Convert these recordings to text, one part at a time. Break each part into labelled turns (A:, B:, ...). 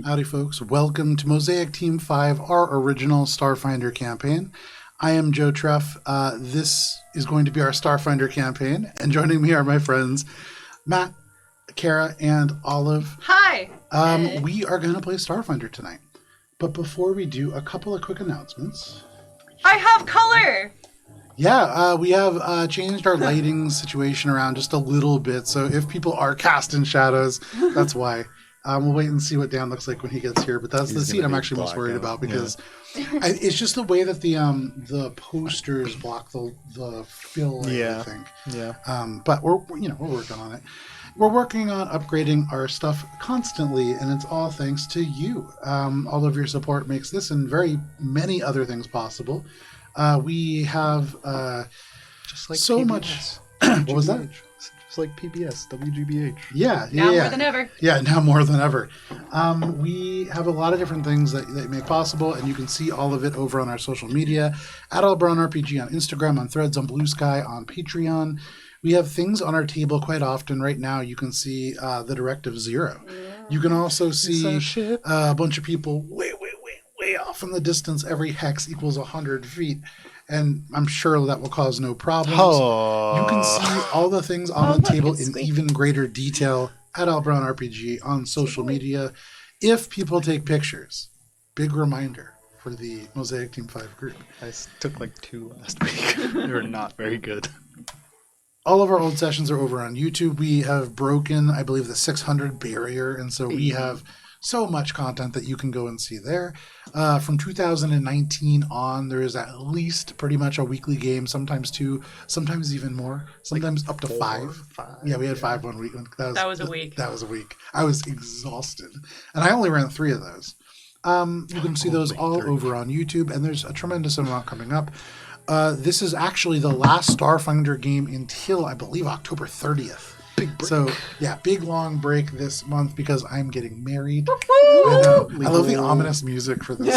A: Howdy, folks. Welcome to Mosaic Team 5, our original Starfinder campaign. I am Joe Treff. This is going to be our Starfinder campaign, and joining me are my friends Matt, Cara, and Olive.
B: Hi!
A: We are going to play Starfinder tonight. But before we do, a couple of quick announcements.
B: I have color!
A: Yeah, we have changed our lighting situation around just a little bit, so if people are cast in shadows, that's why. We'll wait and see what Dan looks like when he gets here, but that's the scene I'm actually most worried about because it's just the way that the posters block the fill. I think. Yeah. But we're working on it. We're working on upgrading our stuff constantly, and it's all thanks to you. All of your support makes this and very many other things possible. We have
C: just like
A: so
C: PBS.
A: much. What was that?
C: Just like PBS, WGBH.
B: Now more than ever.
A: Yeah, now more than ever. We have a lot of different things that make possible, and you can see all of it over on our social media at AlberonRPG on Instagram, on Threads, on Blue Sky, on Patreon. We have things on our table quite often. Right now, you can see the Directive Zero. You can also see a bunch of people way off in the distance. Every hex equals 100 feet. And I'm sure that will cause no problems. You can see all the things on the table in even greater detail at AlberonRPG on social media if people take pictures. Big reminder for the Mosaic Team 5 group.
C: I took like 2 last week. They were not very good.
A: All of our old sessions are over on YouTube. We have broken, I believe, the 600 barrier, and so we have so much content that you can go and see there. From 2019 on, there is at least pretty much a weekly game, sometimes 2, sometimes even more, sometimes like up to 5. Yeah, we had 5 one week.
B: That was a week.
A: That was a week. I was exhausted. And I only ran 3 of those. You can see those all over on YouTube, and there's a tremendous amount coming up. This is actually the last Starfinder game until, I believe, October 30th. Big break. So, yeah, big long break this month because I'm getting married. I love the ominous music for this.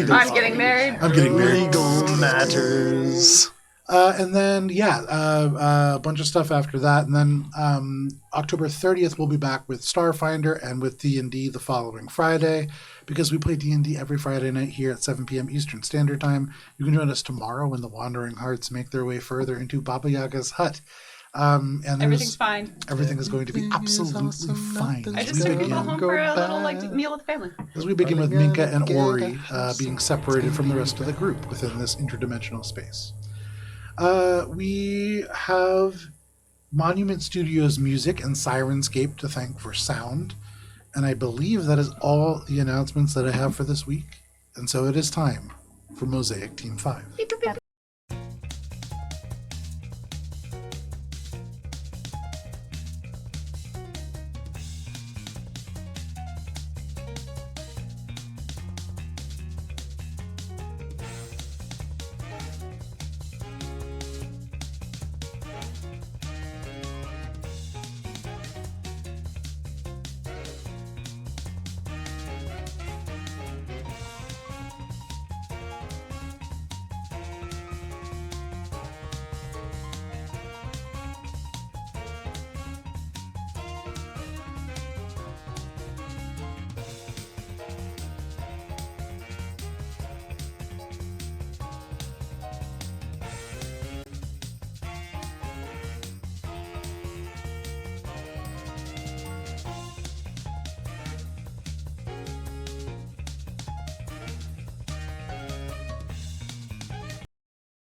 B: I'm getting married.
A: I'm getting married.
C: Legal matters.
A: And then, a bunch of stuff after that. And then October 30th, we'll be back with Starfinder and with D&D the following Friday because we play D&D every Friday night here at 7 p.m. Eastern Standard Time. You can join us tomorrow when the Wandering Hearts make their way further into Baba Yaga's hut. And
B: everything's fine.
A: Everything is going to be absolutely fine.
B: I just took a little home for a little meal with the family.
A: As we begin with Minka and Ori being separated from the rest of the group within this interdimensional space. We have Monument Studios music and Sirenscape to thank for sound. And I believe that is all the announcements that I have for this week. And so it is time for Mosaic Team 5.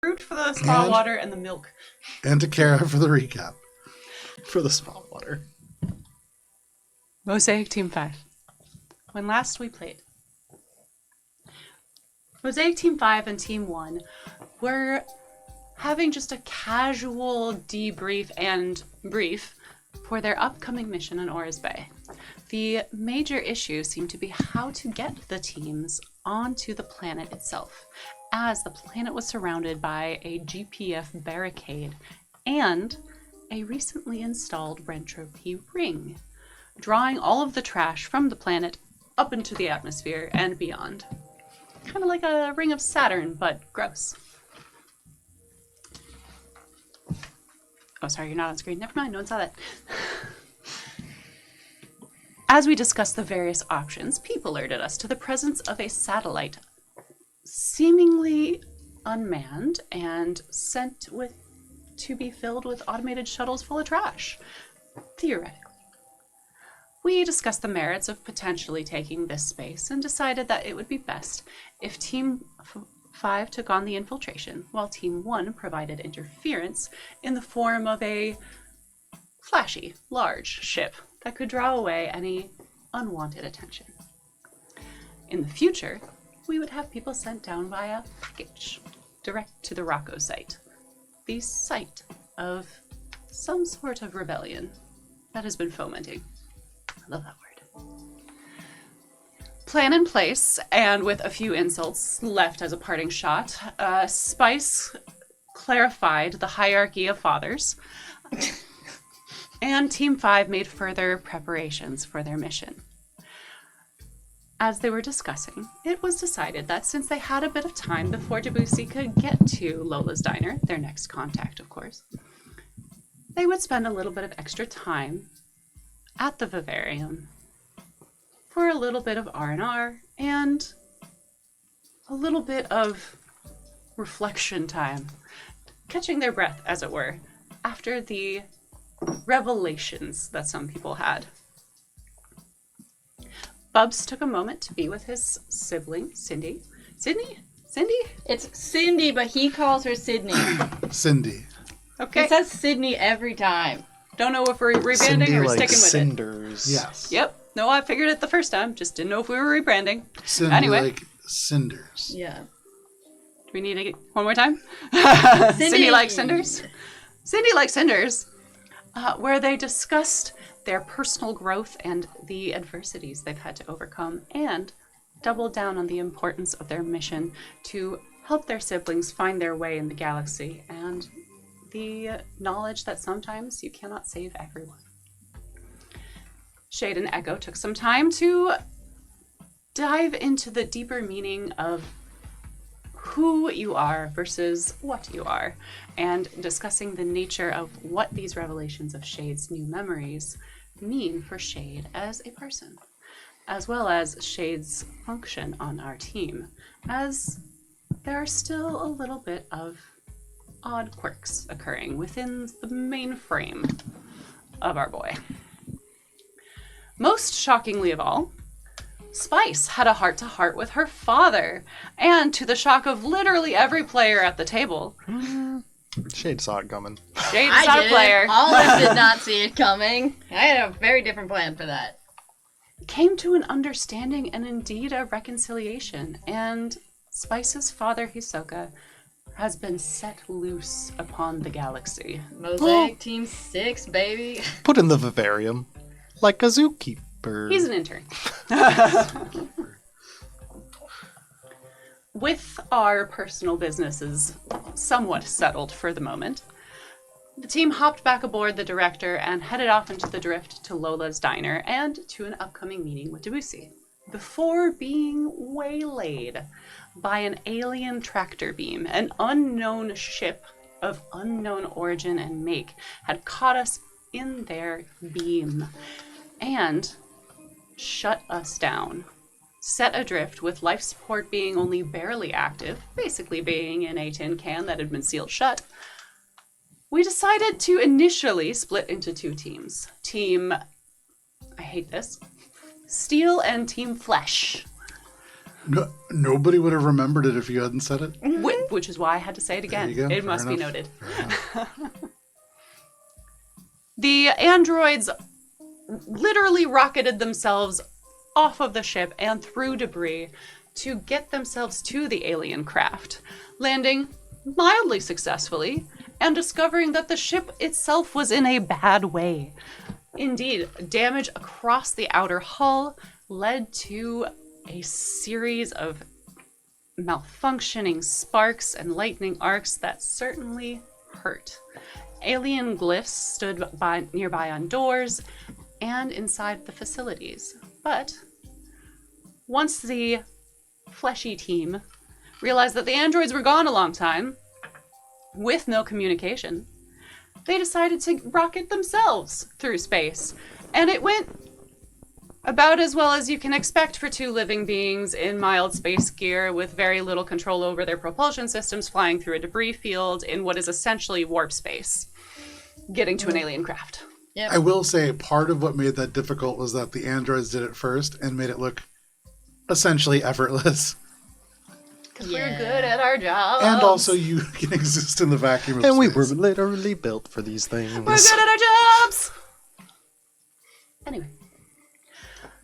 B: Fruit for the spa water and the milk.
A: And to Cara for the recap.
C: For the spa water.
B: Mosaic Team 5. When last we played, Mosaic Team 5 and Team 1 were having just a casual debrief and brief for their upcoming mission in Ora's Bay. The major issue seemed to be how to get the teams onto the planet itself, as the planet was surrounded by a GPF barricade and a recently installed Rentropy ring, drawing all of the trash from the planet up into the atmosphere and beyond. Kind of like a ring of Saturn, but gross. Oh, sorry, you're not on screen. Never mind, no one saw that. As we discussed the various options, Peep alerted us to the presence of a satellite seemingly unmanned and sent to be filled with automated shuttles full of trash, theoretically. We discussed the merits of potentially taking this space and decided that it would be best if Team 5 took on the infiltration, while Team 1 provided interference in the form of a flashy, large ship that could draw away any unwanted attention. In the future, we would have people sent down via package direct to the Rocco site, the site of some sort of rebellion that has been fomenting. I love that word. Plan in place, and with a few insults left as a parting shot, Spice clarified the hierarchy of fathers, and Team 5 made further preparations for their mission. As they were discussing, it was decided that since they had a bit of time before Debussy could get to Lola's Diner, their next contact, of course, they would spend a little bit of extra time at the vivarium for a little bit of R&R and a little bit of reflection time, catching their breath, as it were, after the revelations that some people had. Bubs took a moment to be with his sibling, Cindy. Cindy?
D: It's Cindy, but he calls her Sydney.
A: Cindy.
B: Okay.
D: He says Sydney every time.
B: Don't know if we're rebranding
C: Cindy
B: or we're
C: like
B: sticking with
C: cinders.
A: Yes.
B: it. Yep. No, I figured it the first time. Just didn't know if we were rebranding.
A: Cindy
B: Anyway.
A: like cinders.
D: Yeah.
B: Do we need to get one more time?
D: Cindy.
B: Cindy like cinders. Cindy like cinders. Where they discussed their personal growth and the adversities they've had to overcome, and doubled down on the importance of their mission to help their siblings find their way in the galaxy, and the knowledge that sometimes you cannot save everyone. Shade and Echo took some time to dive into the deeper meaning of who you are versus what you are, and discussing the nature of what these revelations of Shade's new memories mean for Shade as a person, as well as Shade's function on our team, as there are still a little bit of odd quirks occurring within the main frame of our boy. Most shockingly of all, Spice had a heart-to-heart with her father, and to the shock of literally every player at the table,
C: Shade saw it coming.
B: Shade's
D: I
B: not a
D: did.
B: player,
D: All of us did not see it coming. I had a very different plan for that.
B: came to an understanding and indeed a reconciliation, and Spice's father, Hisoka, has been set loose upon the galaxy.
D: Mosaic Team 6, baby.
C: Put in the vivarium like a zookeeper.
B: He's an intern. With our personal businesses somewhat settled for the moment, the team hopped back aboard the director and headed off into the drift to Lola's Diner and to an upcoming meeting with Debussy, before being waylaid by an alien tractor beam. An unknown ship of unknown origin and make had caught us in their beam and shut us down. Set adrift with life support being only barely active, basically being in a tin can that had been sealed shut, we decided to initially split into two teams. Team, I hate this, Steel and Team Flesh.
A: No, nobody would have remembered it if you hadn't said it.
B: Which is why I had to say it again.
A: There you go.
B: It
A: Fair
B: must be
A: enough.
B: noted.
A: Fair enough.
B: The androids literally rocketed themselves off of the ship and through debris to get themselves to the alien craft, landing mildly successfully and discovering that the ship itself was in a bad way. Indeed, damage across the outer hull led to a series of malfunctioning sparks and lightning arcs that certainly hurt. Alien glyphs stood nearby on doors and inside the facilities. But once the fleshy team realized that the androids were gone a long time, with no communication, they decided to rocket themselves through space. And it went About as well as you can expect for two living beings in mild space gear with very little control over their propulsion systems flying through a debris field in what is essentially warp space, getting to an alien craft.
D: Yep.
A: I will say part of what made that difficult was that the androids did it first and made it look essentially effortless.
B: Because we're good at our jobs.
A: And also you can exist in the vacuum of
C: And we
A: space.
C: were literally built for these things.
B: We're good at our jobs! Anyway.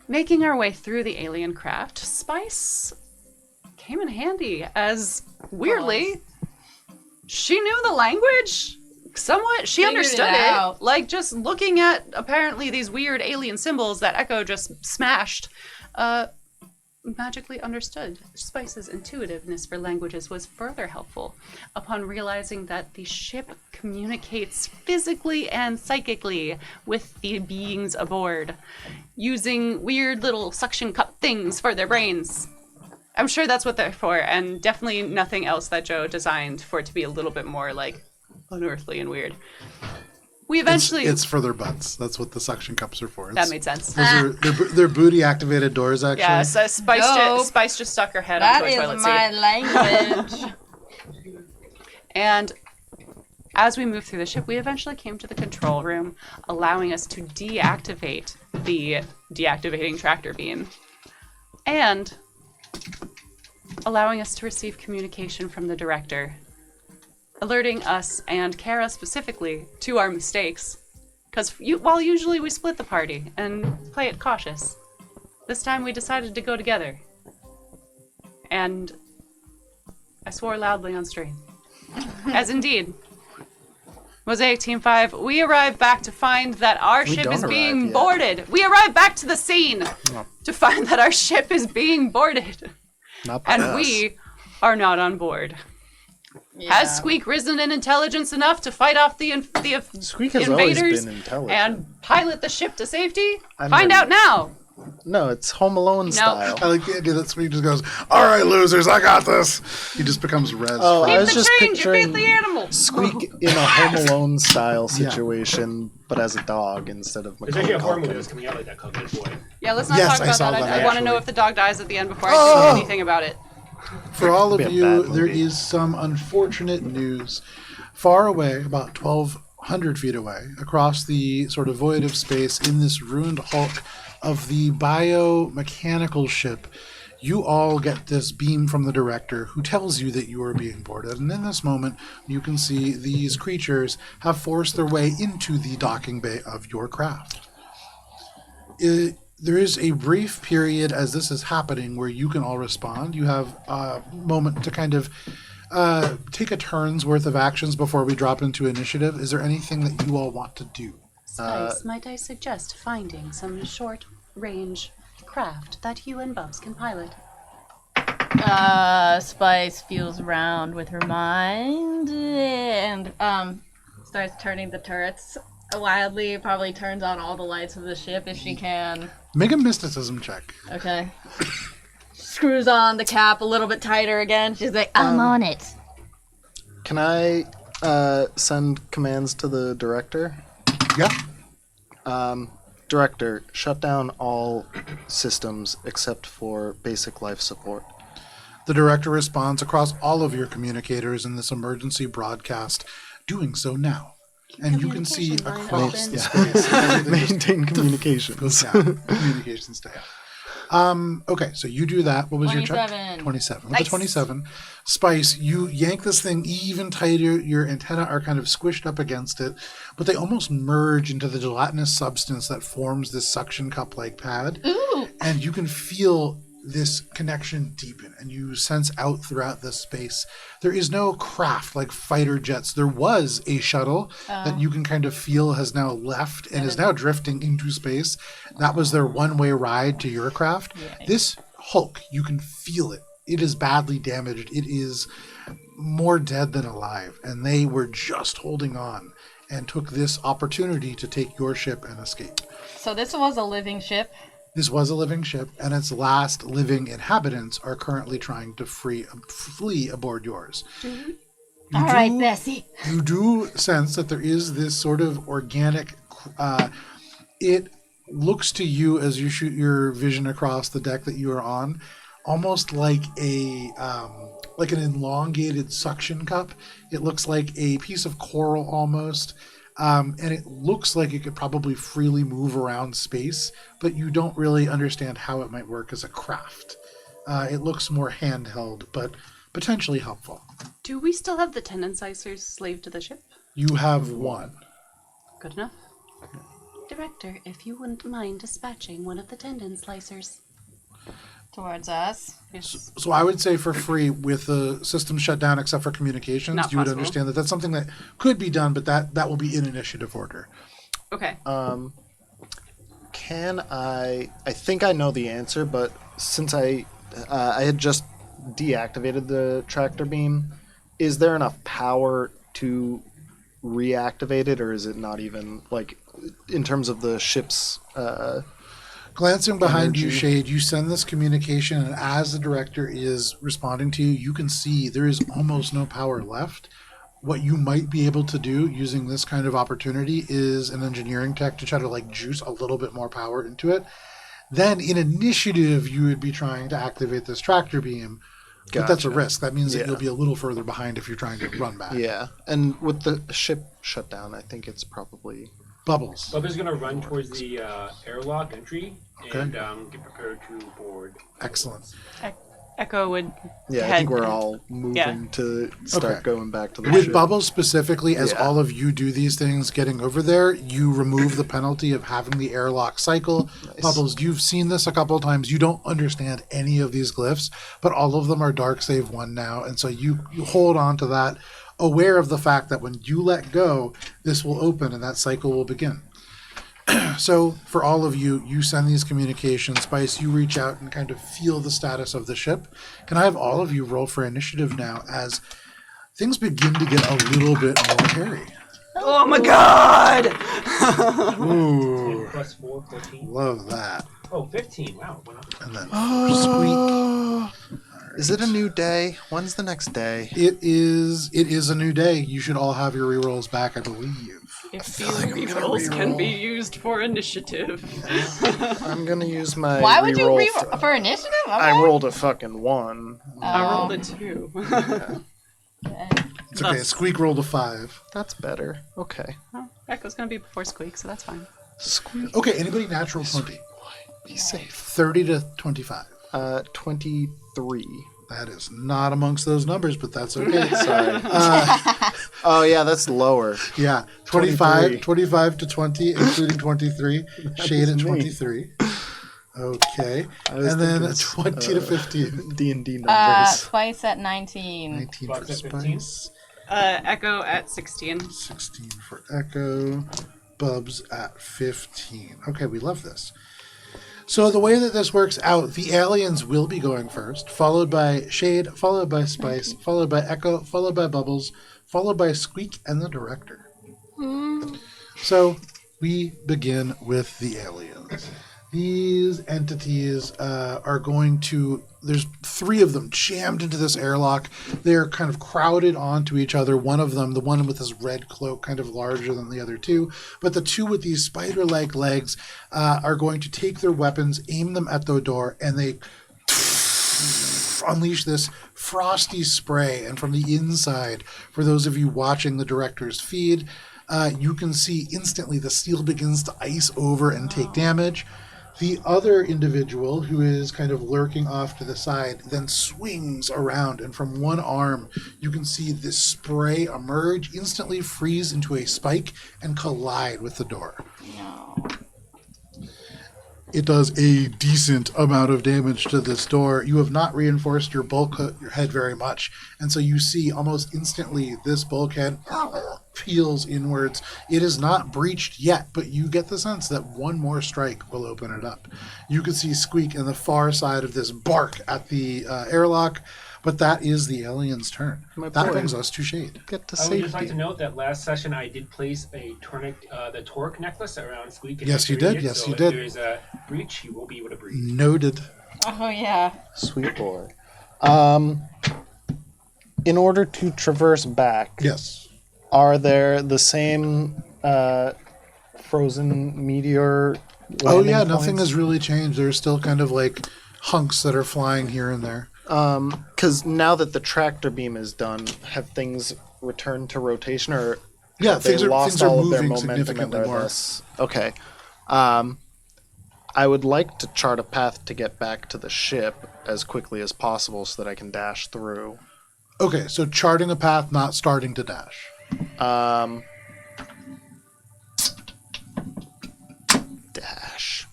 B: Making our way through the alien craft, Spice came in handy as, weirdly, she knew the language somewhat. She
D: Figured
B: understood
D: it
B: it.
D: out.
B: Like, just looking at, apparently, these weird alien symbols that Echo just smashed, magically understood. Spice's intuitiveness for languages was further helpful upon realizing that the ship communicates physically and psychically with the beings aboard, using weird little suction cup things for their brains. I'm sure that's what they're for, and definitely nothing else that Joe designed for it to be a little bit more, like, unearthly and weird. We eventually...
A: It's for their butts. That's what the suction cups are for.
B: That made sense.
A: Those are they're booty-activated doors, actually.
B: Yeah, so Spice just stuck her head
D: That
B: onto a toilet
D: is
B: seat.
D: my language.
B: And as we moved through the ship, we eventually came to the control room, allowing us to deactivate the deactivating tractor beam, and allowing us to receive communication from the director, alerting us and Cara specifically to our mistakes. Because while usually we split the party and play it cautious, this time we decided to go together. And I swore loudly on stream. As indeed, Mosaic Team 5, we arrived back to find that our ship
C: don't
B: is
C: arrive
B: being
C: yet.
B: boarded. We arrived back to the scene to find that our ship is being boarded.
C: Not by
B: And
C: us.
B: we are not on board.
D: Yeah.
B: Has Squeak risen in intelligence enough to fight off the
C: Squeak has always
B: invaders
C: been intelligent.
B: and pilot the ship to safety?
C: I'm
B: Find
C: ready.
B: out now.
C: No, it's Home Alone style.
A: I like the idea that Sweet just goes, "All right, losers, I got this." He just becomes res.
C: Oh, I
B: Keep
C: was
B: the
C: just
B: change, you beat
C: picturing
B: the animal.
C: Squeak in a Home Alone style situation, but as a dog instead of
E: There's actually a horror movie
C: Macaulay
E: that's coming out like that called Good Boy.
B: Yeah, let's not
A: Yes,
B: talk
A: I
B: about
A: saw
B: that.
A: that,
B: I want to know
A: actually.
B: if the dog dies at the end before I do anything about it.
A: For all of
C: Be a
A: you,
C: bad
A: there
C: movie.
A: is some unfortunate news. Far away, about 1,200 feet away, across the sort of void of space in this ruined hulk of the biomechanical ship, you all get this beam from the director who tells you that you are being boarded. And in this moment, you can see these creatures have forced their way into the docking bay of your craft. There is a brief period as this is happening where you can all respond. You have a moment to kind of take a turn's worth of actions before we drop into initiative. Is there anything that you all want to do?
B: Spice, might I suggest finding some short-range craft that you and Bubs can pilot?
D: Spice feels around with her mind and starts turning the turrets wildly. Probably turns on all the lights of the ship if she can.
A: Make a mysticism check.
D: Okay. Screws on the cap a little bit tighter again. She's like, I'm on it.
C: Can I send commands to the director?
A: Yeah.
C: Director, shut down all systems except for basic life support.
A: The director responds across all of your communicators in this emergency broadcast, doing so now. And you can see
B: Communication line
A: across
B: open.
A: the space. everything just
C: Maintain communications.
A: goes down. Communications stay up. Okay, so you do that. What was your check?
D: 27.
A: 27. With
B: Nice.
A: the 27, Spice, you yank this thing even tighter. Your antennae are kind of squished up against it, but they almost merge into the gelatinous substance that forms this suction cup-like pad.
D: Ooh.
A: And you can feel this connection deepen, and you sense out throughout this space. There is no craft like fighter jets. There was a shuttle that you can kind of feel has now left and is now drifting into space. That was their one-way ride to your craft. This Hulk, you can feel it. It is badly damaged. It is more dead than alive, and they were just holding on and took this opportunity to take your ship and escape.
D: So this was a living ship.
A: This was a living ship, and its last living inhabitants are currently trying to flee aboard yours.
D: All right, Bessie.
A: You do sense that there is this sort of organic. It looks to you as you shoot your vision across the deck that you are on, almost like like an elongated suction cup. It looks like a piece of coral almost, and it looks like it could probably freely move around space, but you don't really understand how it might work as a craft. It looks more handheld, but potentially helpful.
B: Do we still have the tendon slicers slaved to the ship?
A: You have one.
B: Good enough. Director, if you wouldn't mind dispatching one of the tendon slicers.
D: Towards us.
B: Yes.
A: So I would say for free, with the system shut down except for communications,
B: Not
A: you would
B: possible.
A: understand that that's something that could be done, but that will be in initiative order.
B: Okay.
C: Can I think I know the answer, but since I had just deactivated the tractor beam, is there enough power to reactivate it, or is it not even, like, in terms of the ship's
A: Glancing behind you,
C: energy?
A: Shade, you send this communication, and as the director is responding to you, you can see there is almost no power left. What you might be able to do using this kind of opportunity is an engineering tech to try to like juice a little bit more power into it. Then in initiative, you would be trying to activate this tractor beam. But that's a
C: Gotcha.
A: risk. That means that
C: Yeah.
A: you'll be a little further behind if you're trying to run back.
C: Yeah, and with the ship shut down, I think it's probably...
A: Bubbles.
E: Bubba's gonna run towards the airlock entry
A: Okay.
E: and get prepared to board.
A: Excellent.
B: Echo would
C: Yeah, I
B: head
C: think we're all moving to start
A: Okay.
C: going back to the
A: With
C: ship.
A: Bubbles specifically, as
C: Yeah.
A: all of you do these things getting over there, you remove the penalty of having the airlock cycle.
C: Nice.
A: Bubbles, you've seen this a couple of times. You don't understand any of these glyphs, but all of them are dark save 1 now. And so you hold on to that, aware of the fact that when you let go, this will open and that cycle will begin. So for all of you, you send these communications. Spice, you reach out and kind of feel the status of the ship. Can I have all of you roll for initiative now as things begin to get a little bit more hairy?
B: Oh my god!
A: Ooh,
E: 10 plus 4, 14.
A: love that.
E: Oh, 15. Wow. Went up.
A: And then
C: Oh, is it a new day? When's the next day?
A: it is a new day. You should all have your rerolls back, I believe.
B: If these rerolls can be used for initiative.
C: I'm gonna use my
D: Why would you
C: reroll
D: re for initiative? Okay.
C: I rolled a fucking 1.
B: I rolled a 2.
A: It's okay. Squeak rolled a 5.
C: That's better. Okay.
B: Oh, Echo's gonna be before Squeak, so that's fine.
C: Squeak.
A: Okay, anybody natural 20?
C: Be safe.
A: 30 to 25.
C: 23.
A: That is not amongst those numbers, but that's okay.
C: Sorry. Oh yeah, that's lower.
A: Yeah, 25
C: 23.
A: To 20, including 23. Shade at
C: me.
A: 23. Okay.
C: I was
A: And then
C: thinking
A: 20 to 15.
C: D&D numbers.
D: Spice at 19.
A: 19 for
E: Bucks at 15?
A: Spice.
B: Echo at 16.
A: 16 for Echo. Bubs at 15. Okay, we love this. So the way that this works out, the aliens will be going first, followed by Shade, followed by Spice, followed by Echo, followed by Bubbles, followed by Squeak and the director. So we begin with the aliens. These entities are going to, there's 3 of them jammed into this airlock. They're kind of crowded onto each other. One of them, the one with this red cloak, kind of larger than the other 2. But the 2 with these spider-like legs are going to take their weapons, aim them at the door, and they unleash this frosty spray. And from the inside, for those of you watching the director's feed, you can see instantly the steel begins to ice over and take damage. The other individual, who is kind of lurking off to the side, then swings around, and from one arm, you can see this spray emerge, instantly freeze into a spike, and collide with the door.
D: No.
A: It does a decent amount of damage to this door. You have not reinforced your bulkhead your head very much, and so you see almost instantly this bulkhead peels inwards. It is not breached yet, but you get the sense that one more strike will open it up. You can see Squeak in the far side of this bark at the airlock, but that is the alien's turn.
C: My
A: That
C: boy.
A: brings us to Shade.
C: Get to
E: I would just like to
C: safety.
E: note that last session I did place a the torque necklace around Squeak. And
A: Yes, you
E: activated
A: did.
E: it,
A: Yes,
E: so
A: you
E: if
A: did.
E: there is a breach, he will be able to breathe.
A: Noted.
D: Oh yeah.
C: Sweet boy. In order to traverse back,
A: Yes.
C: are there the same frozen meteor
A: Oh
C: landing
A: yeah, nothing
C: points?
A: has really changed. There's still kind of like hunks that are flying here and there.
C: Because now that the tractor beam is done, have things returned to rotation, or
A: Yeah,
C: have they
A: things are
C: lost all of their
A: moving
C: momentum
A: significantly
C: and are
A: more.
C: thus- Okay. I would like to chart a path to get back to the ship as quickly as possible so that I can dash through.
A: Okay, so charting a path, not starting to dash.
C: Dash.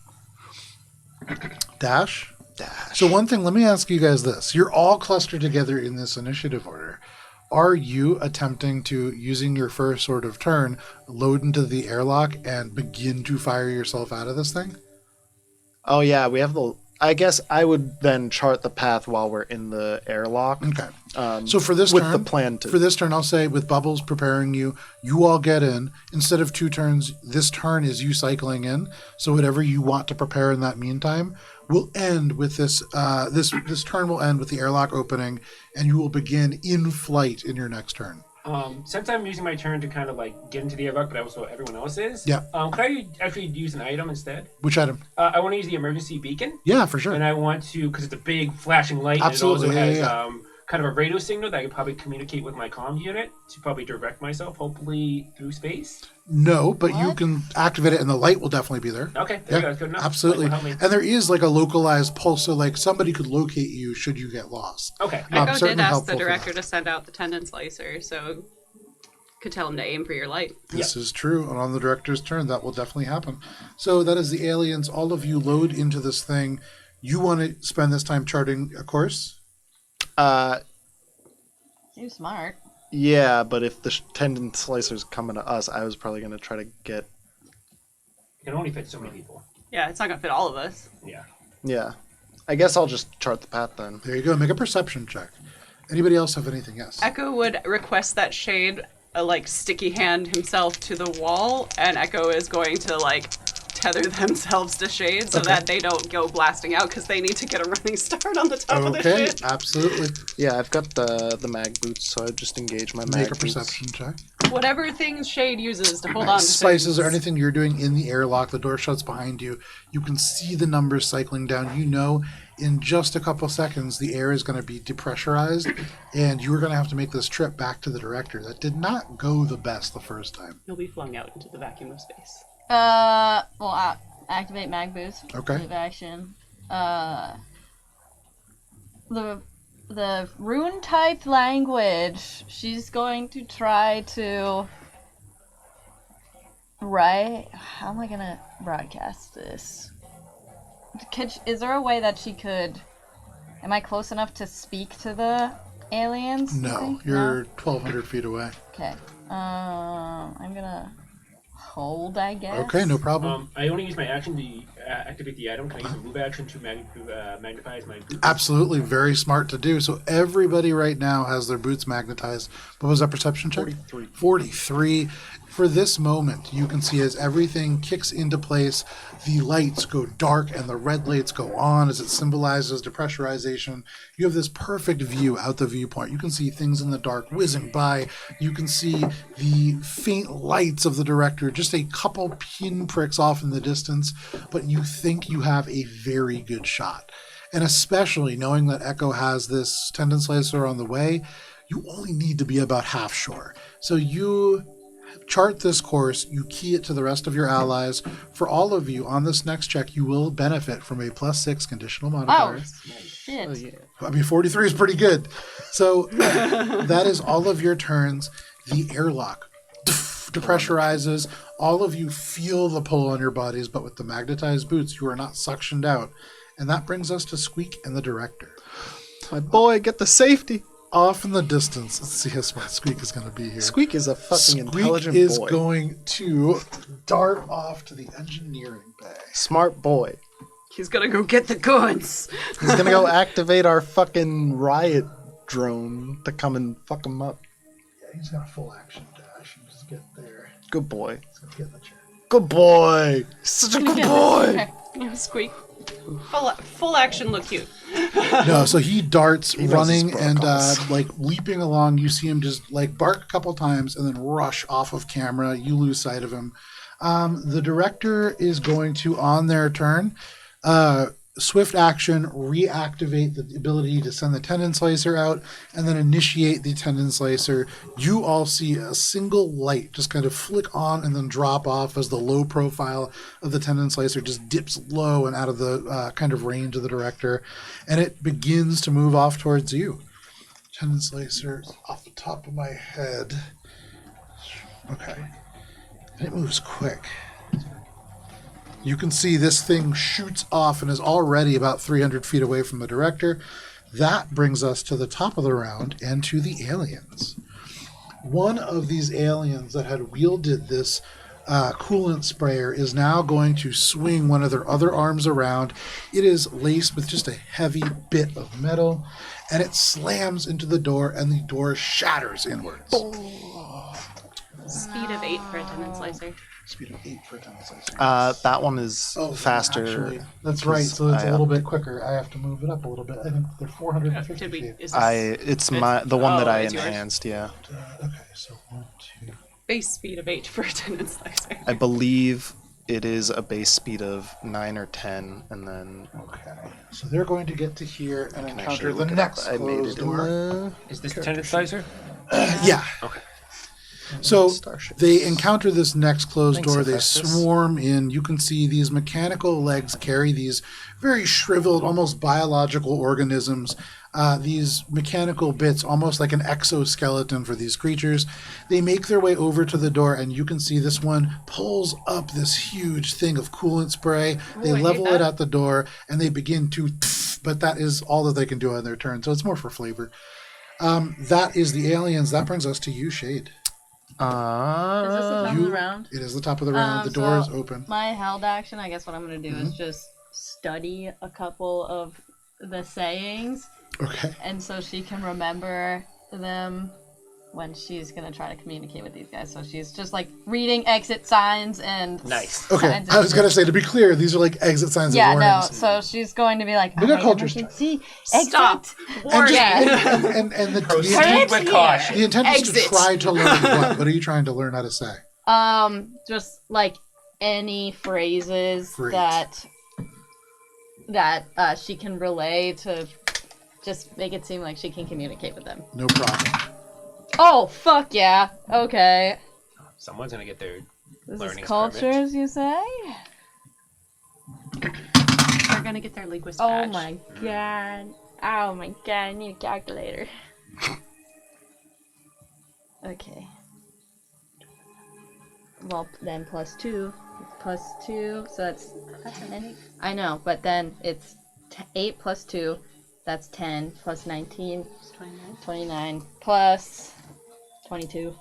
A: Dash?
C: Dash.
A: So one thing, let me ask you guys this. You're all clustered together in this initiative order. Are you attempting to, using your first sort of turn, load into the airlock and begin to fire yourself out of this thing?
C: Oh yeah, we have the. I guess I would then chart the path while we're in the airlock.
A: Okay. So for this
C: with
A: turn,
C: the plan to.
A: for this turn, I'll say with Bubbles preparing you, you all get in. Instead of 2 turns, this turn is you cycling in. So whatever you want to prepare in that meantime will end with this. This turn will end with the airlock opening, and you will begin in flight in your next turn.
E: Since I'm using my turn to kind of like get into the airlock, but also everyone else is.
A: Yeah.
E: Could I actually use an item instead?
A: Which item?
E: I want to use the emergency beacon,
A: Yeah, for sure.
E: and I want to because it's a big flashing light,
A: Absolutely,
E: and it also
A: yeah,
E: has kind of a radio signal that I could probably communicate with my comm unit to probably direct myself, hopefully through space.
A: No, but you
D: What?
A: can activate it, and the light will definitely be there.
E: Okay, there you go.
A: Yeah,
E: That's good enough.
A: absolutely.
E: Light will help me.
A: And there is like a localized pulse, so like somebody could locate you should you get lost.
E: Okay.
B: Echo
A: certainly
B: did ask
A: helpful
B: the
A: for
B: director
A: that.
B: to send out the tendon slicer, so could tell him to aim for your light.
A: This is true, and on the director's turn, that will definitely happen. So that is the aliens. All of you load into this thing. You want to spend this time charting a course?
D: Seems smart.
C: Yeah, but if the tendon slicer's coming to us, I was probably going to try to get.
E: It can only fit so many people.
B: Yeah, it's not gonna fit all of us.
E: Yeah.
C: Yeah. I guess I'll just chart the path then.
A: There you go. Make a perception check. Anybody else have anything? Yes.
B: Echo would request that Shade like sticky hand himself to the wall, and Echo is going to like tether themselves to Shade so that they don't go blasting out because they need to get a running start on the top of the
A: Okay,
B: ship.
A: absolutely.
C: Yeah, I've got the mag boots, so I just engage my mag
A: Make a
C: boots.
A: perception check.
B: Whatever things Shade uses to hold on to
A: Spices
B: things.
A: or anything you're doing in the airlock, the door shuts behind you. You can see the numbers cycling down. You know in just a couple seconds the air is going to be depressurized, and you're going to have to make this trip back to the director. That did not go the best the first time.
B: You'll be flung out into the vacuum of space.
D: Well, activate mag boost.
A: Okay.
D: Move action. The rune type language. She's going to try to write. How am I gonna broadcast this? Is there a way that she could? Am I close enough to speak to the aliens? you
A: No,
D: think?
A: you're 1,200 feet away.
D: Okay. I'm gonna hold, I guess.
A: Okay, no problem.
E: I only use my action to activate the item. Can I use a move action to magnify my boots?
A: Absolutely, very smart to do. So everybody right now has their boots magnetized. What was that perception check?
C: 43.
A: 43. For this moment, you can see as everything kicks into place, the lights go dark and the red lights go on as it symbolizes depressurization. You have this perfect view out the viewpoint. You can see things in the dark whizzing by. You can see the faint lights of the director, just a couple pinpricks off in the distance, but you think you have a very good shot. And especially knowing that Echo has this tendon slicer on the way, you only need to be about half shore. So you chart this course, you key it to the rest of your allies. For all of you, on this next check, you will benefit from a +6 conditional modifier.
D: Oh, shit.
A: I mean, 43 is pretty good. So that is all of your turns. The airlock depressurizes. All of you feel the pull on your bodies, but with the magnetized boots, you are not suctioned out. And that brings us to Squeak and the director.
C: My boy, get the safety.
A: Off in the distance, let's see how smart Squeak is going to be here.
C: Squeak is a fucking
A: Squeak
C: intelligent
A: is
C: boy.
A: going to dart off to the engineering bay.
C: Smart boy.
B: He's gonna go get the guns.
C: He's gonna go activate our fucking riot drone to come and fuck him up.
A: Yeah, he's got a full action dash. You just get there.
C: Good boy.
A: He's going to get in the chair.
C: Good boy. Such a good boy.
B: Yeah, Squeak. Full action look cute.
A: No, so he darts
C: knows
A: running
C: his
A: and
C: protocols.
A: like leaping along. You see him just like bark a couple times and then rush off of camera. You lose sight of him. The director is going to, on their turn, swift action, reactivate the ability to send the tendon slicer out, and then initiate the tendon slicer. You all see a single light just kind of flick on and then drop off as the low profile of the tendon slicer just dips low and out of the kind of range of the director, and it begins to move off towards you. Tendon slicer off the top of my head. Okay. And it moves quick. You can see this thing shoots off and is already about 300 feet away from the director. That brings us to the top of the round and to the aliens. One of these aliens that had wielded this coolant sprayer is now going to swing one of their other arms around. It is laced with just a heavy bit of metal, and it slams into the door, and the door shatters inwards.
B: Speed of 8 for a tendon slicer.
A: Speed of 8 for a tendon slicer.
C: That one is faster.
A: Actually, that's right. So it's a little bit quicker. I have to move it up a little bit. I think they're 450
B: Did we?
A: feet.
B: Is this
C: It's the one that I
B: it's yours?
C: enhanced. Yeah,
A: Okay, so 1, 2.
B: base speed of 8 for a tendon slicer?
C: I believe it is a base speed of 9 or 10, and then
A: Okay, so they're going to get to here and encounter
C: actually
A: the
C: look it
A: next
C: up. I made
A: closed
C: it in
A: door.
C: the
E: Is this the tendon slicer?
A: Yeah.
E: Okay.
A: So
C: Starship.
A: they encounter this next closed
C: Thanks,
A: door. They
C: Hephaestus.
A: swarm in. You can see these mechanical legs carry these very shriveled, almost biological organisms. These mechanical bits, almost like an exoskeleton for these creatures. They make their way over to the door, and you can see this one pulls up this huge thing of coolant spray. They
B: Ooh, I hate
A: level it
B: that.
A: at the door, and they begin to, but that is all that they can do on their turn. So it's more for flavor. That is the aliens. That brings us to you, Shade.
D: Is this the top of the round?
A: It is the top of the round. The door is
D: So
A: open.
D: My held action, I guess what I'm going to do is just study a couple of the sayings,
A: Okay.
D: and so she can remember them when she's going to try to communicate with these guys. So she's just like reading exit signs and
E: Nice.
A: Okay.
D: signs of-
A: I was going to say, to be clear, these are like exit signs
D: yeah,
A: of
D: no.
A: warnings.
D: So she's going to be like,
A: We got
D: "I
A: cultures
D: can
A: check.
D: see exit."
B: Stop.
A: And,
B: Warning.
A: just, and the
E: Proceed
A: intent,
E: with caution.
A: the intent is to
B: Exit.
A: try to learn what? What are you trying to learn how to say?
D: Just like any phrases
A: Great.
D: that she can relay to just make it seem like she can communicate with them.
A: No problem.
D: Oh, fuck yeah. Okay.
E: Someone's gonna get their
D: This is
E: learning
D: cultures, you say?
B: They're gonna get their linguist
D: Oh
B: badge.
D: my god. Oh my god, I need a calculator. Okay. Well, then plus 2. Plus 2, so that's... I know, but then it's 8 plus 2. That's 10 plus 19. 29 plus 22.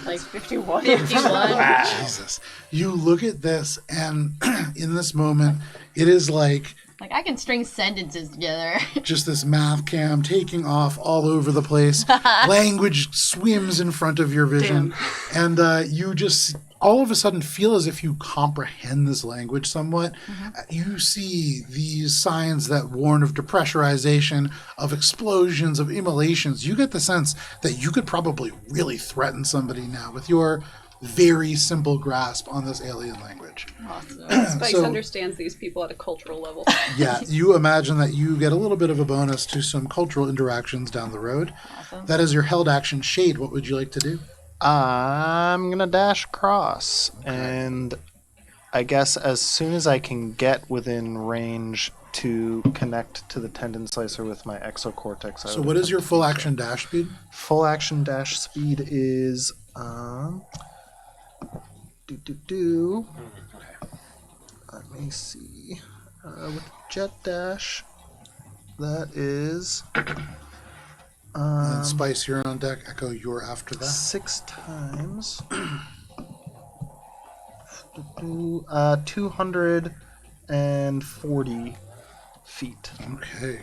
B: Like 51.
D: 51.
A: Jesus. You look at this, and in this moment, it is like
D: Like, I can string sentences together.
A: just this math cam taking off all over the place. Language swims in front of your vision. And you just all of a sudden feel as if you comprehend this language somewhat. You see these signs that warn of depressurization, of explosions, of immolations. You get the sense that you could probably really threaten somebody now with your very simple grasp on this alien language.
B: Spice
A: So-
B: understands these people at a cultural level.
A: Yeah, you imagine that you get a little bit of a bonus to some cultural interactions down the road.
D: Awesome.
A: That is your held action. Shade, what would you like to do?
C: I'm gonna dash across, and I guess as soon as I can get within range to connect to the tendon slicer with my exocortex.
A: So what is your full action dash speed?
C: Full action dash speed is let me see. With jet dash, that is
A: And Spice, you're on deck. Echo, you're after that.
C: 6 times 240 feet.
A: Okay.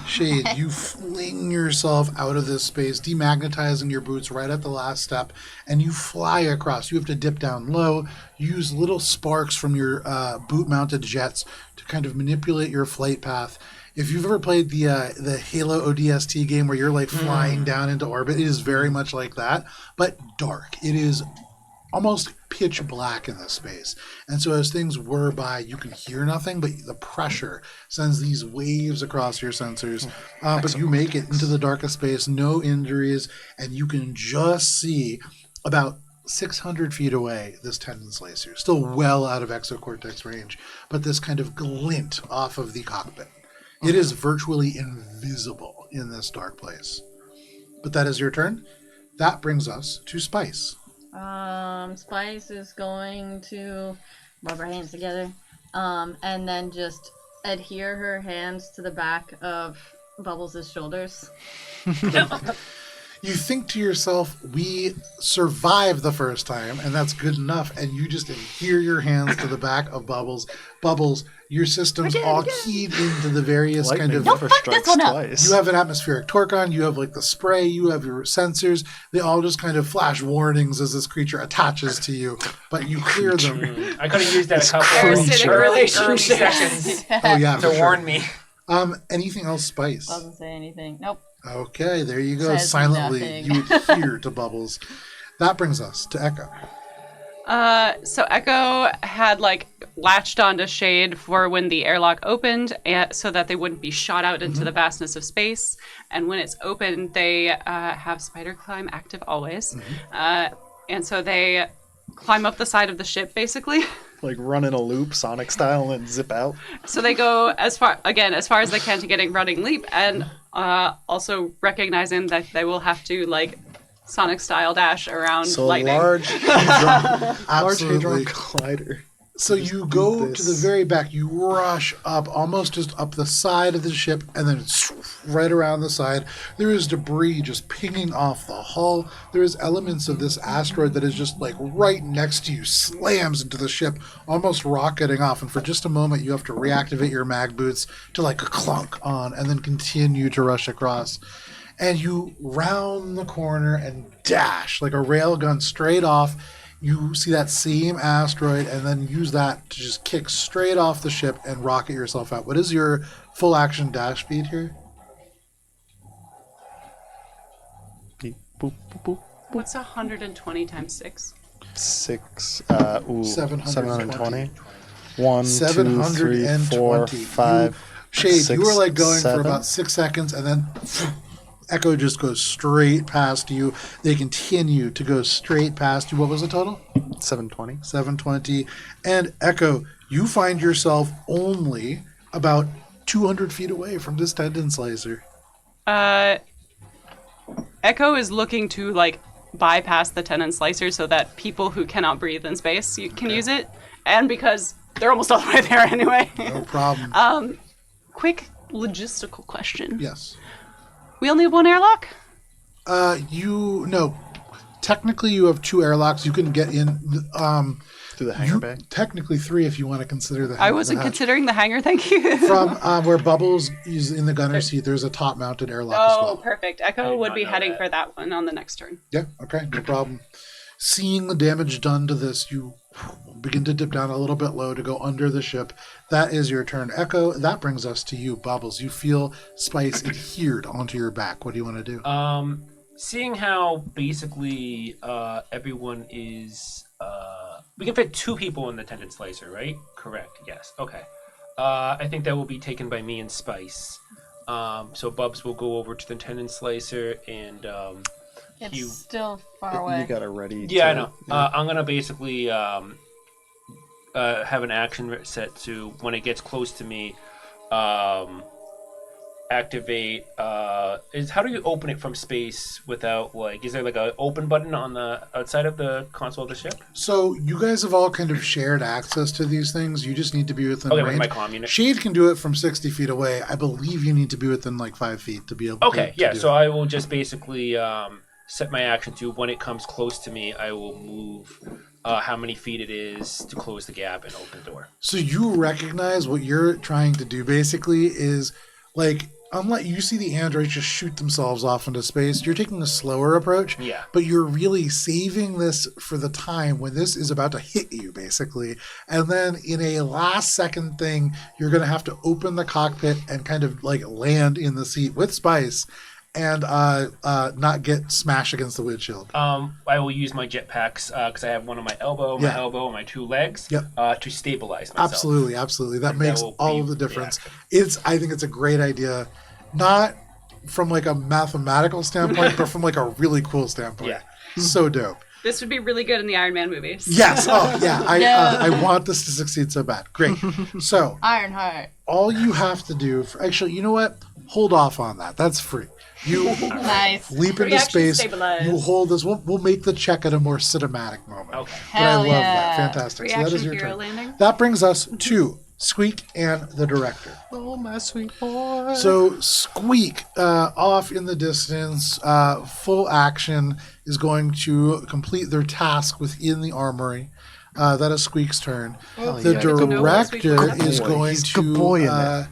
A: Shade, you fling yourself out of this space, demagnetizing your boots right at the last step, and you fly across. You have to dip down low, use little sparks from your boot-mounted jets to kind of manipulate your flight path. If you've ever played the Halo ODST game where you're like flying down into orbit, it is very much like that, but dark. It is almost pitch black in this space. And so as things whir by, you can hear nothing, but the pressure sends these waves across your sensors. But you make it into the darkest space, no injuries, and you can just see about 600 feet away this tendon slicer, still well out of exocortex range, but this kind of glint off of the cockpit. It is virtually invisible in this dark place. But that is your turn. That brings us to Spice.
D: Spice is going to rub her hands together, and then just adhere her hands to the back of Bubbles' shoulders.
A: You think to yourself, we survived the first time, and that's good enough, and you just adhere your hands to the back of Bubbles. Bubbles, your system's all keyed into the various kind of...
C: Never strikes twice.
A: You have an atmospheric torque on, you have like the spray, you have your sensors. They all just kind of flash warnings as this creature attaches to you, but you clear them.
E: I could have used that a couple
B: Parasitic
E: early
B: relationships.
E: seconds
A: Oh yeah,
E: to
A: for
E: warn
A: sure.
E: me.
A: Anything else, Spice?
D: Doesn't say anything. Nope.
A: Okay, there you go.
D: Says
A: Silently,
D: nothing.
A: you adhere to Bubbles. That brings us to Echo.
B: So Echo had like latched onto Shade for when the airlock opened, so that they wouldn't be shot out into the vastness of space. And when it's open, they have spider climb active always, and so they climb up the side of the ship basically.
C: Like run in a loop, Sonic style, and zip out.
B: So they go as far as they can to getting running leap, and also recognizing that they will have to like Sonic style dash around
C: So
B: lightning.
C: large hadron
A: Absolutely.
C: collider.
A: So you go
C: this.
A: to the very back, you rush up, almost just up the side of the ship, and then right around the side. There is debris just pinging off the hull. There is elements of this asteroid that is just like right next to you, slams into the ship, almost rocketing off. And for just a moment, you have to reactivate your mag boots to like a clunk on, and then continue to rush across. And you round the corner and dash like a railgun straight off. You see that same asteroid and then use that to just kick straight off the ship and rocket yourself out. What is your full action dash speed here?
C: Beep, boop, boop, boop.
B: What's 120 times 6?
A: 720.
C: 1, 2, 3, 4, 5.
A: Shade,
C: 6,
A: you were like going
C: 7.
A: for about 6 seconds and then Echo just goes straight past you. They continue to go straight past you. What was the total?
C: 720.
A: 720. And Echo, you find yourself only about 200 feet away from this tendon slicer.
B: Echo is looking to like bypass the tendon slicer so that people who cannot breathe in space can use it, and because they're almost all the way there anyway.
A: No problem.
B: Quick logistical question.
A: Yes.
B: We only have one airlock?
A: No. Technically, you have 2 airlocks. You can get in.
C: Through the hangar bay.
A: Technically 3 if you want to consider the.
B: I wasn't considering the hangar, thank you.
A: From where Bubbles is in the gunner seat, there's a top-mounted airlock as
B: Oh,
A: well.
B: perfect.
E: I
B: Echo
E: did
B: would
E: not
B: be
E: know
B: heading
E: that.
B: for that one on the next turn.
A: Yeah. Okay. No problem. Seeing the damage done to this, you begin to dip down a little bit low to go under the ship. That is your turn, Echo. That brings us to you, Bubbles. You feel Spice adhered onto your back. What do you want to do?
E: Seeing how basically everyone is, we can fit 2 people in the tendon slicer, right? Correct. Yes. Okay. I think that will be taken by me and Spice. So Bubs will go over to the tendon slicer and
D: It's still far away.
C: You got it ready.
E: yeah, I know. I'm gonna basically have an action set to when it gets close to me. Activate how do you open it from space without like is there like a open button on the outside of the console of the ship?
A: So you guys have all kind of shared access to these things. You just need to be within
E: Okay,
A: range.
E: with my comm unit.
A: Shade can do it from 60 feet away. I believe you need to be within like 5 feet to be able
E: Okay,
A: to
E: yeah,
A: do
E: so
A: it.
E: I will just basically set my action to when it comes close to me, I will move how many feet it is to close the gap and open the door.
A: So you recognize what you're trying to do basically is like unless you see the androids just shoot themselves off into space, you're taking a slower approach.
E: Yeah.
A: But you're really saving this for the time when this is about to hit you, basically. And then in a last second thing, you're going to have to open the cockpit and kind of like land in the seat with Spice. and not get smashed against the windshield.
E: I will use my jetpacks because I have one on my elbow, and my 2 legs to stabilize myself.
A: Absolutely. That makes
E: will
A: all
E: be
A: of the difference.
E: reaction.
A: I think it's a great idea, not from like a mathematical standpoint, but from like a really cool standpoint.
E: Yeah.
A: So dope.
B: This would be really good in the Iron Man movies.
A: Yes. Oh, yeah. I want this to succeed so bad. Great. So
D: Ironheart.
A: all you have to do, actually, you know what? Hold off on that. That's free. You
D: Nice.
A: leap into
B: Reaction
A: space.
B: stabilize.
A: You hold this. We'll make the check at a more cinematic moment.
E: Okay.
A: But I love
D: Hell
A: that.
D: yeah.
A: Fantastic. So that
B: Reaction
A: is your
B: hero
A: turn.
B: landing.
A: That brings us to Squeak and the director.
C: Oh, my sweet boy.
A: So Squeak, off in the distance, full action, is going to complete their task within the armory. That is Squeak's turn. The
C: yeah.
A: director is going
C: He's
A: to.
C: good boy in there.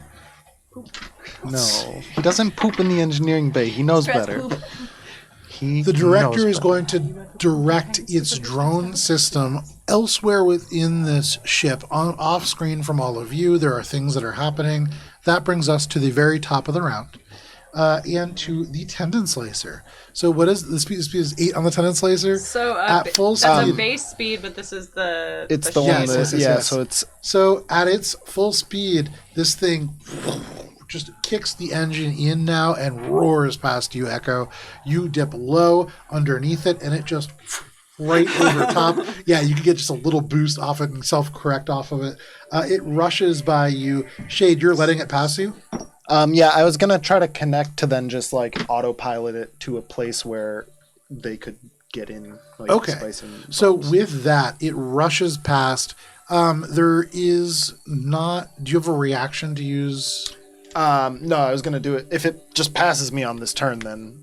C: No, he doesn't poop in the engineering bay. He knows
D: Stress
C: better.
D: poop.
A: The director is going to direct its drone system elsewhere within this ship, off screen from all of you. There are things that are happening. That brings us to the very top of the round, and to the tendon slicer. So what is the speed? The speed is 8 on the tendon slicer.
B: So
A: at full
B: that's
A: speed.
B: a base speed, but this is the.
C: It's the
A: Yes,
C: one that,
A: yes.
C: so it's
A: So at its full speed, this thing just kicks the engine in now and roars past you, Echo. You dip low underneath it, and it just right over top. Yeah, you can get just a little boost off it and self-correct off of it. It rushes by you. Shade, you're letting it pass you?
C: yeah. I was gonna try to connect to then just like autopilot it to a place where they could get in. Like,
A: Okay.
C: Spice and
A: So
C: bombs.
A: with that, it rushes past. There is not. Do you have a reaction to use?
C: no, I was gonna do it. If it just passes me on this turn, then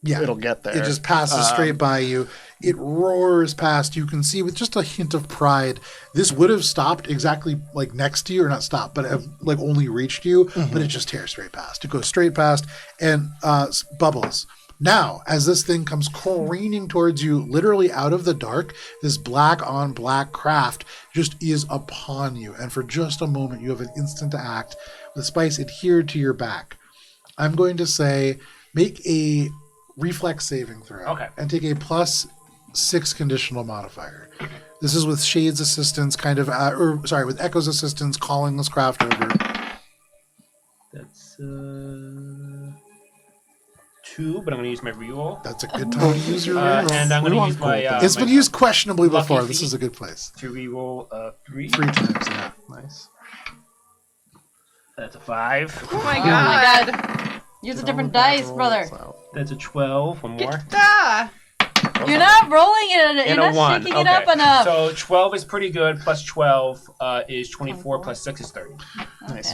A: Yeah,
C: it'll get there.
A: It just passes straight by you. It roars past. You can see with just a hint of pride, this would have stopped exactly like next to you, or not stopped, but have, like only reached you. But it just tears straight past. It goes straight past, and Bubbles. Now, as this thing comes careening towards you, literally out of the dark, this black on black craft just is upon you. And for just a moment, you have an instant to act. With Spice adhered to your back, I'm going to say make a reflex saving throw.
E: Okay.
A: And take a +6 conditional modifier. This is with Shade's assistance, with Echo's assistance, calling this craft over.
E: That's 2, but I'm going to use my reroll.
A: That's a good time to use your reroll.
E: And I'm going to use my.
A: It's been used questionably
E: lucky
A: before. This
E: feat.
A: is a good place.
E: To reroll 3.
A: 3 times, yeah.
C: nice.
E: That's a 5.
B: Oh my
D: Oh
B: god.
D: my god. Use a different dice, brother.
E: That's a 12. One more.
B: Ah!
D: You're not rolling it. You're
E: And a
D: not
E: 1.
D: shaking it up enough.
E: So 12 is pretty good. Plus 12 is 24. Plus 6 is 30.
C: Nice.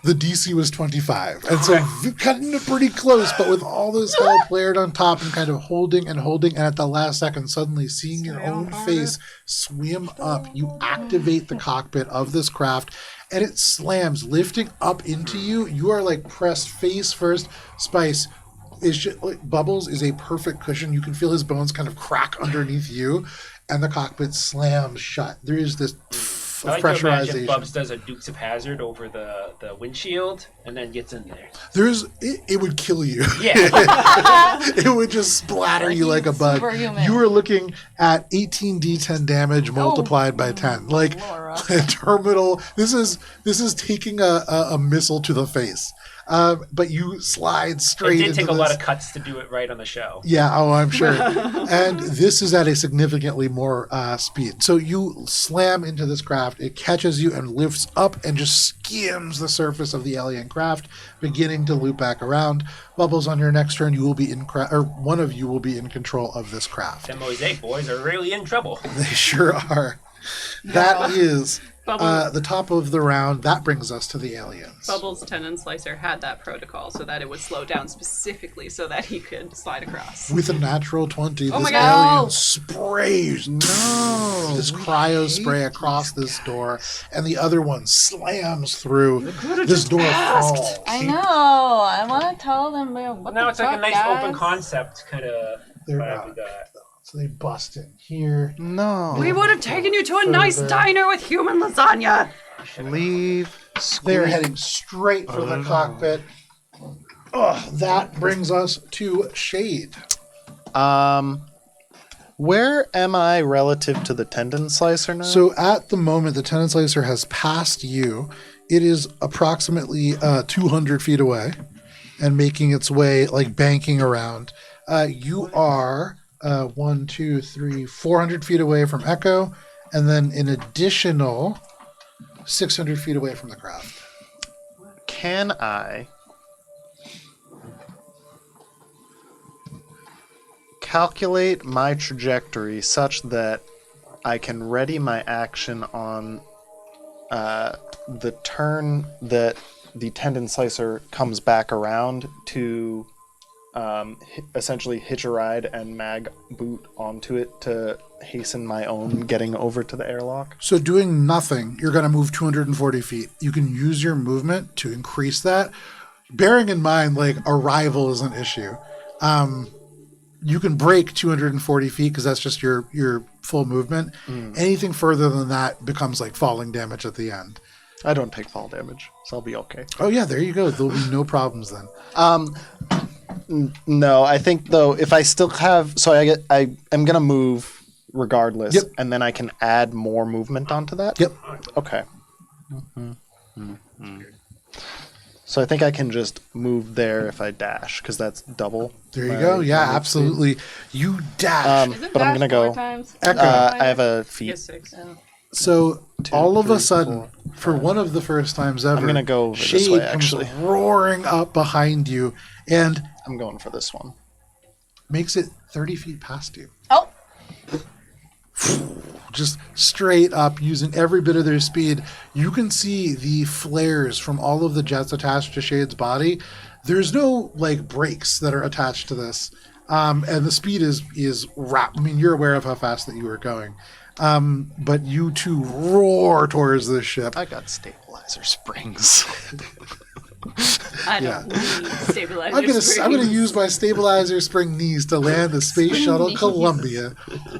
A: The DC was 25. And so cutting it pretty close, but with all this health layered on top and kind of holding, and at the last second, suddenly seeing your own face swim up, you activate the cockpit of this craft, and it slams, lifting up into you. You are like pressed face first. Spice is just, like, Bubbles is a perfect cushion. You can feel his bones kind of crack underneath you, and the cockpit slams shut. There is this
E: I like to imagine
A: pressurization.
E: Bubs does a Dukes of Hazzard over the windshield and then gets in there.
A: It would kill you.
E: Yeah.
A: It would just splatter you like a bug.
D: Superhuman.
A: You are looking at 18d10 damage multiplied by 10. Like
D: Laura.
A: a terminal. This is taking a missile to the face. But you slide
E: It
A: straight
E: did
A: into
E: take a
A: this.
E: lot of cuts to do it right on the show.
A: Yeah, oh, I'm sure. And this is at a significantly more speed. So you slam into this craft. It catches you and lifts up and just skims the surface of the alien craft, beginning to loop back around. Bubbles, on your next turn, you will be one of you will be in control of this craft.
E: The Mosaic boys are really in trouble.
A: They sure are. That is
B: Bubbles.
A: the top of the round. That brings us to the aliens.
B: Bubbles Tendon Slicer had that protocol so that it would slow down specifically so that he could slide across.
A: With a natural 20,
B: Oh
A: this
B: my God.
A: alien sprays this cryo spray across this door, and the other one slams through. This door falls.
D: I know. I want to tell them. What
E: Now
D: the
E: it's like a
D: fuck,
E: nice
D: guys?
E: open concept kind of
A: They're
E: vibe
A: out.
E: we got.
A: So they bust in here.
C: No.
B: We would have taken you to a nice diner with human lasagna.
C: Leave.
A: They're
C: Squeak.
A: heading straight for the cockpit. That brings us to Shade.
C: Where am I relative to the tendon slicer now?
A: So at the moment, the tendon slicer has passed you. It is approximately 200 feet away and making its way, like banking around. You are 400 feet away from Echo, and then an additional 600 feet away from the craft.
C: Can I calculate my trajectory such that I can ready my action on the turn that the tendon slicer comes back around to essentially hitch a ride and mag boot onto it to hasten my own getting over to the airlock?
A: So doing nothing, you're going to move 240 feet. You can use your movement to increase that. Bearing in mind, like, arrival is an issue. You can break 240 feet because that's just your full movement. Anything further than that becomes like falling damage at the end.
C: I don't take fall damage, so I'll be okay.
A: Oh yeah, there you go. There'll be no problems then.
C: No, I think though if I still have, so I am gonna move regardless,
A: Yep.
C: and then I can add more movement onto that.
A: Yep.
C: Okay. So I think I can just move there if I dash because that's double.
A: There you
C: my-
A: go. Yeah,
C: my move
A: absolutely. You dash.
D: Isn't
C: But I'm
D: dash
C: gonna
D: 4
C: go.
D: times?
A: Echo.
C: I have a feat.
B: Yes, 6.
A: So
C: Two,
A: all of a
C: three,
A: sudden, for one of the first times ever,
C: I'm gonna go over
A: Shade
C: this way.
A: comes
C: Actually,
A: roaring up behind you and
C: I'm going for this one.
A: makes it 30 feet past you.
D: Oh,
A: Just straight up using every bit of their speed. You can see the flares from all of the jets attached to Shade's body. There's no like brakes that are attached to this. And the speed is I mean, you're aware of how fast that you were going. But you two roar towards this ship.
C: I got stabilizer springs.
B: I
A: Yeah.
B: don't need stabilizer.
A: I'm gonna use my stabilizer spring knees to land the space shuttle
D: knees.
A: Columbia.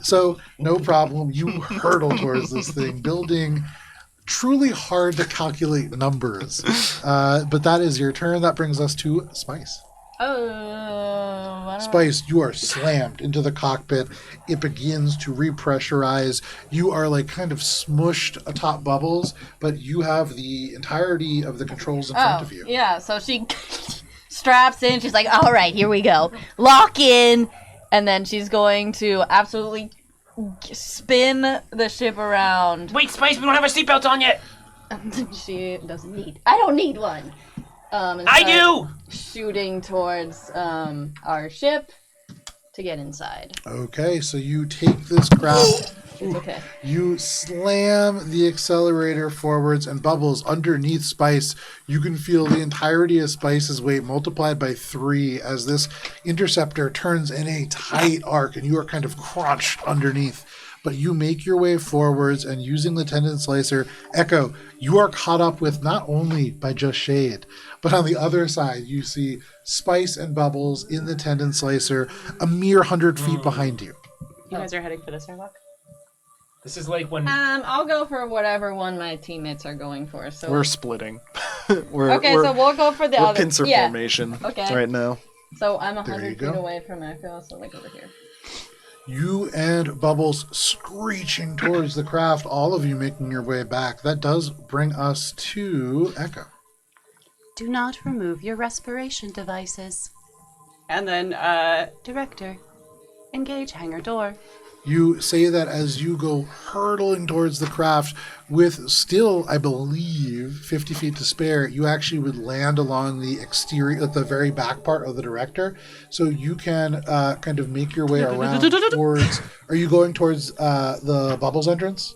A: So no problem. You hurtle towards this thing, building truly hard to calculate numbers. But that is your turn. That brings us to Spice. Spice, you are slammed into the cockpit. It begins to repressurize. You are like kind of smushed atop bubbles, but you have the entirety of the controls in front of you.
D: yeah. So she straps in. She's like, "All right, here we go. Lock in." And then she's going to absolutely spin the ship around.
E: Wait, Spice, we don't have our seatbelts on yet.
D: She doesn't need. I don't need one. And
E: I
D: start
E: do.
D: Shooting towards our ship to get inside.
A: Okay, so you take this craft.
D: It's okay.
A: You slam the accelerator forwards and Bubbles underneath Spice. You can feel the entirety of Spice's weight multiplied by 3 as this interceptor turns in a tight arc and you are kind of crunched underneath. But you make your way forwards and using the tendon slicer, Echo, you are caught up with not only by just Shade, but on the other side you see Spice and Bubbles in the tendon slicer a mere 100 feet behind you.
B: You guys are heading for this airlock?
E: This is like when
D: I'll go for whatever one my teammates are going for. So
C: We're splitting.
D: okay, so we'll go for the
C: we're
D: other.
C: pincer
D: Yeah.
C: formation
D: Okay.
C: right now.
D: So I'm
A: There you
D: 100
A: go.
D: feet away from Echo, so like over here.
A: You and Bubbles screeching towards the craft, all of you making your way back. That does bring us to Echo.
B: Do not remove your respiration devices. And then, Director, engage hangar door.
A: You say that as you go hurtling towards the craft with still, I believe, 50 feet to spare, you actually would land along the exterior, at the very back part of the Director. So you can kind of make your way around towards... Are you going towards the Bubbles entrance?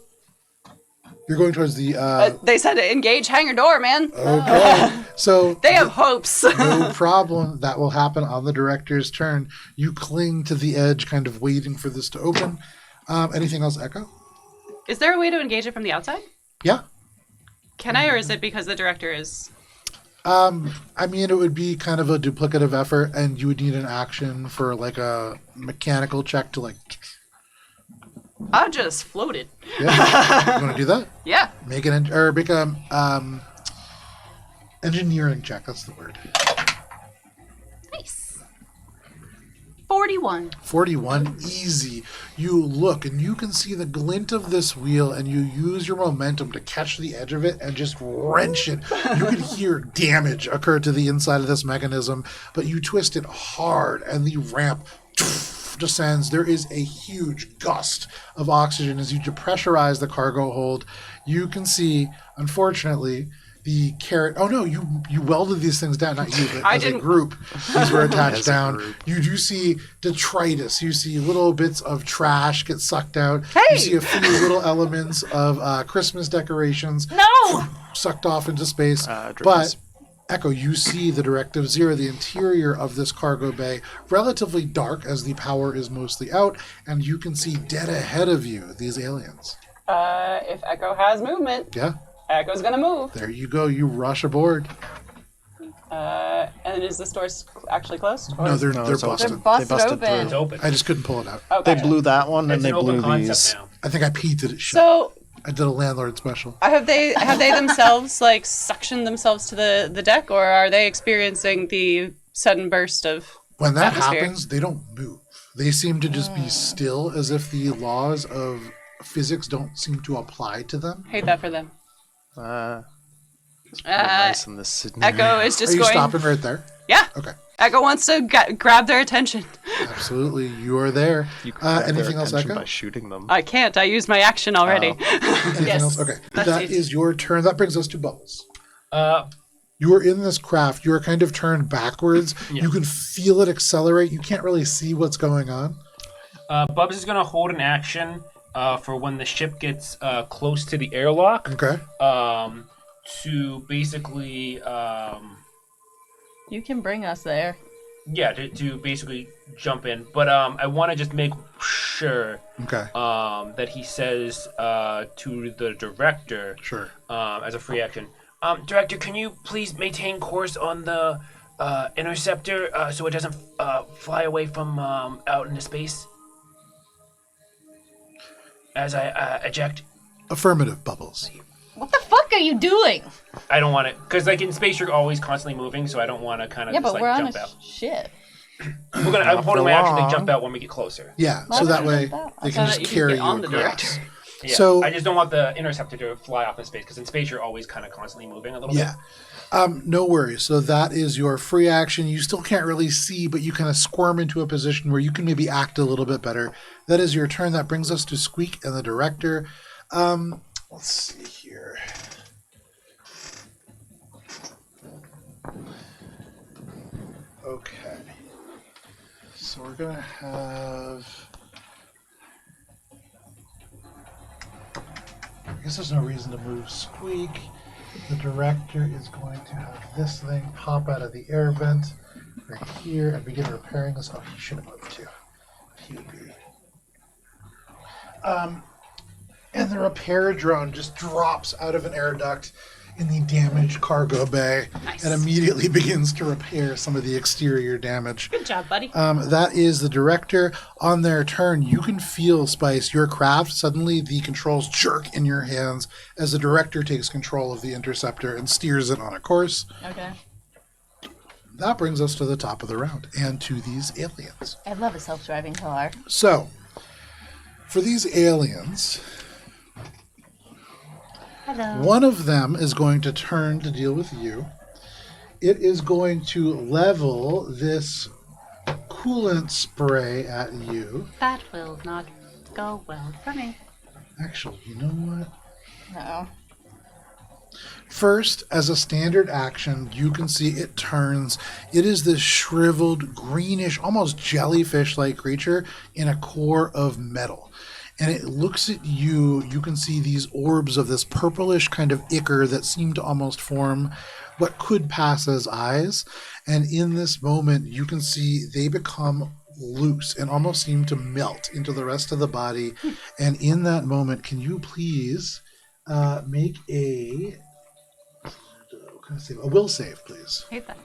A: You're going towards the...
B: They said to engage hangar door, man.
A: Okay. So...
B: They have hopes.
A: No problem. That will happen on the Director's turn. You cling to the edge, kind of waiting for this to open. Anything else, Echo?
B: Is there a way to engage it from the outside?
A: Yeah.
B: Can I, or is it because the Director is...
A: I mean, it would be kind of a duplicative effort, and you would need an action for, like, a mechanical check to, like...
B: I just floated.
A: Yeah. You want to do that?
B: Yeah.
A: Make an... engineering check. That's the word.
B: Nice. 41.
A: 41, easy. You look and you can see the glint of this wheel, and you use your momentum to catch the edge of it and just wrench it. You can hear damage occur to the inside of this mechanism, but you twist it hard and the ramp descends. There is a huge gust of oxygen as you depressurize the cargo hold. You can see, unfortunately, the carrot. Oh no, you welded these things down, not you, but
B: I
A: as a
B: didn't.
A: group, these were attached
C: As a
A: down.
C: group.
A: You do see detritus. You see little bits of trash get sucked out.
B: Hey!
A: You see a few little elements of Christmas decorations
B: No!
A: sucked off into space. But
C: Drippers.
A: Echo, you see the Directive Zero, the interior of this cargo bay, relatively dark as the power is mostly out, and you can see dead ahead of you these aliens.
B: If Echo has movement,
A: Yeah,
B: Echo's gonna move.
A: there you go. You rush aboard.
B: And is this door actually closed? Or
A: No,
B: is-
A: they're
C: it's open.
A: busted.
D: They're busted
C: They busted
D: open.
E: It's open.
A: I just couldn't pull it out.
B: Oh,
C: They
B: gotcha.
C: blew that one and
E: It's
C: they
E: an open
C: blew
E: concept
C: these.
E: now.
A: I think I peeked at it shut.
B: So
A: I did a landlord special.
B: have they themselves like suctioned themselves to the deck, or are they experiencing the sudden burst of
A: When that
B: atmosphere?
A: happens, they don't move. They seem to just be still, as if the laws of physics don't seem to apply to them.
B: Hate that for them.
C: It's pretty nice in this Sydney.
B: Echo is
A: Are
B: just
A: you
B: going.
A: stopping right there?
B: Yeah.
A: Okay,
B: Echo wants to grab their attention.
A: absolutely. You are there.
C: You can grab their
A: Anything else,
C: attention
A: Echo?
C: by shooting them.
B: I can't. I used my action already.
A: Anything
B: yes.
A: else? Okay,
B: That's
A: that
B: it.
A: is your turn. That brings us to Bubbles.
E: Uh,
A: You are in this craft. You are kind of turned backwards.
E: Yeah.
A: You can feel it accelerate. You can't really see what's going on.
E: Bubs is gonna hold an action for when the ship gets close to the airlock.
A: Okay.
E: To basically,
D: You can bring us there.
E: yeah, to basically jump in. But I want to just make sure
A: Okay.
E: that he says to the director,
A: Sure.
E: as a free action, Director, can you please maintain course on the interceptor so it doesn't fly away from out into space? As I eject.
A: Affirmative, Bubbles.
D: What the fuck are you doing?
E: I don't want it, because like in space you're always constantly moving, so I don't want to kind of
D: Yeah,
E: just
D: but
E: like
D: we're on
E: jump
D: a
E: out.
D: ship.
E: I'm
C: Not
E: holding
C: for
E: my action to
C: long.
E: jump out when we get closer.
A: Yeah,
D: Why
A: so
D: would
A: that
D: you
A: way
D: do that?
A: they
B: So
A: can
B: that
A: just
B: you can
A: carry
B: get
A: you
B: on the
A: across.
B: director.
E: Yeah.
A: So-
E: I just don't want the interceptor to fly off in space, because in space you're always kind of constantly moving a little
A: Yeah.
E: bit.
A: No worries. So that is your free action. You still can't really see, but you kind of squirm into a position where you can maybe act a little bit better. That is your turn. That brings us to Squeak and the director. Let's see here. Okay. So we're going to have... I guess there's no reason to move Squeak. The director is going to have this thing pop out of the air vent right here and begin repairing this. Oh, he should have moved too. He would be. And the repair drone just drops out of an air duct in the damaged cargo bay
B: Nice.
A: and immediately begins to repair some of the exterior damage.
B: Good job, buddy.
A: That is the director. On their turn, you can feel, Spice, your craft. Suddenly, the controls jerk in your hands as the director takes control of the interceptor and steers it on a course.
D: Okay.
A: That brings us to the top of the round and to these aliens.
D: I love a self-driving car.
A: So, for these aliens,
D: Hello.
A: one of them is going to turn to deal with you. It is going to level this coolant spray at you.
B: That will not go well for me.
A: Actually, you know what?
D: No.
A: First, as a standard action, you can see it turns. It is this shriveled, greenish, almost jellyfish-like creature in a core of metal. And it looks at you. You can see these orbs of this purplish kind of ichor that seem to almost form what could pass as eyes. And in this moment, you can see they become loose and almost seem to melt into the rest of the body. And in that moment, can you please make a will save, please?
B: Hate that.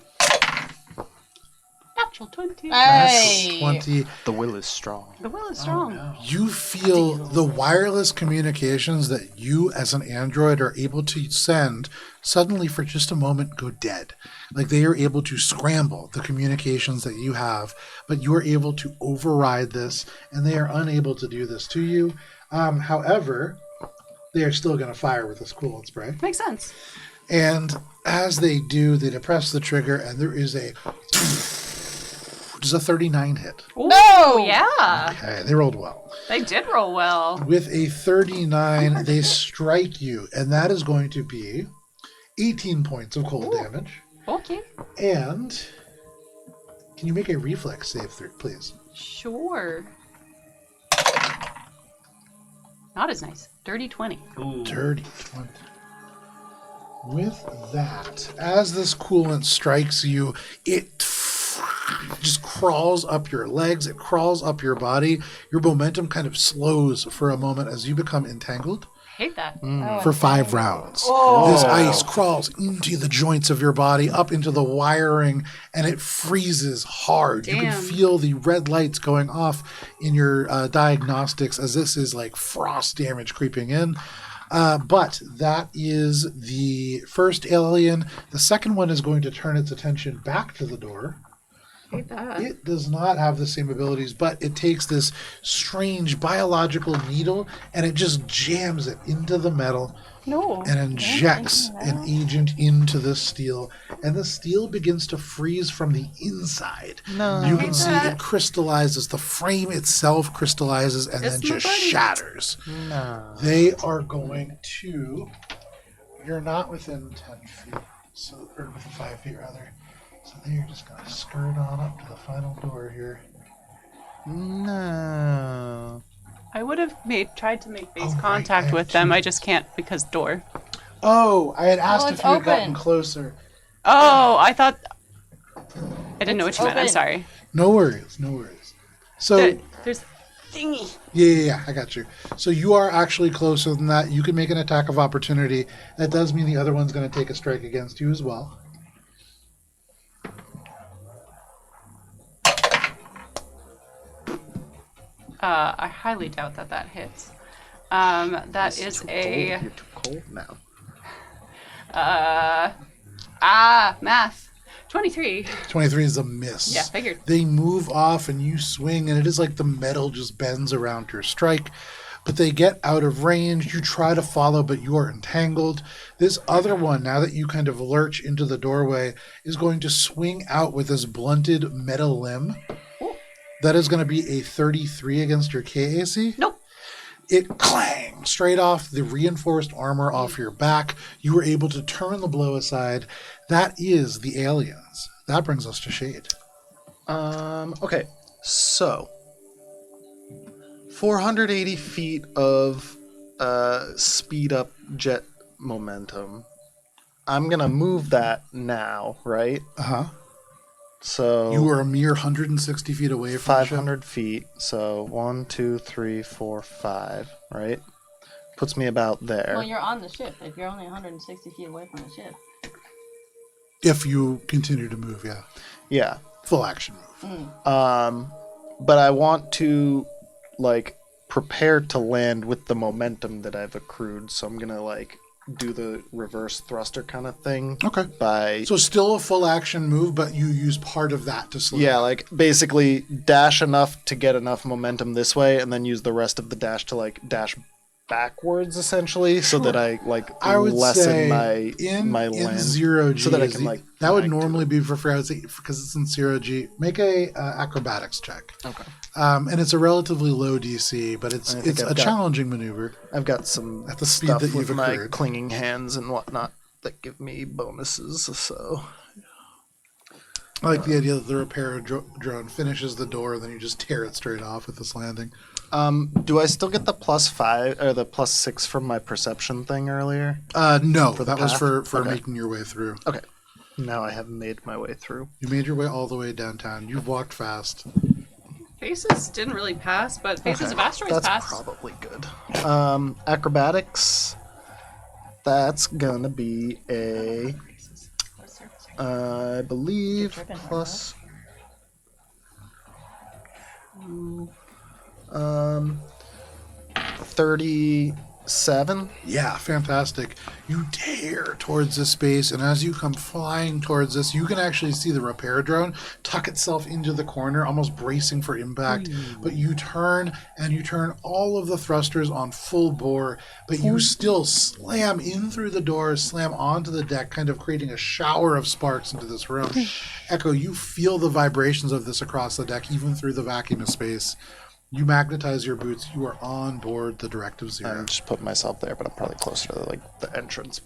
B: Natural 20.
D: Hey!
A: 20.
C: The will is strong.
B: The will is strong.
A: You feel the wireless communications that you as an android are able to send suddenly for just a moment go dead. Like they are able to scramble the communications that you have, but you are able to override this, and they are unable to do this to you. However, they are still going to fire with this coolant spray.
B: Makes sense.
A: And as they do, they depress the trigger, and there is a... Does a 39 hit?
B: Ooh,
D: No!
B: yeah.
A: Okay, they rolled well.
B: They did roll well.
A: With a 39, they strike you, and that is going to be 18 points of cold damage.
B: Okay.
A: And can you make a reflex save through, please?
B: Sure. Not as nice. Dirty 20.
E: Ooh.
A: Dirty 20. With that, as this coolant strikes you, it just crawls up your legs, it crawls up your body. Your momentum kind of slows for a moment as you become entangled.
B: Hate that.
A: For 5 rounds. This ice crawls into the joints of your body, up into the wiring, and it freezes hard. You can
B: Damn.
A: feel the red lights going off in your diagnostics as this is like frost damage creeping in. But that is the first alien. The second one is going to turn its attention back to the door.
B: Hate that.
A: It does not have the same abilities, but it takes this strange biological needle and it just jams it into the metal
B: No.
A: and injects an agent into the steel. And the steel begins to freeze from the inside.
C: No.
A: You can see it crystallizes. The frame itself crystallizes and then
B: It's my
A: just
B: buddy.
A: shatters.
C: No.
A: They are going to... You're not within 10 feet. So, or within 5 feet, rather. So they're just going to skirt on up to the final door here.
C: No.
B: I would have tried to make base
A: Oh, right,
B: contact
A: I
B: with
A: have
B: them.
A: two.
B: I just can't because door.
A: Oh, I had asked
D: Oh,
A: if
D: it's
A: you had gotten
D: open.
A: closer.
B: Oh, I thought. I didn't know what you meant. I'm
D: open.
B: sorry.
A: No worries, no worries. So,
B: There's thingy.
A: yeah, I got you. So you are actually closer than that. You can make an attack of opportunity. That does mean the other one's going to take a strike against you as well.
B: I highly doubt that hits. That is a
C: You're too cold now.
B: math. 23.
A: 23 is a miss.
B: Yeah, figured.
A: They move off and you swing, and it is like the metal just bends around your strike. But they get out of range. You try to follow, but you are entangled. This other one, now that you kind of lurch into the doorway, is going to swing out with this blunted metal limb. That is going to be a 33 against your KAC.
B: Nope.
A: It clangs straight off the reinforced armor off your back. You were able to turn the blow aside. That is the aliens. That brings us to Shade.
C: Okay. So 480 feet of speed up jet momentum. I'm gonna move that now, right?
A: Uh-huh.
C: So
A: You were a mere 160 feet away from the ship.
C: 500 feet. So 1, 2, 3, 4, 5. Right. Puts me about there.
D: Well, you're on the ship. If you're only 160 feet away from the ship.
A: If you continue to move, yeah.
C: Yeah.
A: Full action move.
C: But I want to like prepare to land with the momentum that I've accrued. So I'm gonna like do the reverse thruster kind of thing.
A: Okay.
C: By
A: So still a full action move, but you use part of that to slow.
C: yeah, like basically dash enough to get enough momentum this way, and then use the rest of the dash to like dash backwards essentially, so that I like
A: I would
C: lessen
A: say
C: my
A: in
C: land,
A: zero G,
C: so that I
A: is
C: can
A: the-
C: like
A: that would
C: drag to
A: normally
C: it.
A: be for free. I would say because it's in zero G. Make a acrobatics check.
C: Okay.
A: And it's a relatively low DC, but it's
C: I think I've
A: a
C: got-
A: challenging maneuver.
C: I've got some
A: At the speed
C: stuff
A: that
C: with
A: you've
C: my
A: accrued.
C: clinging hands and whatnot that give me bonuses. So
A: I like the idea that the repair drone finishes the door, and then you just tear it straight off with this landing.
C: do I still get the +5 or the +6 from my perception thing earlier?
A: No,
C: the
A: that was
C: path?
A: for
C: Okay.
A: making your way through.
C: Okay. Now I have made my way through.
A: You made your way all the way downtown. You've walked fast.
B: Faces didn't really pass, but Faces of Asteroids
C: That's
B: passed.
C: probably good. Acrobatics. That's gonna be a, I believe,
D: Tripping,
C: plus 37.
A: Yeah, fantastic. You tear towards this space, and as you come flying towards this, you can actually see the repair drone tuck itself into the corner, almost bracing for impact. But you turn, and you turn all of the thrusters on full bore, but you still slam in through the door, slam onto the deck, kind of creating a shower of sparks into this room. Echo, you feel the vibrations of this across the deck, even through the vacuum of space. You magnetize your boots. You are on board the Directive Zero.
C: I'm just putting myself there, but I'm probably closer to the entrance.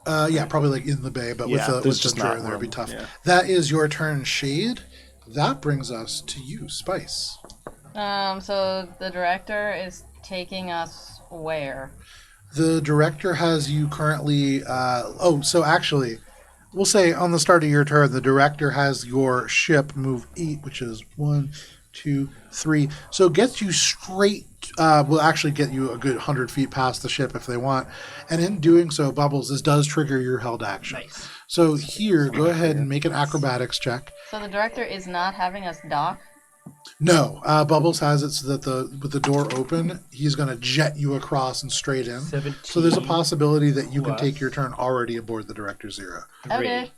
A: Yeah, probably like in the bay, but
C: Yeah,
A: with
C: there's
A: the
C: just
A: drawer
C: not
A: there, it'd be
C: room.
A: tough.
C: Yeah.
A: That is your turn, Shade. That brings us to you, Spice.
D: So the director is taking us where?
A: The director has you currently. So actually, we'll say on the start of your turn, the director has your ship move 8, which is 1, 2, 3. So it gets you straight. Will actually get you a good 100 feet past the ship if they want. And in doing so, Bubbles, this does trigger your held action.
E: Nice.
A: So here, go ahead and make an acrobatics check.
D: So the director is not having us dock?
A: No, Bubbles has it so that with the door open, he's going to jet you across and straight in.
E: 17.
A: So there's a possibility that you can
E: Plus.
A: take your turn already aboard the Director Zero.
D: Okay.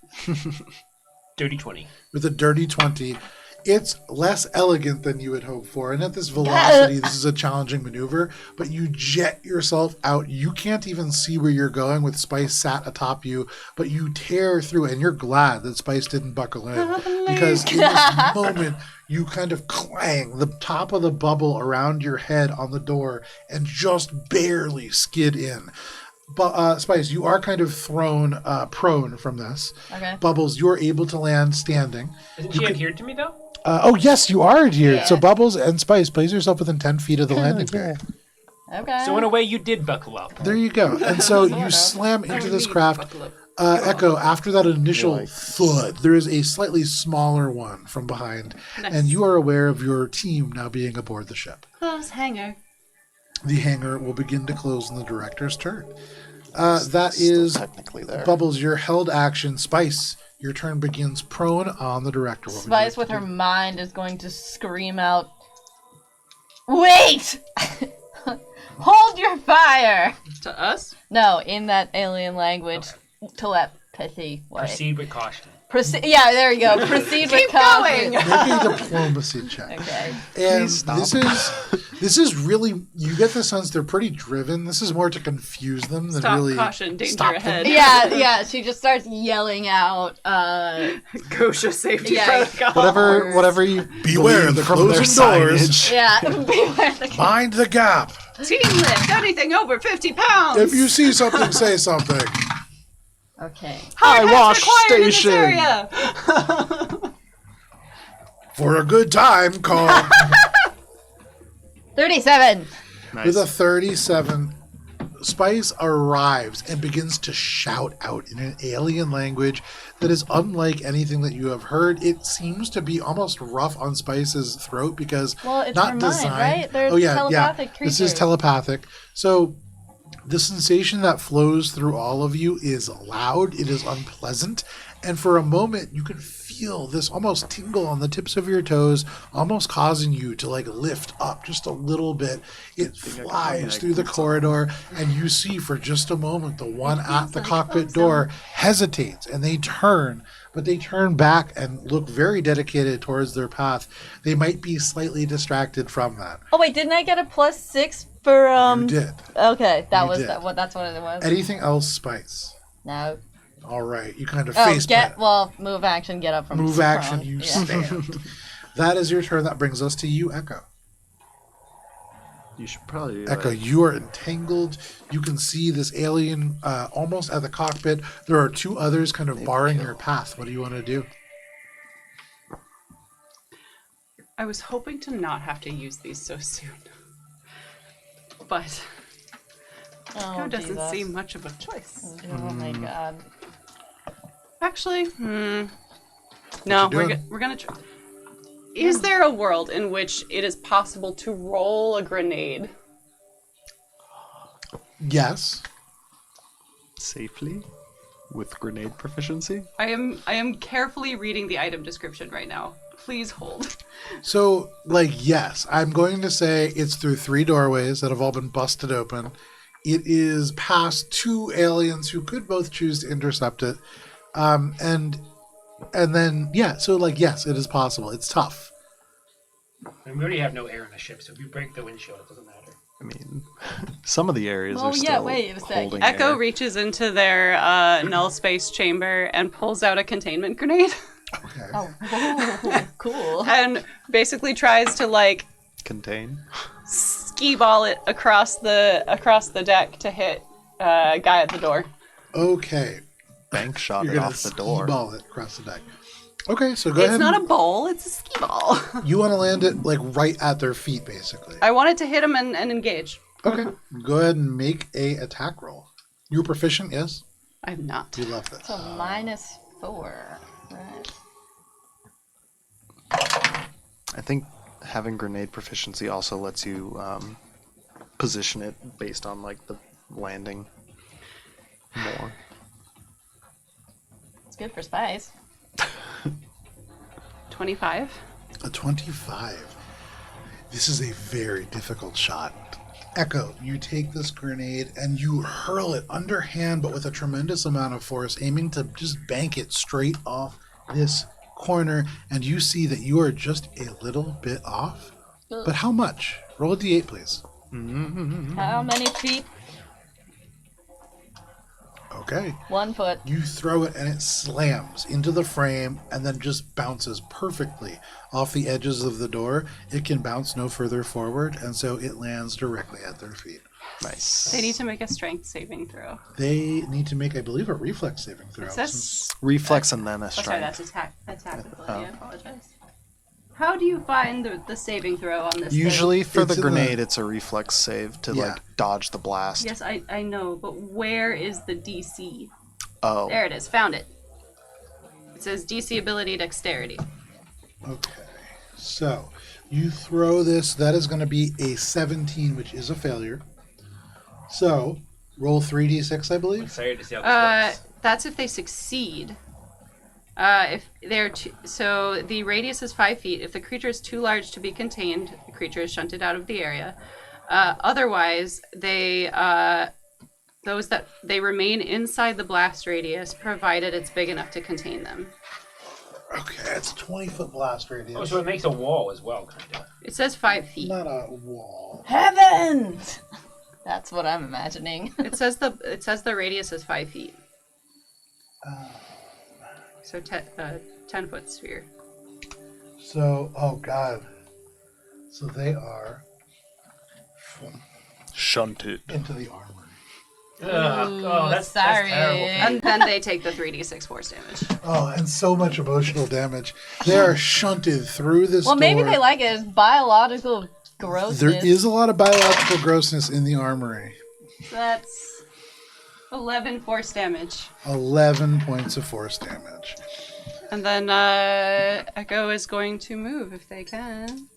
E: Dirty 20.
A: With a dirty 20, it's less elegant than you would hope for. And at this velocity, this is a challenging maneuver, but you jet yourself out. You can't even see where you're going with Spice sat atop you, but you tear through, and you're glad that Spice didn't buckle in. Because in this moment, you kind of clang the top of the bubble around your head on the door and just barely skid in. But Spice, you are kind of thrown prone from this.
D: Okay.
A: Bubbles, you're able to land standing.
E: Isn't she adhered to me, though?
A: Oh, yes, you are adhered.
D: Yeah.
A: So Bubbles and Spice, place yourself within 10 feet of the landing bay.
D: Okay.
E: So in a way, you did buckle up.
A: There you go. And so you slam into this craft. Echo, after that initial thud, there is a slightly smaller one from behind.
B: Nice.
A: And you are aware of your team now being aboard the ship.
B: Close hanger.
A: The hangar will begin to close in the director's turn. That
C: Still
A: is
C: technically there.
A: Bubbles, your held action. Spice, your turn begins prone on the director. What would you
D: Spice
A: like
D: with
A: to
D: her
A: do?
D: mind is going to scream out, "Wait! Hold your fire!"
B: To us?
D: No, in that alien language. Telepathy. What?
E: Proceed with caution.
D: Yeah, there you go. Proceed with
B: Keep
D: caution.
B: going.
A: Make a diplomacy check.
D: Okay.
A: And
C: Please stop.
A: this is really, you get the sense they're pretty driven. This is more to confuse them than
B: Stop,
A: really
B: caution, danger
A: stop them.
B: ahead.
D: Yeah. She just starts yelling out.
B: Kosha safety
D: Yeah.
B: protocol.
C: Whatever you
A: Beware
C: believe
A: the
C: from their
A: closing doors.
C: signage.
D: Yeah. Beware the
A: Mind the gap.
B: Team lift, anything over 50 pounds.
A: If you see something, say something.
D: Okay.
A: Eye
B: Hard
A: wash
B: hats required in this
A: station.
B: area.
A: For a good time, call
D: 37.
A: with a 37. Spice arrives and begins to shout out in an alien language that is unlike anything that you have heard. It seems to be almost rough on Spice's throat because
D: Well, it's
A: not
D: her mind,
A: designed.
D: right? They're
A: oh yeah,
D: telepathic
A: yeah. This is
D: creatures.
A: telepathic. So the sensation that flows through all of you is loud. It is unpleasant. And for a moment, you can feel this almost tingle on the tips of your toes, almost causing you to like lift up just a little bit. It flies through the corridor, and you see for just a moment the one at the cockpit door hesitates, and they turn. But they turn back and look very dedicated towards their path. They might be slightly distracted from that.
D: Oh wait, didn't I get a +6 for
A: You did.
D: Okay, that
A: You
D: was
A: did.
D: that's what it was.
A: Anything else, Spice?
D: No.
A: All right, you kind of
D: Oh,
A: face plant.
D: move action, get up from
A: Move
D: prone.
A: action, you
D: Yeah.
A: stand. That is your turn. That brings us to you, Echo.
C: You should probably
A: Echo, you are entangled. You can see this alien almost at the cockpit. There are two others kind of barring your path. What do you want to do?
B: I was hoping to not have to use these so soon. But
D: Oh,
B: it doesn't
D: Jesus.
B: seem much of a choice.
D: Oh my god.
B: Actually, no,
A: you
B: we're
A: doing?
B: gonna try. Is there a world in which it is possible to roll a grenade?
A: Yes.
F: Safely? With grenade proficiency?
B: I am carefully reading the item description right now. Please hold.
A: So, yes, I'm going to say it's through 3 doorways that have all been busted open. It is past 2 aliens who could both choose to intercept it. And then, so, yes, it is possible. It's tough.
E: And we already have no air in the ship, so if you break the windshield, it doesn't matter.
F: I mean, some of the areas are
D: yeah,
F: still
D: wait a second.
F: holding
B: Echo
F: air.
B: reaches into their null space chamber and pulls out a containment grenade
A: Okay.
D: Oh, cool.
B: and basically tries to
F: Contain.
B: ski ball it across the deck to hit a guy at the door.
A: Okay.
F: Bank shot
A: You're
F: it
A: going to
F: off the door.
A: ball it across the deck. Okay, so go
B: It's
A: ahead.
B: not a bowl, it's a ski ball.
A: You want to land it, right at their feet, basically.
B: I wanted to hit him and engage.
A: Okay. Go ahead and make a attack roll. You're proficient, yes?
B: I'm not.
A: You love this.
D: So -4. Right.
F: I think having grenade proficiency also lets you position it based on the landing more.
D: It's good for spies.
B: 25.
A: A 25. This is a very difficult shot. Echo, you take this grenade and you hurl it underhand, but with a tremendous amount of force, aiming to just bank it straight off this corner, and you see that you are just a little bit off. But how much? Roll a d8, please.
D: How many feet?
A: Okay.
D: 1 foot.
A: You throw it and it slams into the frame and then just bounces perfectly off the edges of the door. It can bounce no further forward, and so it lands directly at their feet.
F: Nice.
B: They need to make a strength saving throw.
A: They need to make, I believe, a reflex saving throw.
B: It says...
F: Reflex and then a
B: Oh, sorry,
F: strength.
B: that's attack ability. I apologize. How do you find the saving throw on this
F: Usually
B: thing?
F: for
A: It's
F: the
A: in the-
F: grenade, it's a reflex save to
A: Yeah.
F: dodge the blast.
B: Yes, I know, but where is the DC?
F: Oh,
B: There it is. Found it. It says DC ability dexterity.
A: Okay. So you throw this. That is going to be a 17, which is a failure. So roll 3d6, I
E: I'm
A: believe.
E: excited to see how this works.
B: That's if they succeed. If they're so the radius is 5 feet. If the creature is too large to be contained, the creature is shunted out of the area. Otherwise, they remain inside the blast radius, provided it's big enough to contain them.
A: Okay, it's a 20-foot blast radius.
E: Oh, so it makes a wall as well, kind of.
B: It says 5 feet.
A: Not a wall.
D: Heavens! That's what I'm imagining.
B: It says the radius is 5 feet. So 10-foot sphere.
A: So, oh god. So they are
F: shunted.
A: into the armory.
E: Oh, that's
D: sorry.
E: terrible.
B: And then they take the 3d6 force damage.
A: Oh, and so much emotional damage. They are shunted through this
D: Well, maybe
A: door.
D: they like it as biological grossness.
A: There is a lot of biological grossness in the armory.
B: That's 11 force damage.
A: 11 points of force damage.
B: And then Echo is going to move if they can.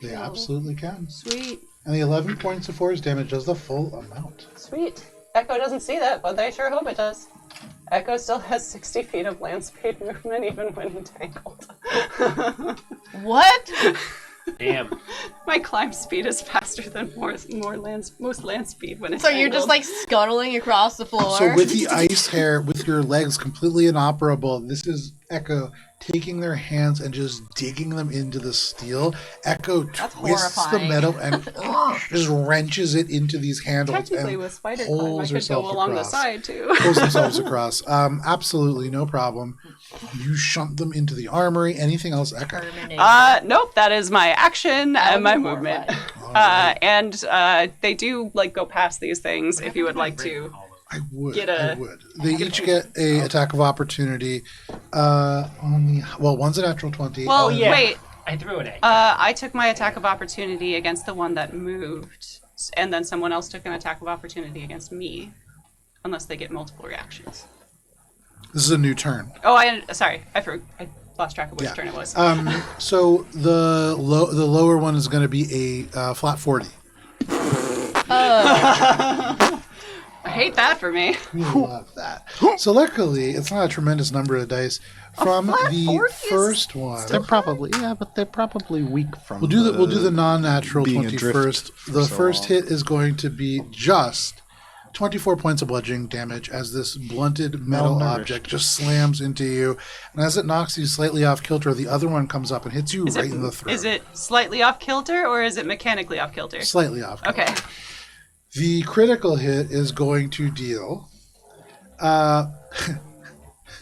A: They absolutely can.
B: Sweet.
A: And the 11 points of force damage does the full amount.
B: Sweet. Echo doesn't see that, but I sure hope it does. Echo still has 60 feet of land speed movement even when entangled.
D: What?
E: Damn.
B: My climb speed is faster than most land speed when
D: So
B: entangled.
D: you're just scuttling across the floor?
A: So with the ice hair, with your legs completely inoperable, this is Echo taking their hands and just digging them into the steel. Echo twists
D: horrifying.
A: the metal and just wrenches it into these handles
B: Technically
A: and
B: with spider climb, I
A: pulls
B: could
A: herself
B: go along
A: across.
B: the side too.
A: Pulls themselves across. Absolutely no problem. You shunt them into the armory. Anything else, Echo?
B: Nope, that is my action and my
D: would be
B: movement.
A: Alright.
B: And they do go past these things if you would like to.
A: I would.
B: Get
A: I
B: a-
A: would. They each get a attack of opportunity. One's a natural 20.
B: Well,
E: Yeah.
B: wait.
E: I threw an egg.
B: I took my attack of opportunity against the one that moved, and then someone else took an attack of opportunity against me, unless they get multiple reactions.
A: This is a new turn.
B: Oh, I lost track of which turn it was.
A: So the lower one is going to be a flat 40.
B: hate that for me.
A: We love that. So luckily, it's not a tremendous number of dice. From the first one,
F: They're probably weak from.
A: we'll do the non-natural
F: being
A: 20
F: adrift
A: first. The
F: for so
A: first
F: long.
A: hit is going to be just 24 points of bludgeoning damage as this blunted metal
F: Malnourished.
A: object just slams into you, and as it knocks you slightly off kilter, the other one comes up and hits you right in the throat.
B: Is it slightly off kilter or is it mechanically off kilter?
A: Slightly off kilter.
B: Okay.
A: The critical hit is going to deal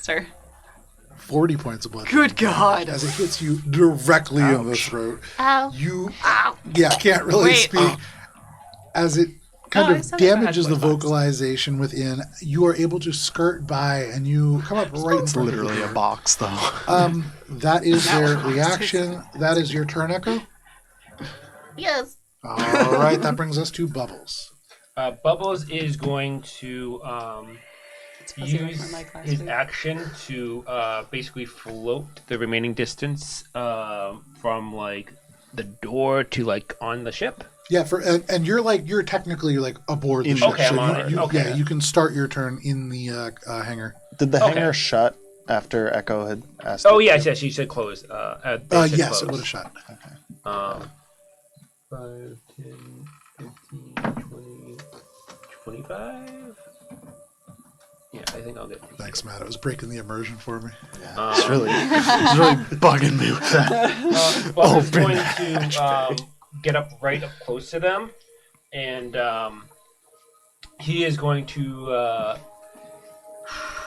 B: Sir.
A: 40 points of bludgeoning.
B: Good God.
A: As it hits you directly in the throat.
D: Ow.
A: You can't really
B: Wait.
A: speak. As it kind
B: I
A: of
B: said I had
A: damages the
B: voice box.
A: vocalization within, you are able to skirt by and you come up right in
F: It's
A: front of
F: literally
A: the
F: a
A: door.
F: box, though.
A: That is their reaction. That is your turn, Echo.
D: Yes.
A: All right, that brings us to Bubbles.
E: Bubbles is going to
B: fuzzy like
E: use
B: my mic last
E: his
B: week.
E: action to basically float the remaining distance from like the door to like on the ship.
A: Yeah, and you're technically aboard the
F: In-
A: ship.
E: Okay, I'm on
A: you,
E: it.
A: you-
E: Okay.
A: Yeah, you can start your turn in the hangar.
F: Did the
E: Okay.
F: hangar shut after Echo had asked?
E: Oh
F: it
E: yes,
F: to?
E: yes, you said close. They said
A: Yes,
E: close.
A: it would have shot.
E: 5, 10, 15, 20, 25. Yeah, I think I'll get.
A: Thanks, Matt. It was breaking the immersion for me.
F: It's really bugging me with that.
E: Bubbles is
F: Open
E: going
F: hatch
E: to
F: bay.
E: get up right up close to them, and he is going to.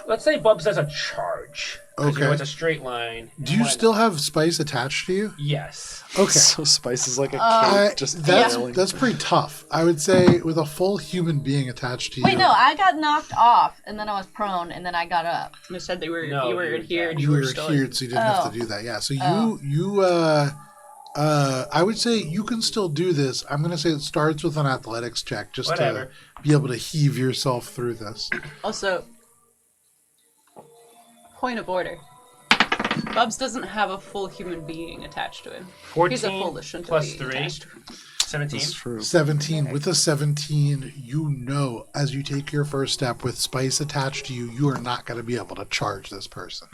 E: Let's say Bubs has a charge. 'Cause, you know,
A: Okay.
E: it's a straight line.
A: Do you still have spice attached to you?
E: Yes.
A: Okay.
F: So Spice is like a cake, just
A: that's
F: failing.
A: that's pretty tough. I would say with a full human being attached to you.
D: Wait, no, I got knocked off, and then I was prone, and then I got up.
B: You said they were
E: No,
B: you were
E: you-
B: adhered.
A: You
B: You
A: were
B: were still.
A: adhered, so you didn't have to do that. Yeah. So I would say you can still do this. I'm going to say it starts with an athletics check just
E: Whatever.
A: to be able to heave yourself through this.
B: Also, point of order. Bubs doesn't have a full human being attached to him.
E: 14
B: He's a foolish and
E: plus
B: be
E: 3,
B: attached to him.
E: 17.
F: That's true.
A: 17. With a 17, you know as you take your first step with spice attached to you, you are not going to be able to charge this person.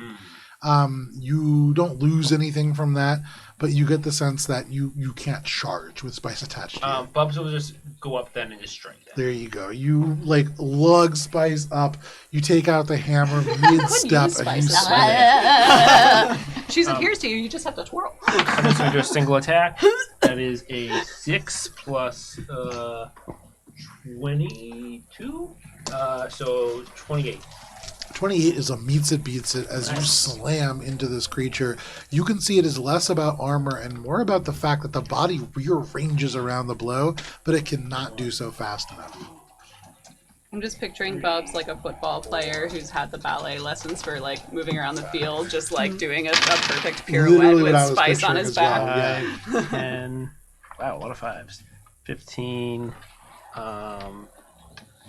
A: You don't lose anything from that, but you get the sense that you can't charge with spice attached to you.
E: Bubs will just go up then and just strike them.
A: There you go. You lug Spice up. You take out the hammer mid-step,
B: use
A: and you
B: Spice.
A: swing.
B: She's adheres to you. You just have to twirl.
E: I'm just going to do a single attack. That is a 6 plus 22. So 28.
A: 28 is a meets it, beats it as you slam into this creature. You can see it is less about armor and more about the fact that the body rearranges around the blow, but it cannot do so fast enough.
B: I'm just picturing Bubs like a football player who's had the ballet lessons for moving around the field, just doing a perfect pirouette
A: Literally what I
B: with
A: was
B: Spice on
A: picturing
B: his
A: as well.
B: back.
A: Yeah.
E: 10. Wow, a lot of 5s. 15.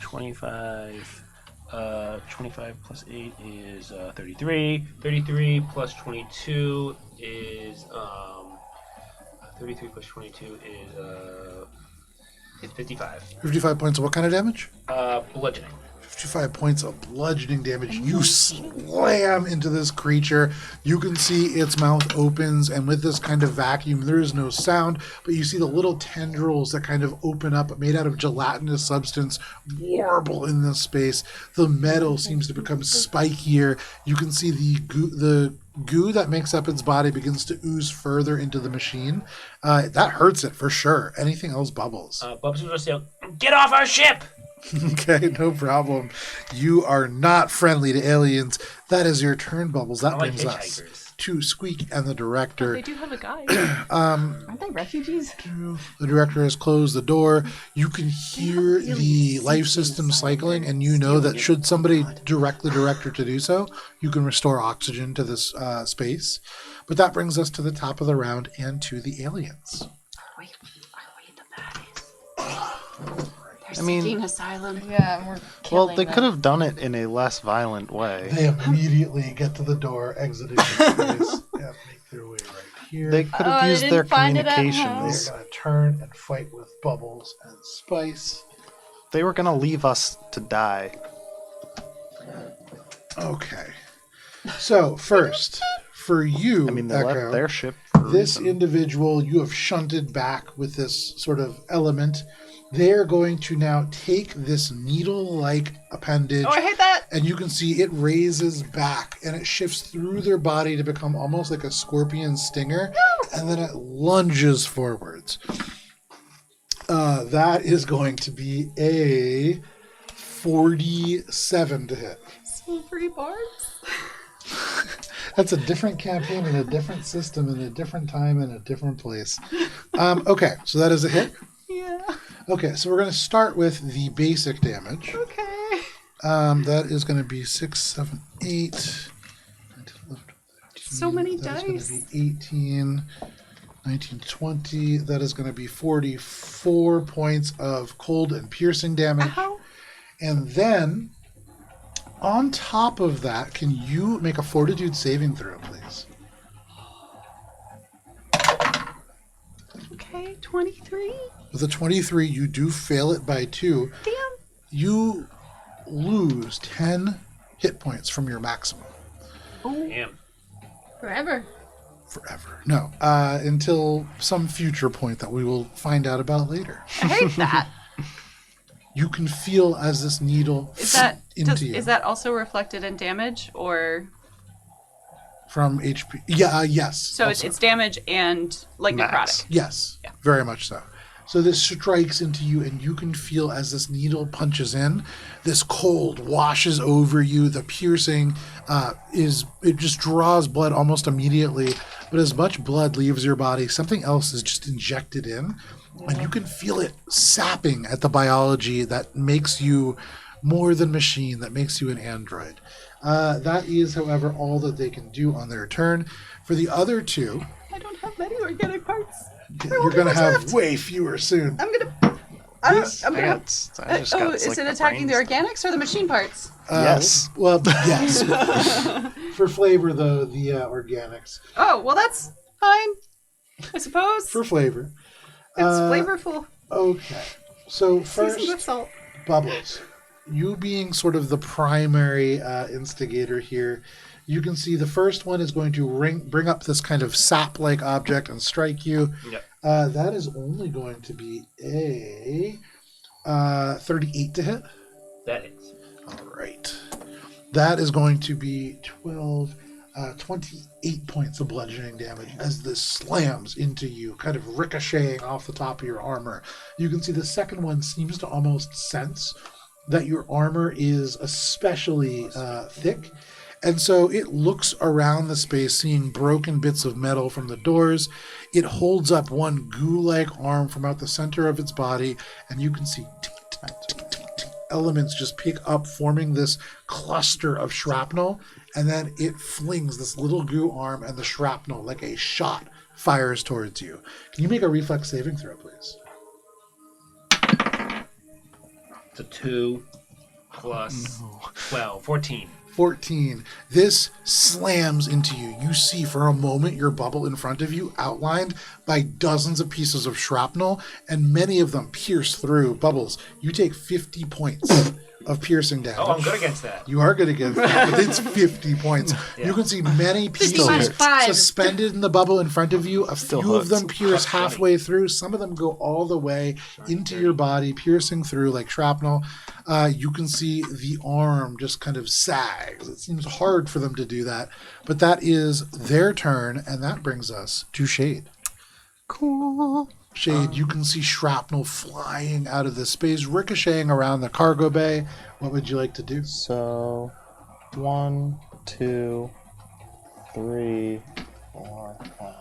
E: 25. 25 plus 8 is 33. 33 plus 22 is 33 plus 22 is 55.
A: 55 points of what kind of damage?
E: Bludgeoning.
A: 55 points of bludgeoning damage. You slam into this creature. You can see its mouth opens, and with this kind of vacuum, there is no sound, but you see the little tendrils that kind of open up, made out of gelatinous substance, warble in this space. The metal seems to become spikier. You can see the goo that makes up its body begins to ooze further into the machine. That hurts it for sure. Anything else bubbles.
E: Bubs will just yell, "Get off our ship!"
A: Okay, no problem. You are not friendly to aliens. That is your turn, Bubbles. That
E: I like
A: brings us
E: hitchhikers.
A: to Squeak and the director.
B: They do have a guide.
D: Aren't they refugees?
A: The director has closed the door. You can hear the life system cycling, and you know that should somebody direct the director to do so, you can restore oxygen to this space. But that brings us to the top of the round and to the aliens.
B: Are we the baddies? They're
F: I mean-
B: seeking asylum.
D: Yeah, we're
F: Well,
D: killing
F: they
D: them.
F: could have done it in a less violent way.
A: They immediately get to the door, exiting the space, and make their way right here.
F: They could
D: Oh,
F: have
D: they
F: used
D: didn't
F: their
D: find it at
A: They're
F: communications.
A: going to turn and fight with Bubbles and Spice.
F: They were gonna leave us to die.
A: Okay. So first, for you,
F: I mean, they
A: Echo,
F: left their ship for a
A: this
F: reason.
A: individual you have shunted back with this sort of element. They're going to now take this needle-like appendage,
B: Oh, I hate that.
A: and you can see it raises back, and it shifts through their body to become almost like a scorpion stinger, and then it lunges forwards. That is going to be a 47 to hit.
B: Silvery barbs.
A: That's a different campaign and a different system and a different time and a different place. Okay, so that is a hit.
B: Yeah.
A: Okay, so we're going to start with the basic damage.
B: Okay.
A: That is going to be 6, 7, 8. 9, 10, 11, 12, 13.
B: So many
A: That's
B: dice.
A: going to be 18, 19, 20. That is going to be 44 points of cold and piercing damage.
B: Ow.
A: And then, on top of that, can you make a fortitude saving throw, please?
B: Okay, 23.
A: With a 23, you do fail it by 2.
B: Damn.
A: You lose 10 hit points from your maximum.
E: Damn.
D: Forever.
A: Forever. No, until some future point that we will find out about later.
B: I hate that.
A: You can feel as this needle
B: Is that
A: into you
B: is that also reflected in damage, or
A: from HP. Yeah, yes.
B: so
A: also.
B: it's damage and like
F: Max.
B: necrotic?
A: Yes,
B: Yeah.
A: very much so. So this strikes into you, and you can feel as this needle punches in, this cold washes over you. The piercing it just draws blood almost immediately, but as much blood leaves your body, something else is just injected in, and you can feel it sapping at the biology that makes you more than machine, that makes you an android. That is, however, all that they can do on their turn. For the other two,
B: I don't have many organic parts.
A: you're going to have way fewer soon.
B: I'm gonna. I'm
A: This-
B: gonna.
F: I just got,
B: is
F: like,
B: it
F: the
B: attacking the
F: brains.
B: organics or the machine parts?
F: Yes.
A: Well, yes. For flavor, though, the organics.
B: Oh, well, that's fine. I suppose.
A: For flavor.
B: It's flavorful.
A: Okay. So
B: Seasoned with
A: first,
B: salt.
A: Bubbles. You being sort of the primary instigator here, you can see the first one is going to bring up this kind of sap-like object and strike you.
E: Yep.
A: That is only going to be a 38 to hit.
E: That is.
A: All right. That is going to be 28 points of bludgeoning damage as this slams into you, kind of ricocheting off the top of your armor. You can see the second one seems to almost sense that your armor is especially thick. And so it looks around the space, seeing broken bits of metal from the doors. It holds up one goo-like arm from out the center of its body, and you can see elements just pick up, forming this cluster of shrapnel, and then it flings this little goo arm, and the shrapnel, like a shot, fires towards you. Can you make a reflex saving throw, please?
E: It's a 2 plus 12, 14.
A: 14. This slams into you. You see for a moment your bubble in front of you outlined by dozens of pieces of shrapnel, and many of them pierce through. Bubbles, you take 50 points of piercing damage.
E: Oh, I'm good against that.
A: You are good against that, but it's 50 points.
E: Yeah.
A: You can see many pieces
D: minus 5.
A: suspended in the bubble in front of you. A
F: Still
A: few of them
F: hurts.
A: pierce halfway through. Some of them go all the way into your body, piercing through like shrapnel. You can see the arm just kind of sags. It seems hard for them to do that, but that is their turn, and that brings us to Shade.
F: Cool.
A: Shade, you can see shrapnel flying out of this space, ricocheting around the cargo bay. What would you like to do?
C: So, 1, 2, 3, 4, 5,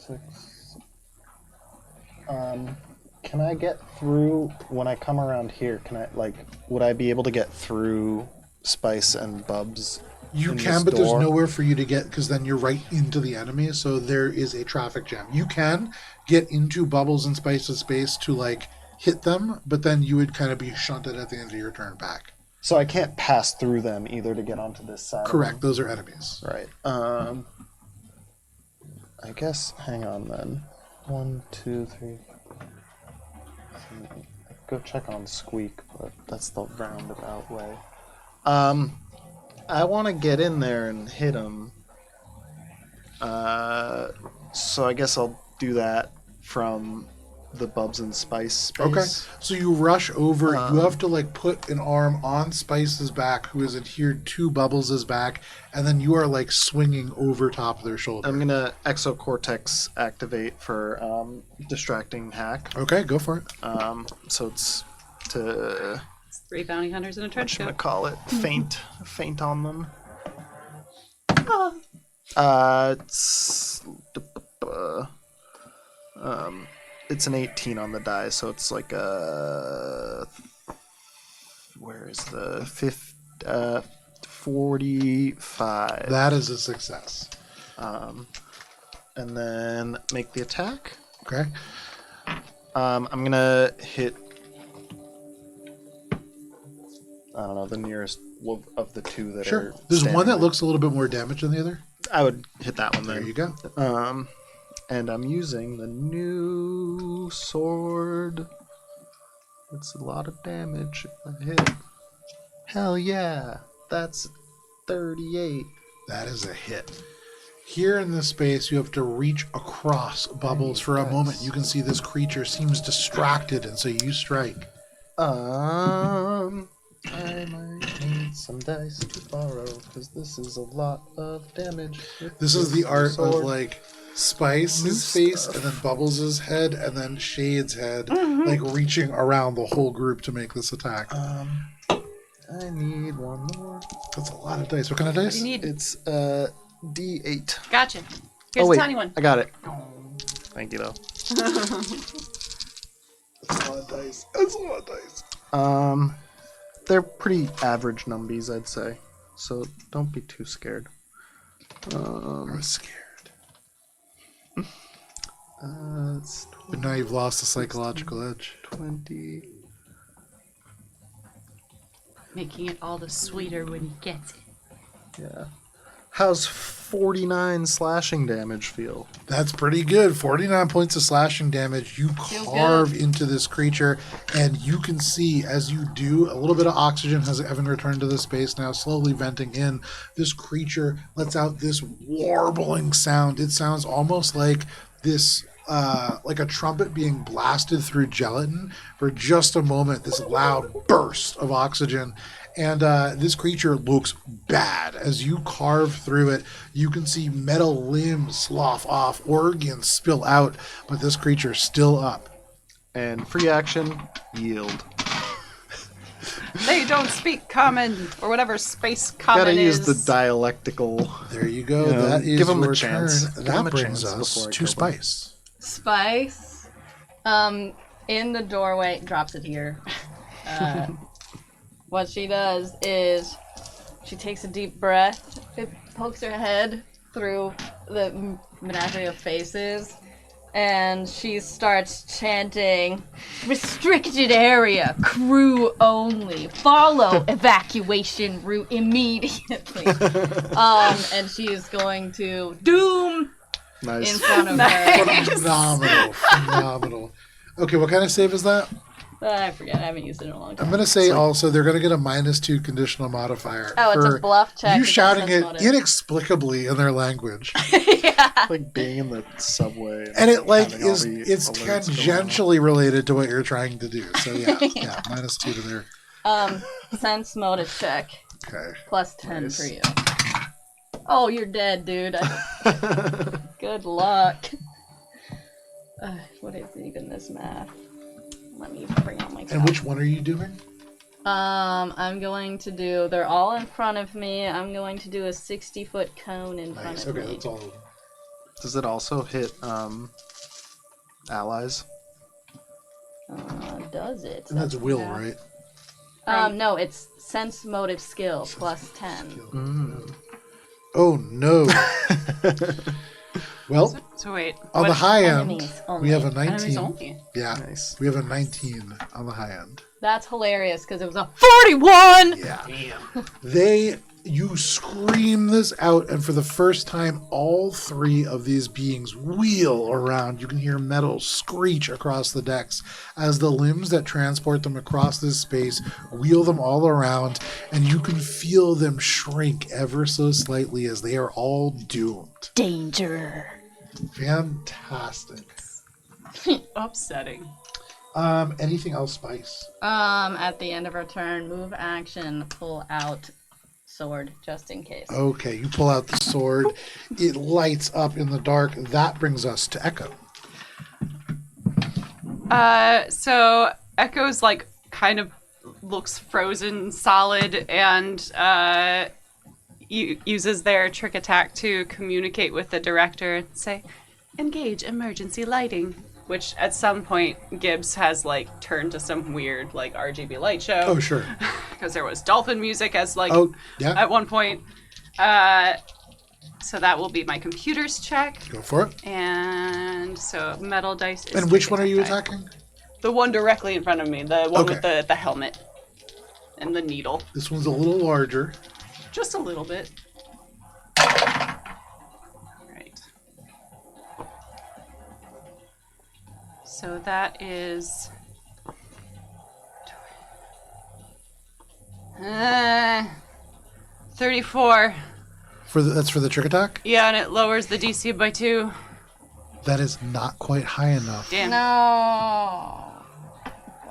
C: 6. Can I get through when I come around here? Would I be able to get through Spice and Bubs?
A: You
C: in
A: can,
C: this
A: but there's
C: door?
A: nowhere for you to get because then you're right into the enemy. So there is a traffic jam. You can get into Bubbles and Spice's space to like hit them, but then you would kind of be shunted at the end of your turn back.
C: So I can't pass through them either to get onto this side. of
A: Correct. Those are enemies.
C: them? Right. I guess. Hang on then. 1, 2, 3.
F: go check on Squeak, but that's the roundabout way.
C: I want to get in there and hit him. So I guess I'll do that from the Bubs and Spice space.
A: Okay, so you rush over. You have to like put an arm on Spice's back, who is adhered to Bubbles' back, and then you are like swinging over top of their shoulder.
C: I'm gonna Exocortex activate for distracting hack.
A: Okay, go for it.
C: So it's to
B: 3 bounty hunters in a trench
C: I'm gonna
B: coat.
C: call it faint on them. It's an 18 on the die, so it's like a where is the 45.
A: That is a success.
C: And then make the attack.
A: Okay.
C: I'm gonna hit. I don't know, the nearest of the two that
A: Sure.
C: are.
A: There's one
C: standing
A: that
C: there.
A: looks a little bit more damage than the other.
C: I would hit that one
A: There
C: then.
A: you go.
C: And I'm using the new sword. It's a lot of damage if I hit. Hell yeah. That's 38.
A: That is a hit. Here in this space, you have to reach across Bubbles. For a moment, you can see this creature seems distracted, and so you strike.
C: I might need some dice to borrow, because this is a lot of damage.
A: This is the art of
C: sword.
A: like Spice's face, and then Bubbles' head, and then Shade's head, like reaching around the whole group to make this attack.
C: I need one more.
A: That's a lot of dice. What kind of dice?
B: You need.
C: It's D8.
B: Gotcha. Here's
C: wait,
B: a tiny one.
C: I got it. Thank you though.
A: That's a lot of dice. That's a lot of dice.
C: They're pretty average numbies, I'd say. So don't be too scared.
A: I was scared.
C: It's
A: But now you've lost the psychological edge.
C: 20.
B: Making it all the sweeter when he gets it.
C: Yeah. How's 49 slashing damage feel?
A: That's pretty good. 49 points of slashing damage. You carve into this creature, and you can see as you do, a little bit of oxygen has having returned to the space now, slowly venting in. This creature lets out this warbling sound. It sounds almost like this, like a trumpet being blasted through gelatin. For just a moment, this loud burst of oxygen. And this creature looks bad. As you carve through it, you can see metal limbs slough off, organs spill out, but this creature's still up.
C: And free action, yield.
B: They don't speak common, or whatever space common
C: Gotta
B: is.
C: use the dialectical.
A: There you go.
C: You know,
A: That is
C: give 'em a
A: your
C: chance.
A: turn.
C: Give 'em
A: That
C: a
A: brings
C: chance
A: us
C: before I
A: to
C: kill them.
A: Spice.
D: Spice, in the doorway, drops it here. What she does is she takes a deep breath, it pokes her head through the menagerie of faces, and she starts chanting, "Restricted area, crew only, follow evacuation route immediately." And she's going to doom
C: Nice.
D: in front of her.
A: Phenomenal. Okay, what kind of save is that?
D: I forget, I haven't used it in a long time.
A: I'm going to say also they're going to get a -2 conditional modifier.
D: Oh, it's a
A: for
D: bluff check.
A: You
D: because
A: shouting
D: that's
A: it
D: not
A: inexplicably in their language.
C: Like being in the subway.
A: And it like
C: having all
A: is
C: the
A: it's
C: alerts going
A: tangentially related to what you're trying to do. So yeah, -2 to their
D: Sense motive check.
A: okay.
D: Plus 10
C: Nice.
D: for you. Oh, you're dead, dude. Good luck. What is even this math? Let me bring out my
A: And which one are you doing?
D: I'm going to do, they're all in front of me. I'm going to do a 60-foot cone in front
A: Nice.
D: of
A: Okay,
D: me.
A: that's all.
C: Does it also hit allies?
D: Does it?
A: And that's will,
D: yeah.
A: right?
D: No, it's sense motive skill plus 10.
A: Oh no. Well,
B: So wait.
A: on the
B: what-
A: high end,
D: Enemies
A: we have a
D: only.
B: Enemies
A: 19.
B: only.
A: Yeah,
C: Nice.
A: we have a 19 on the high end.
D: That's hilarious because it was a 41!
A: Yeah.
E: Damn.
A: They You scream this out, and for the first time, all three of these beings wheel around. You can hear metal screech across the decks as the limbs that transport them across this space wheel them all around, and you can feel them shrink ever so slightly as they are all doomed.
D: Danger.
A: Fantastic.
B: Upsetting.
A: Anything else, Spice?
D: At the end of our turn, move action, pull out sword just in case.
A: Okay, you pull out the sword. It lights up in the dark. That brings us to Echo.
B: So Echo's like kind of looks frozen solid and uses their trick attack to communicate with the director and say, engage emergency lighting. Which at some point Gibbs has like turned to some weird like RGB light show.
A: Oh, sure.
B: Because there was dolphin music as like
A: yeah.
B: at one point. So that will be my computer's check.
A: Go for it.
B: And so metal dice is
A: And which
B: trick
A: one are you
B: attack.
A: attacking?
B: The one directly in front of me. The one
A: Okay.
B: with the helmet. And the needle.
A: This one's a little larger.
B: Just a little bit. Right. So that is 34.
A: That's for the trick attack?
B: Yeah, and it lowers the DC by 2.
A: That is not quite high enough.
B: Damn.
D: No.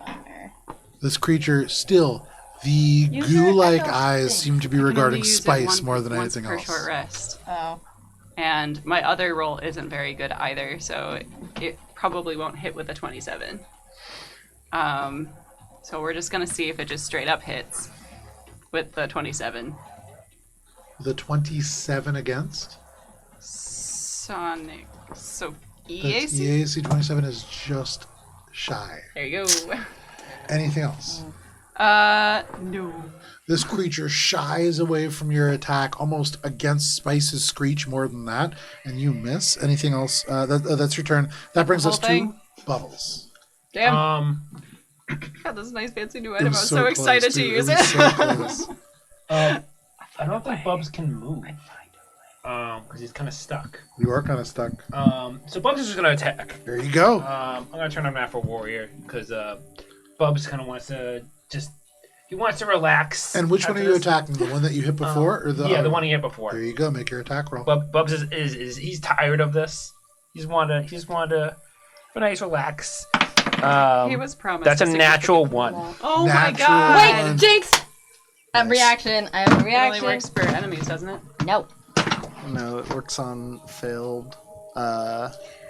D: Bummer.
A: This creature still, the
D: Use your
A: goo-like
D: echo
A: eyes
D: thing.
A: seem to be
B: I can only
A: regarding
B: use it
A: Spice more than
B: once
A: anything
B: per
A: else.
B: short rest.
D: Oh.
B: And my other roll isn't very good either, so it probably won't hit with a 27. So we're just gonna see if it just straight up hits with the 27.
A: The 27 against?
B: Sonic. So
A: That's
B: EAC?
A: EAC 27 is just shy.
B: There you go.
A: Anything else?
B: No.
A: This creature shies away from your attack almost against Spice's screech more than that, and you miss. Anything else? That's your turn. That brings
B: Whole
A: us
B: thing?
A: to Bubbles.
B: Damn. God, this is a nice fancy new
A: It
B: item.
A: was
B: I'm so
A: close,
B: excited to
A: too.
B: use
A: was
B: it.
A: so close.
E: I don't think Bubs can move. Because he's kind of stuck.
A: You are kind of stuck.
E: So Bubs is just going to attack.
A: There you go.
E: I'm going to turn on that for Warrior because Bubs kind of wants to he wants to relax.
A: And which one are
E: after
A: you
E: this.
A: attacking? The one that you hit before, or the
E: Yeah,
A: other
E: the one he hit before.
A: There you go. Make your attack roll.
E: Bubs is he's tired of this. He's want to a nice relax.
B: He was promised.
E: That's a
B: significant
E: natural one.
B: wall. Oh my
A: Natural
B: god!
A: one.
D: Wait, Jinx! Reaction. I have a
B: It only
D: reaction.
B: works for enemies, doesn't it?
D: No.
C: No, it works on failed.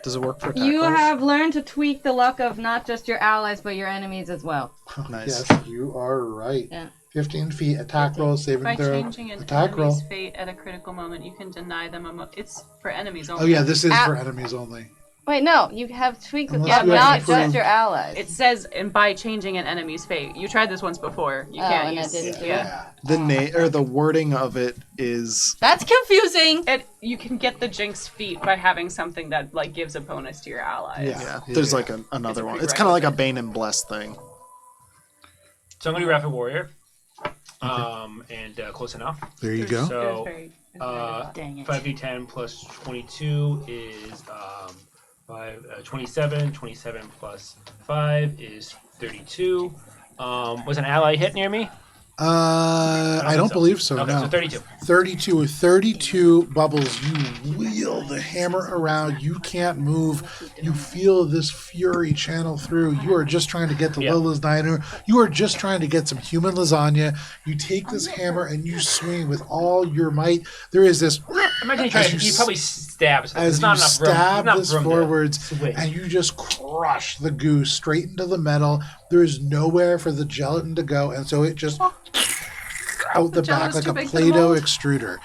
C: Does it work for attack
D: You
C: rolls?
D: have learned to tweak the luck of not just your allies, but your enemies as well.
C: Nice.
A: Yes, you are right.
D: Yeah.
A: 15 feet. Attack roll. Saving
B: By
A: throw.
B: changing an
A: Attack roll.
B: enemy's fate at a critical moment, you can deny them it's for enemies only.
A: Oh yeah, this is
D: Ah.
A: for enemies only.
D: Wait, no. You have tweaked the
A: Unless
D: luck,
A: you have
D: not
A: improved.
D: just your allies.
B: It says, and by changing an enemy's fate. You tried this once before. You can't
D: and it
B: use.
D: didn't do
B: Yeah.
C: The wording of it is
D: That's confusing.
B: You can get the jinx feat by having something that like gives a bonus to your allies.
A: Yeah.
C: there's like another
B: a
C: one. It's kind of like a
B: prerequisite.
C: Bane and Bless thing.
E: So I'm going to do Rapid Warrior. And close enough.
A: There you
B: It
A: go.
B: was
E: So
B: very-
D: Dang it.
E: 5d10 plus 22 is 27. 27 plus 5 is 32. Was an ally hit near me?
A: I don't believe so.
E: Okay,
A: No.
E: so 32.
A: 32 with 32 Bubbles. You wheel the hammer around. You can't move. You feel this fury channel through. You are just trying to get to
E: Yeah.
A: Lila's diner. You are just trying to get some human lasagna. You take this hammer and you swing with all your might. There is this
E: Imagine
A: As
E: you
A: you
E: probably stab. So
A: as
E: there's
A: you
E: not enough room.
A: stab
E: There's
A: this
E: not room to
A: forwards
E: swing.
A: and you just crush the goose straight into the metal. There is nowhere for the gelatin to go, and so it just out the back
B: gelatin's
A: like
B: too
A: a
B: big for the
A: Play-Doh
B: mold.
A: extruder.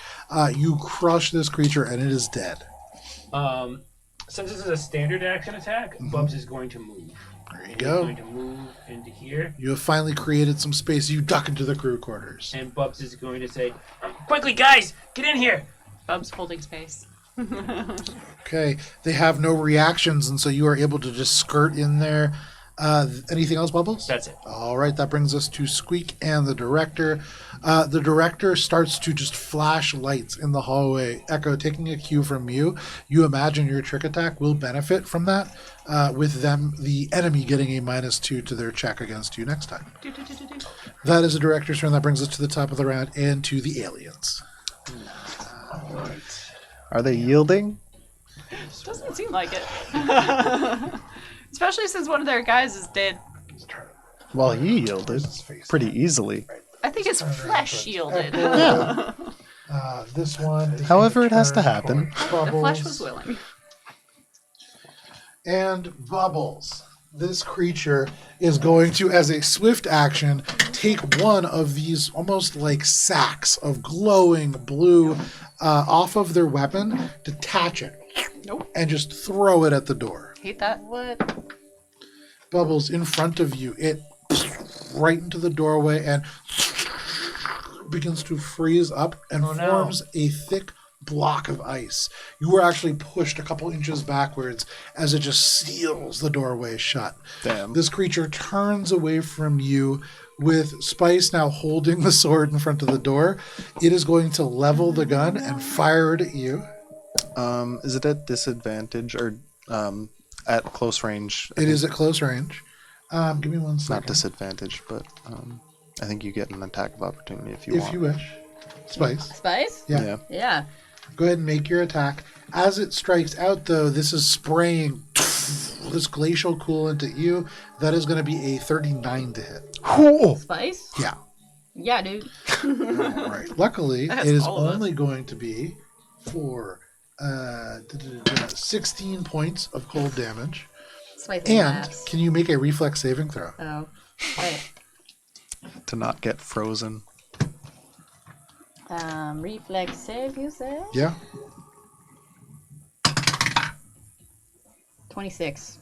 A: You crush this creature and it is dead.
E: Since this is a standard action attack, Bubs is going to move.
A: There you
E: He's
A: go.
E: going to move into here,
A: You have finally created some space. You duck into the crew quarters.
E: and Bubs is going to say, "Quickly, guys, get in here!"
B: Bub's holding space.
A: Okay, they have no reactions, and so you are able to just skirt in there. Anything else, Bubbles?
E: That's it.
A: All right, that brings us to Squeak and the director. The director starts to just flash lights in the hallway. Echo, taking a cue from you, you imagine your trick attack will benefit from that, with them, the enemy, getting a -2 to their check against you next time. That is the director's turn. That brings us to the top of the round and to the aliens.
F: Are they yielding?
B: Doesn't seem like it. Especially since one of their guys is dead.
F: Well, he yielded pretty easily.
B: I think his flesh yielded.
F: Yeah.
A: This one. Is
F: However,
A: gonna
F: it has to
A: turn
F: happen.
A: towards
B: The
A: Bubbles.
B: flesh was willing.
A: And Bubbles. This creature is going to, as a swift action, take one of these almost like sacks of glowing blue off of their weapon, detach it,
B: Nope.
A: and just throw it at the door.
B: Hate that.
D: What?
A: Bubbles, in front of you, it right into the doorway and begins to freeze up and forms a thick block of ice. You were actually pushed a couple inches backwards as it just seals the doorway shut.
F: Damn.
A: This creature turns away from you with Spice now holding the sword in front of the door. It is going to level the gun and fire it at you.
F: Is it at disadvantage or at close range?
A: It is at close range. Give me one
F: Not
A: second.
F: disadvantage, but I think you get an attack of opportunity if you
A: If
F: want.
A: you wish. Spice.
D: Spice?
A: Yeah.
D: Yeah.
A: Go ahead and make your attack. As it strikes out, though, this is spraying this glacial coolant at you. That is going to be a 39 to hit.
D: Spice?
A: Yeah.
D: Yeah, dude.
A: All right. Luckily,
B: That's
A: it is
B: all of us.
A: only going to be for 16 points of cold damage.
D: Spice
A: And
D: laughs.
A: can you make a reflex saving throw?
D: Oh. Wait.
F: To not get frozen.
D: Reflex save, you say?
A: Yeah.
D: 26.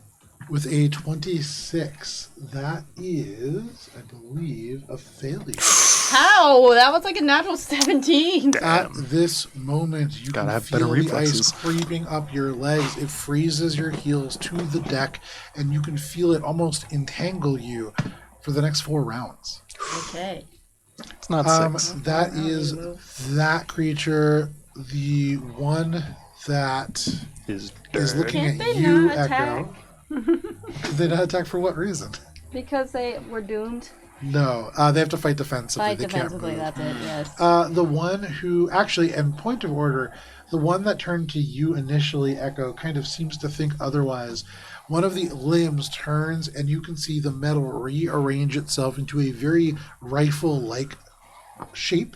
A: With a 26, that is, I believe, a failure.
D: How? That was like a natural 17.
A: At this moment, you
F: Gotta
A: can
F: have better
A: feel the ice
F: reflexes.
A: creeping up your legs. It freezes your heels to the deck, and you can feel it almost entangle you for the next 4 rounds.
D: Okay.
F: It's not 6.
A: That is that creature. The one that
F: Is
A: is looking
D: Can't
A: at
D: they
A: you,
D: not attack?
A: Echo. Did they not attack for what reason?
D: Because they were doomed.
A: No, they have to fight defensively.
D: Fight
A: They
D: defensively,
A: can't move.
D: that's it, yes.
A: The one who actually, and point of order, the one that turned to you initially, Echo, kind of seems to think otherwise. One of the limbs turns, and you can see the metal rearrange itself into a very rifle-like shape.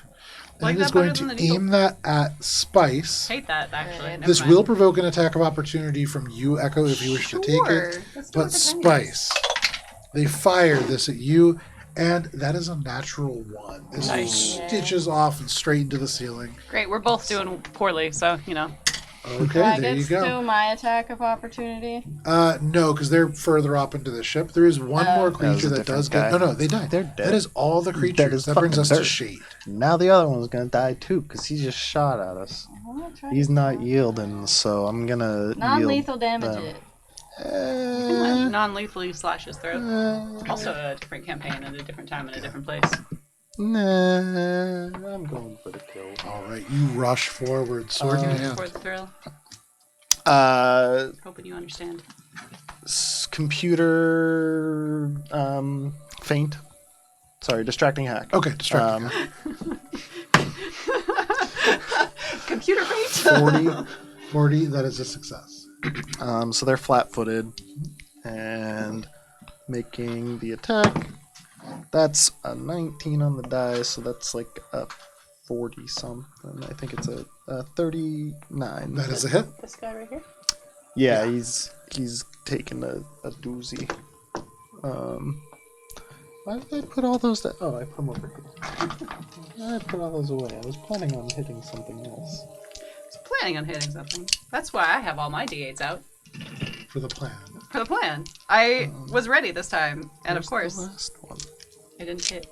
A: And
B: Like
A: it is
B: that
A: going
B: better
A: to
B: than the needle.
A: aim that at Spice.
B: Hate that, actually. Never
A: This
B: mind.
A: will provoke an attack of opportunity from you, Echo, if you wish to take
B: Sure.
A: it.
B: Let's do
A: But
B: it for 10 minutes.
A: Spice, they fire this at you, and that is a natural 1. This
B: Nice.
A: stitches off and straight into the ceiling.
B: Great, we're both doing poorly, so, you know.
A: Okay,
D: Do I
A: there
D: get
A: you
D: to
A: go.
D: do my attack of opportunity?
A: No, because they're further up into the ship. There is one more
F: That was
A: creature
F: a
A: that
F: different
A: does get.
F: guy.
A: No, they died.
F: They're dead.
A: That is all the creatures.
F: as
A: That brings
F: fucking
A: us to
F: dirt.
A: Shade.
F: Now the other one's gonna die too, because he just shot at us. He's not yielding, so I'm gonna
D: Non-lethal damage
F: them.
D: it.
B: Non-lethally slashes throat. Also a different campaign at a different time in a different place.
F: Nah, I'm going for the kill.
A: All right, you rush forward, sword in hand.
B: For the thrill. Hoping you understand.
F: Computer feint. Sorry, distracting hack.
A: Okay, distracting. 40, that is a success.
F: So they're flat-footed and making the attack. That's a 19 on the die, so that's like a 40 something. I think it's a 39.
A: That is a hit.
B: This guy right here?
F: Yeah, he's taking a doozy. Why did I put all those? Oh, I put them over here. I put all those away. I was planning on hitting something else.
B: I was planning on hitting something. That's why I have all my D8s out.
A: For the plan.
B: For the plan. I was ready this time, and of
F: Where's
B: course,
F: the last one.
B: I didn't hit.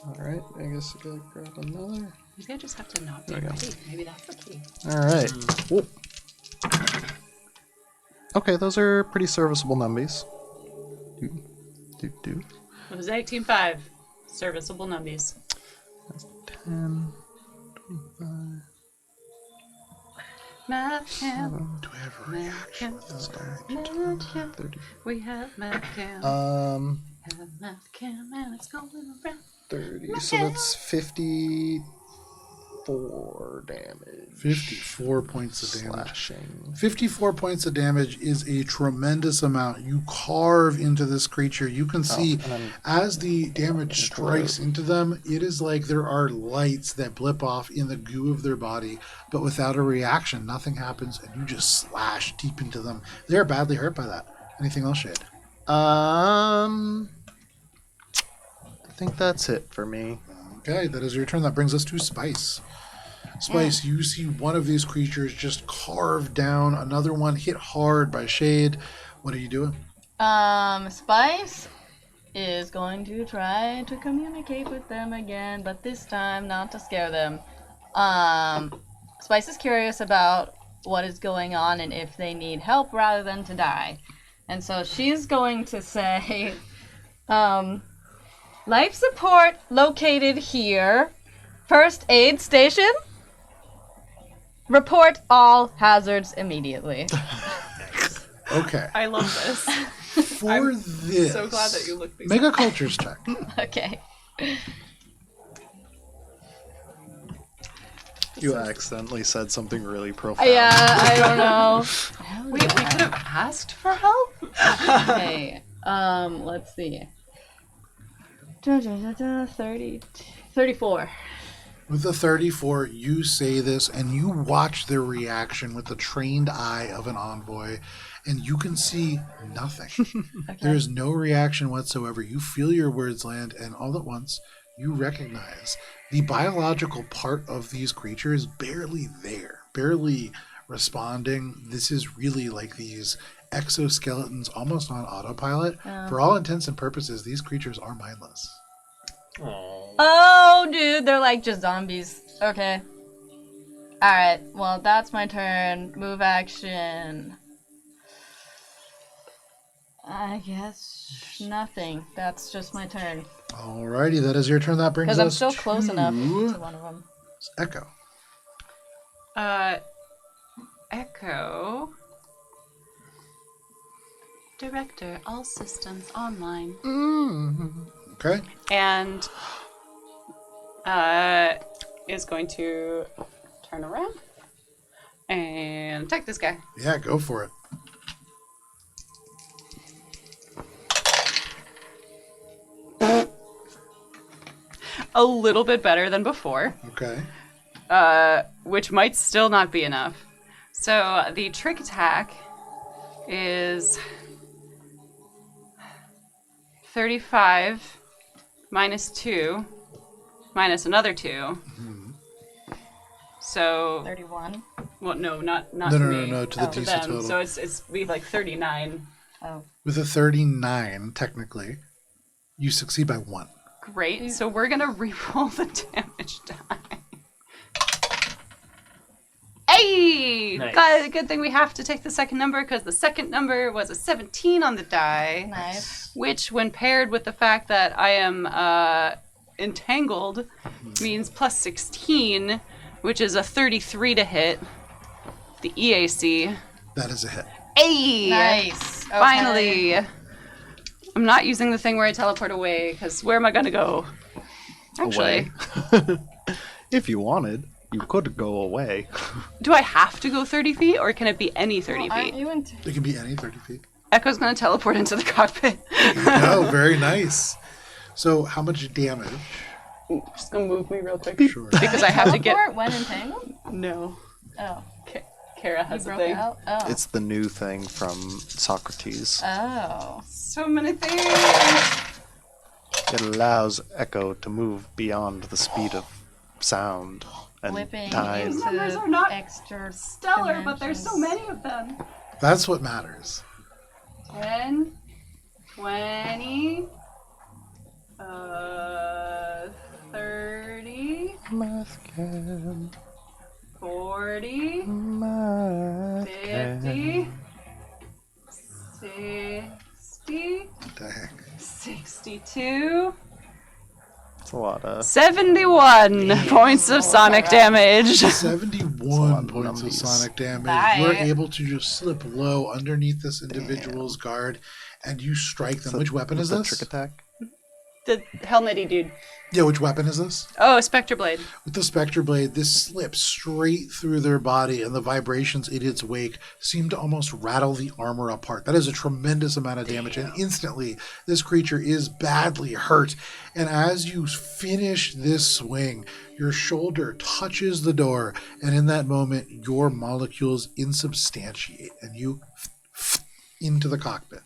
F: All right, I guess I gotta grab another.
B: Maybe I just have to not be ready. Maybe that's the key.
F: All right. Whoop. Okay, those are pretty serviceable numbies. Do.
B: Mosaic Team 5. Serviceable numbies.
F: 10, 25.
B: Math cam.
A: Do I have a reaction with this guy?
B: Math cam.
F: 30.
B: We have math cam. Have math cam and it's going around.
F: 30. So that's 54 damage.
A: 54 points of damage.
F: Slashing.
A: 54 points of damage is a tremendous amount. You carve into this creature. You can see as the damage strikes into them, it is like there are lights that blip off in the goo of their body, but without a reaction. Nothing happens, and you just slash deep into them. They're badly hurt by that. Anything else, Shade?
F: I think that's it for me.
A: Okay, that is your turn. That brings us to Spice. Spice, you see one of these creatures just carved down, another one hit hard by Shade. What are you doing?
D: Spice is going to try to communicate with them again, but this time not to scare them. Spice is curious about what is going on and if they need help rather than to die. And so she's going to say, life support located here. First aid station. Report all hazards immediately.
A: Okay.
B: I love this.
A: For this,
B: So glad that you looked these
A: make a cultures check.
D: Okay.
F: You accidentally said something really profound.
D: Yeah, I don't know.
B: Wait, we could have asked for help?
D: Okay. Let's see. 34.
A: With the 34, you say this, and you watch their reaction with the trained eye of an envoy, and you can see nothing.
D: Okay.
A: There is no reaction whatsoever. You feel your words land, and all at once, you recognize the biological part of these creatures barely there, barely responding. This is really like these exoskeletons almost on autopilot. For all intents and purposes, these creatures are mindless.
E: Aww.
D: Oh, dude, they're like just zombies. Okay. Alright, well, that's my turn. Move action. I guess nothing. That's just my turn.
A: Alrighty, that is your turn. That brings us
D: Because I'm still close enough
A: to
D: to one of them.
A: Echo.
B: Echo. Director, all systems online.
A: Okay.
B: And is going to turn around and attack this guy.
A: Yeah, go for it.
B: A little bit better than before,
A: Okay.
B: which might still not be enough. So the trick attack is 35 minus 2 minus another 2. So
D: 31.
B: well, no, not
A: No,
B: to
A: no,
B: me.
A: no, to the
B: to
A: DC
B: them.
A: total.
B: So it's be like 39.
D: Oh.
A: With a 39, technically, you succeed by 1.
B: Great. So we're gonna re-roll the damage die. Hey!
E: Nice.
B: Good thing we have to take the second number because the second number was a 17 on the die.
D: Nice.
B: Which, when paired with the fact that I am entangled, means plus 16, which is a 33 to hit the EAC.
A: That is a hit.
B: Hey!
D: Nice. Okay.
B: Finally! I'm not using the thing where I teleport away, because where am I going to go? Actually,
F: Away. If you wanted, you could go away.
B: do I have to go 30 feet, or can it be any 30
D: Aren't
B: feet?
D: you in
A: It can be any 30 feet.
B: Echo's going to teleport into the cockpit.
A: Oh, very nice. So, how much damage?
B: Just going to move me real quick.
A: Sure.
B: Because I have to get...
D: teleport when entangled?
B: No.
D: Oh.
B: Cara
D: You
B: has a
D: broke
B: thing.
D: out? Oh.
F: It's the new thing from Socrates.
D: Oh.
B: So many things.
F: It allows Echo to move beyond the speed of sound and
D: Whipping
F: time.
D: into
B: Numbers are not
D: extra
B: Stellar, but there's so
D: dimensions.
B: many of them.
A: That's what matters.
B: 10, 20, 30,
F: Math can,
B: 40,
F: math
B: 50, 60,
A: Dang.
B: 60. 62.
C: It's a lot of
B: 71 points of sonic damage.
A: 71 points of
C: numbies.
A: sonic damage.
B: Bye.
A: You're able to just slip low underneath this individual's guard, and you strike them. Which weapon is this?
C: Trick attack.
B: The helmety dude.
A: Yeah, which weapon is this?
B: Oh, Spectre Blade.
A: With the Spectre Blade, this slips straight through their body, and the vibrations in its wake seem to almost rattle the armor apart. That is a tremendous amount of damage, and instantly, this creature is badly hurt. And as you finish this swing, your shoulder touches the door, and in that moment, your molecules insubstantiate, and you into the cockpit.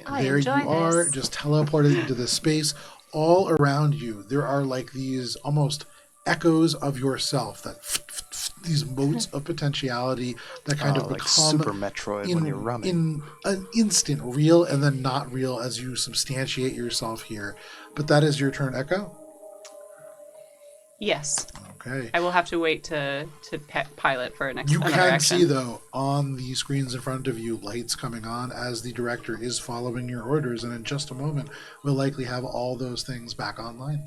B: I
A: There you
B: enjoy
A: are,
B: this.
A: just teleported into this space. All around you, there are like these almost echoes of yourself, that these motes of potentiality that kind of
C: like
A: become
C: Super Metroid when you're running.
A: in an instant real and then not real as you substantiate yourself here. But that is your turn, Echo.
B: Yes.
A: Okay.
B: I will have to wait to pilot for an
A: You
B: another
A: can
B: action.
A: see, though, on the screens in front of you, lights coming on as the director is following your orders, and in just a moment, we'll likely have all those things back online.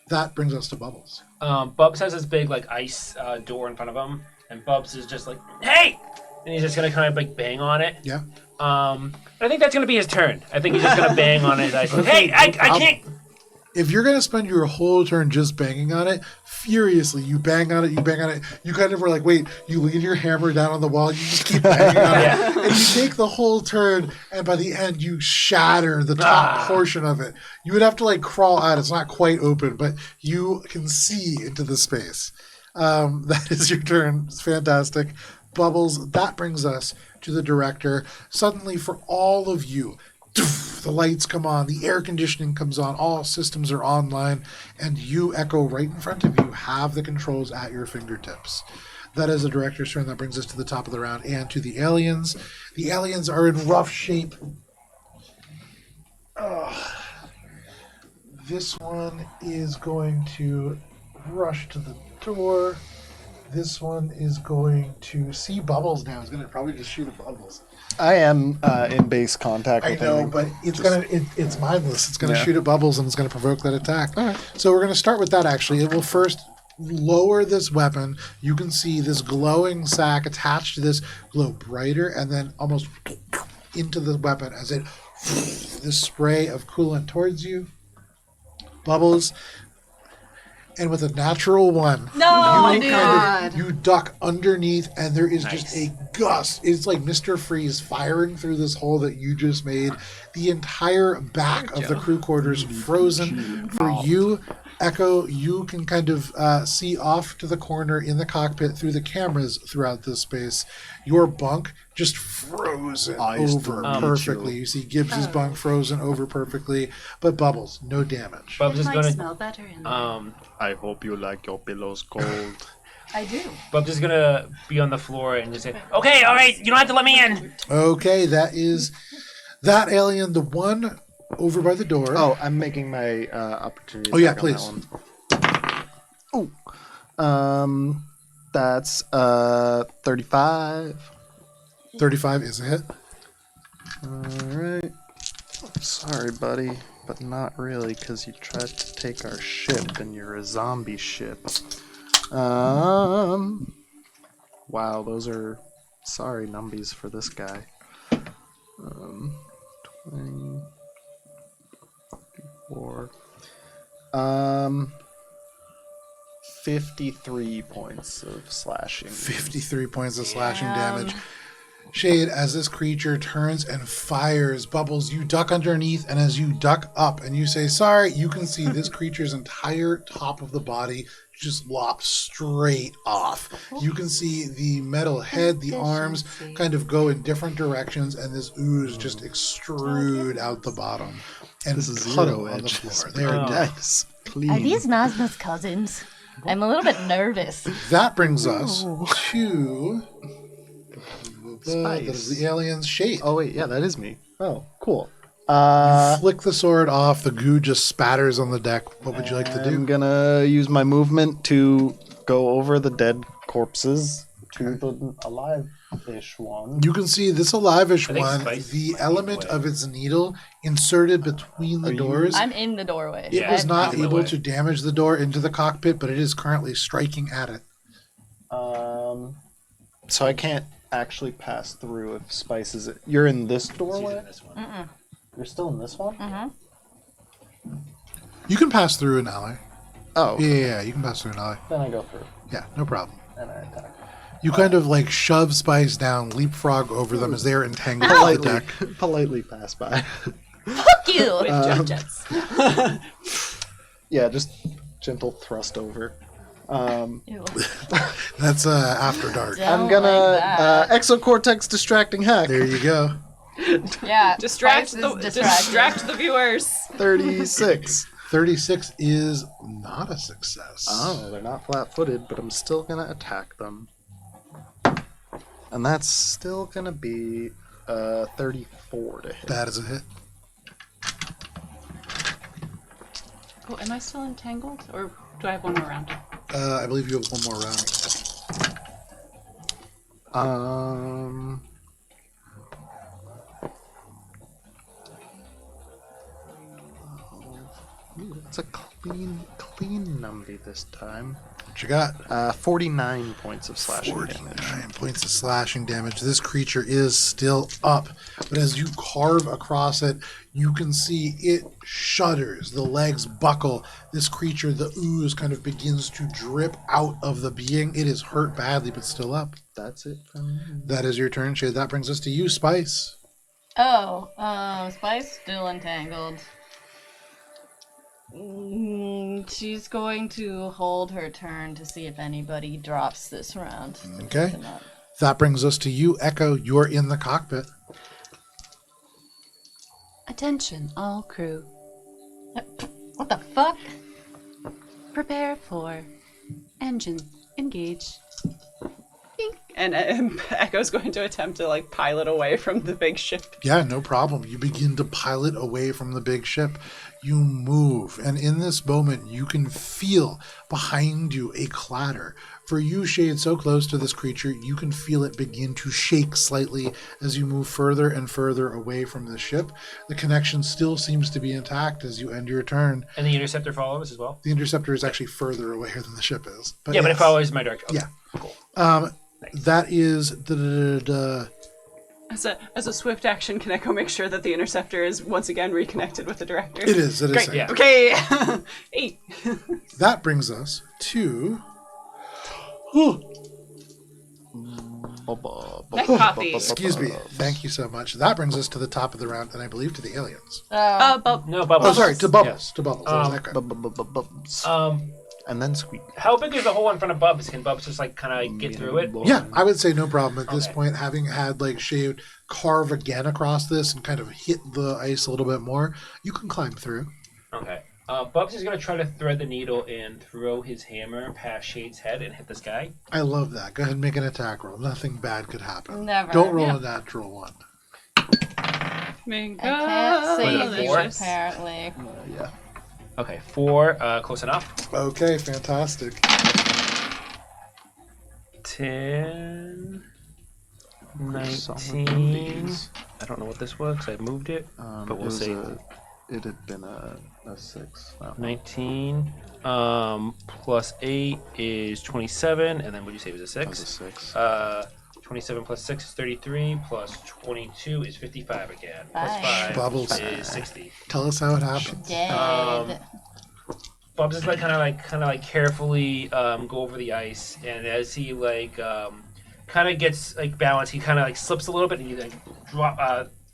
A: That brings us to Bubbles.
E: Bubs has this big like ice door in front of him, and Bubs is just like, "Hey!" and he's just gonna kind of like bang on it.
A: Yeah?
E: I think that's gonna be his turn. I think he's just gonna bang on it. Like, hey, I can't.
A: If you're going to spend your whole turn just banging on it, furiously, you bang on it, you bang on it, you kind of were like, wait, you lean your hammer down on the wall, you just keep banging on it, and you take the whole turn, and by the end, you shatter the top portion of it. You would have to, like, crawl out. It's not quite open, but you can see into the space. That is your turn. It's fantastic. Bubbles, that brings us to the director. Suddenly, for all of you, the lights come on, the air conditioning comes on, all systems are online, and you, Echo, right in front of you, have the controls at your fingertips. That is the director's turn. That brings us to the top of the round and to the aliens. The aliens are in rough shape. This one is going to rush to the door. This one is going to see Bubbles now. He's going to probably just shoot at Bubbles.
C: I am in base contact
A: I
C: with
A: know,
C: him.
A: but it's mindless. It's gonna
C: Yeah.
A: shoot at Bubbles and it's gonna provoke that attack. So we're gonna start with that. Actually, it will first lower this weapon. You can see this glowing sack attached to this glow brighter, and then almost into the weapon as it this spray of coolant towards you. Bubbles. And with a natural one, you duck underneath, and there is just a gust. It's like Mr. Freeze firing through this hole that you just made. The entire back of the crew quarters frozen. For you, Echo, you can kind of see off to the corner in the cockpit through the cameras throughout this space. Your bunk just frozen over perfectly. You see Gibbs's bunk frozen over perfectly, but Bubbles, no damage.
E: Bubs is
B: Might
E: gonna.
B: smell better in there.
C: I hope you like your pillows cold.
D: I do.
E: Bubs is gonna be on the floor and just say, "Okay, all right, you don't have to let me in."
A: Okay, that is that alien, the one over by the door.
C: Oh, I'm making my opportunity.
A: Oh, yeah,
C: attack on
A: please.
C: that one. Oh, that's 35.
A: 35 is a hit.
C: All right. Sorry, buddy, but not really, because you tried to take our ship, and you're a zombie ship. Wow, those are sorry numbies for this guy. 24. 53 points of slashing.
A: 53 points of slashing damage. Shade, as this creature turns and fires, Bubbles, you duck underneath, and as you duck up and you say, sorry, you can see this creature's entire top of the body just lop straight off. You can see the metal head, the arms kind of go in different directions, and this ooze just extrude out the bottom. And
C: This is
A: puddle
C: zero
A: on the
C: edge.
A: floor. They are dead.
C: Nice. Clean.
D: Are these Nazma's cousins? I'm a little bit nervous.
A: That brings us to... that is
C: Spice.
A: the alien's shape.
C: Oh, wait, yeah, that is me. Oh, cool.
A: Flick the sword off. The goo just spatters on the deck. What would you like to
C: I'm
A: do?
C: gonna use my movement to go over the dead corpses
F: to the alive-ish one.
A: You can see this alive-ish
E: I think
A: one,
E: Spice
A: the
E: might be
A: element
E: away.
A: of its needle inserted between the doors.
D: I'm in the doorway.
A: It
E: Yeah,
A: was not
E: either
A: able
E: way.
A: to damage the door into the cockpit, but it is currently striking at it.
F: So I can't actually pass through if Spice is. You're in this
E: She's
F: doorway.
E: in this one.
F: You're still in this one.
A: You can pass through an ally.
F: Oh,
A: Yeah, you can pass through an ally.
F: then I go through
A: Yeah, no problem.
F: and I attack.
A: You kind of like shove Spice down, leapfrog over them as they're entangled with the deck.
F: Politely pass by.
D: Fuck you!
B: With jets.
F: Yeah, just gentle thrust over.
D: Ew.
A: That's after dark.
D: Don't
F: I'm gonna
D: like that.
F: exocortex distracting hack.
A: There you go.
D: Yeah.
B: Distract
D: Spice
B: the
D: is distracting.
B: distract the viewers.
F: 36.
A: 36 is not a success.
F: Oh, they're not flat-footed, but I'm still gonna attack them. And that's still gonna be 34 to hit.
A: That is a hit.
B: Oh, am I still entangled, or do I have one more round?
A: I believe you have one more round.
F: It's a clean numbie this time.
A: What you got?
F: 49 points of slashing damage.
A: 49 points of slashing damage. This creature is still up, but as you carve across it, you can see it shudders. The legs buckle. This creature, the ooze, kind of begins to drip out of the being. It is hurt badly, but still up.
F: That's it for me.
A: That is your turn, Shade. That brings us to you, Spice.
D: Oh, Spice still entangled. She's going to hold her turn to see if anybody drops this round.
A: Okay.
D: Pick them up.
A: That brings us to you, Echo. You're in the cockpit.
B: Attention, all crew.
D: What the fuck?
B: Prepare for engine engage. Bing. And Echo's going to attempt to like pilot away from the big ship.
A: Yeah, no problem. You begin to pilot away from the big ship. You move, and in this moment, you can feel behind you a clatter. For you, Shade, so close to this creature, you can feel it begin to shake slightly as you move further and further away from the ship. The connection still seems to be intact as you end your turn.
E: And the interceptor follows as well.
A: The interceptor is actually further away than the ship is. But
E: Yeah, but it
A: yes.
E: follows my direction. Okay,
A: Yeah.
E: cool.
A: That is
B: As a swift action, can Echo make sure that the interceptor is once again reconnected with the director?
A: It is.
B: Great.
A: Safe.
E: Yeah.
B: Okay. 8.
A: That brings us to
B: Neck coffee.
A: excuse me. Thank you so much. That brings us to the top of the round, and I believe to the aliens.
B: But
E: No, Bubbles.
A: Oh, sorry, to Bubbles.
E: Yes.
A: To Bubbles. That was that guy.
F: Bubs. And then squeak.
E: How big is the hole in front of Bubs? Can Bubs just like kind of get through it?
A: Yeah, I would say no problem at this
E: Okay.
A: point. Having had like Shade carve again across this and kind of hit the ice a little bit more, you can climb through.
E: Okay. Bubs is going to try to thread the needle and throw his hammer past Shade's head and hit this guy.
A: I love that. Go ahead and make an attack roll. Nothing bad could happen.
D: Never.
A: Don't roll
B: Yeah.
A: a natural one.
D: I can't save you,
E: Delicious.
D: apparently.
F: Yeah.
E: Okay, 4, close enough.
A: Okay, fantastic.
E: 10,
F: Some of
E: 19.
F: these.
E: I don't know what this was 'cause I moved it, but
F: It
E: we'll
F: was
E: see.
F: It had been a 6. No.
E: 19 plus 8 is 27, and then what did you say was a
F: That was a
E: 6?
F: 6.
E: 27 plus 6 is 33, plus 22 is 55 again. Plus
D: Nice.
E: 5
A: Bubbles.
E: is 60.
A: Tell us how it happens.
D: Dead.
E: Bubs is like kind of carefully go over the ice, and as he kind of gets like balanced, he kind of like slips a little bit, and he like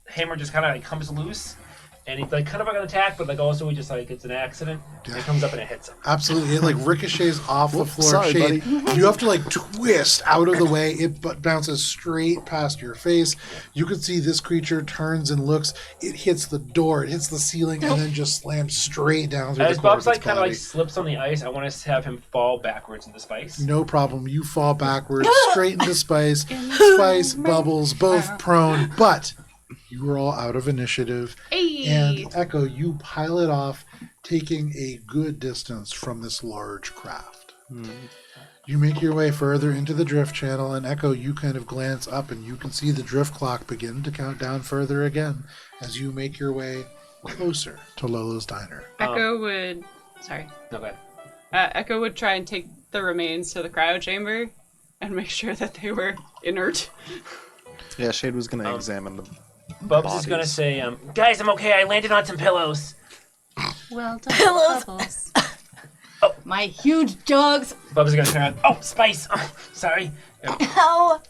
E: hammer just kind of like comes loose, and he's like kind of like an attack, but like also he just like it's an accident. And it comes up and it hits him.
A: Absolutely. It like ricochets off the floor.
F: sorry,
A: Shade, you have to like twist out of the way. It bounces straight past your face. You can see this creature turns and looks. It hits the door. It hits the ceiling and then just slams straight down through
E: As
A: the core
E: Bubs
A: of its
E: like kind of
A: body.
E: like slips on the ice, I want to have him fall backwards into spice.
A: No problem. You fall backwards straight into Spice. Spice, Bubbles, both prone, but you are all out of initiative. And Echo, you pilot off, taking a good distance from this large craft. You make your way further into the drift channel, and Echo, you kind of glance up and you can see the drift clock begin to count down further again as you make your way closer to Lolo's Diner.
B: Echo would. Sorry.
E: No, go ahead.
B: Echo would try and take the remains to the cryo chamber and make sure that they were inert.
C: Yeah, Shade was gonna examine the
E: Bubs is gonna say, guys, I'm okay. I landed on some pillows.
B: Well done.
D: Pillows.
B: Bubbles.
D: My huge jugs.
E: Bubs is gonna turn around. Oh, Spice. Oh, sorry.
D: Ow.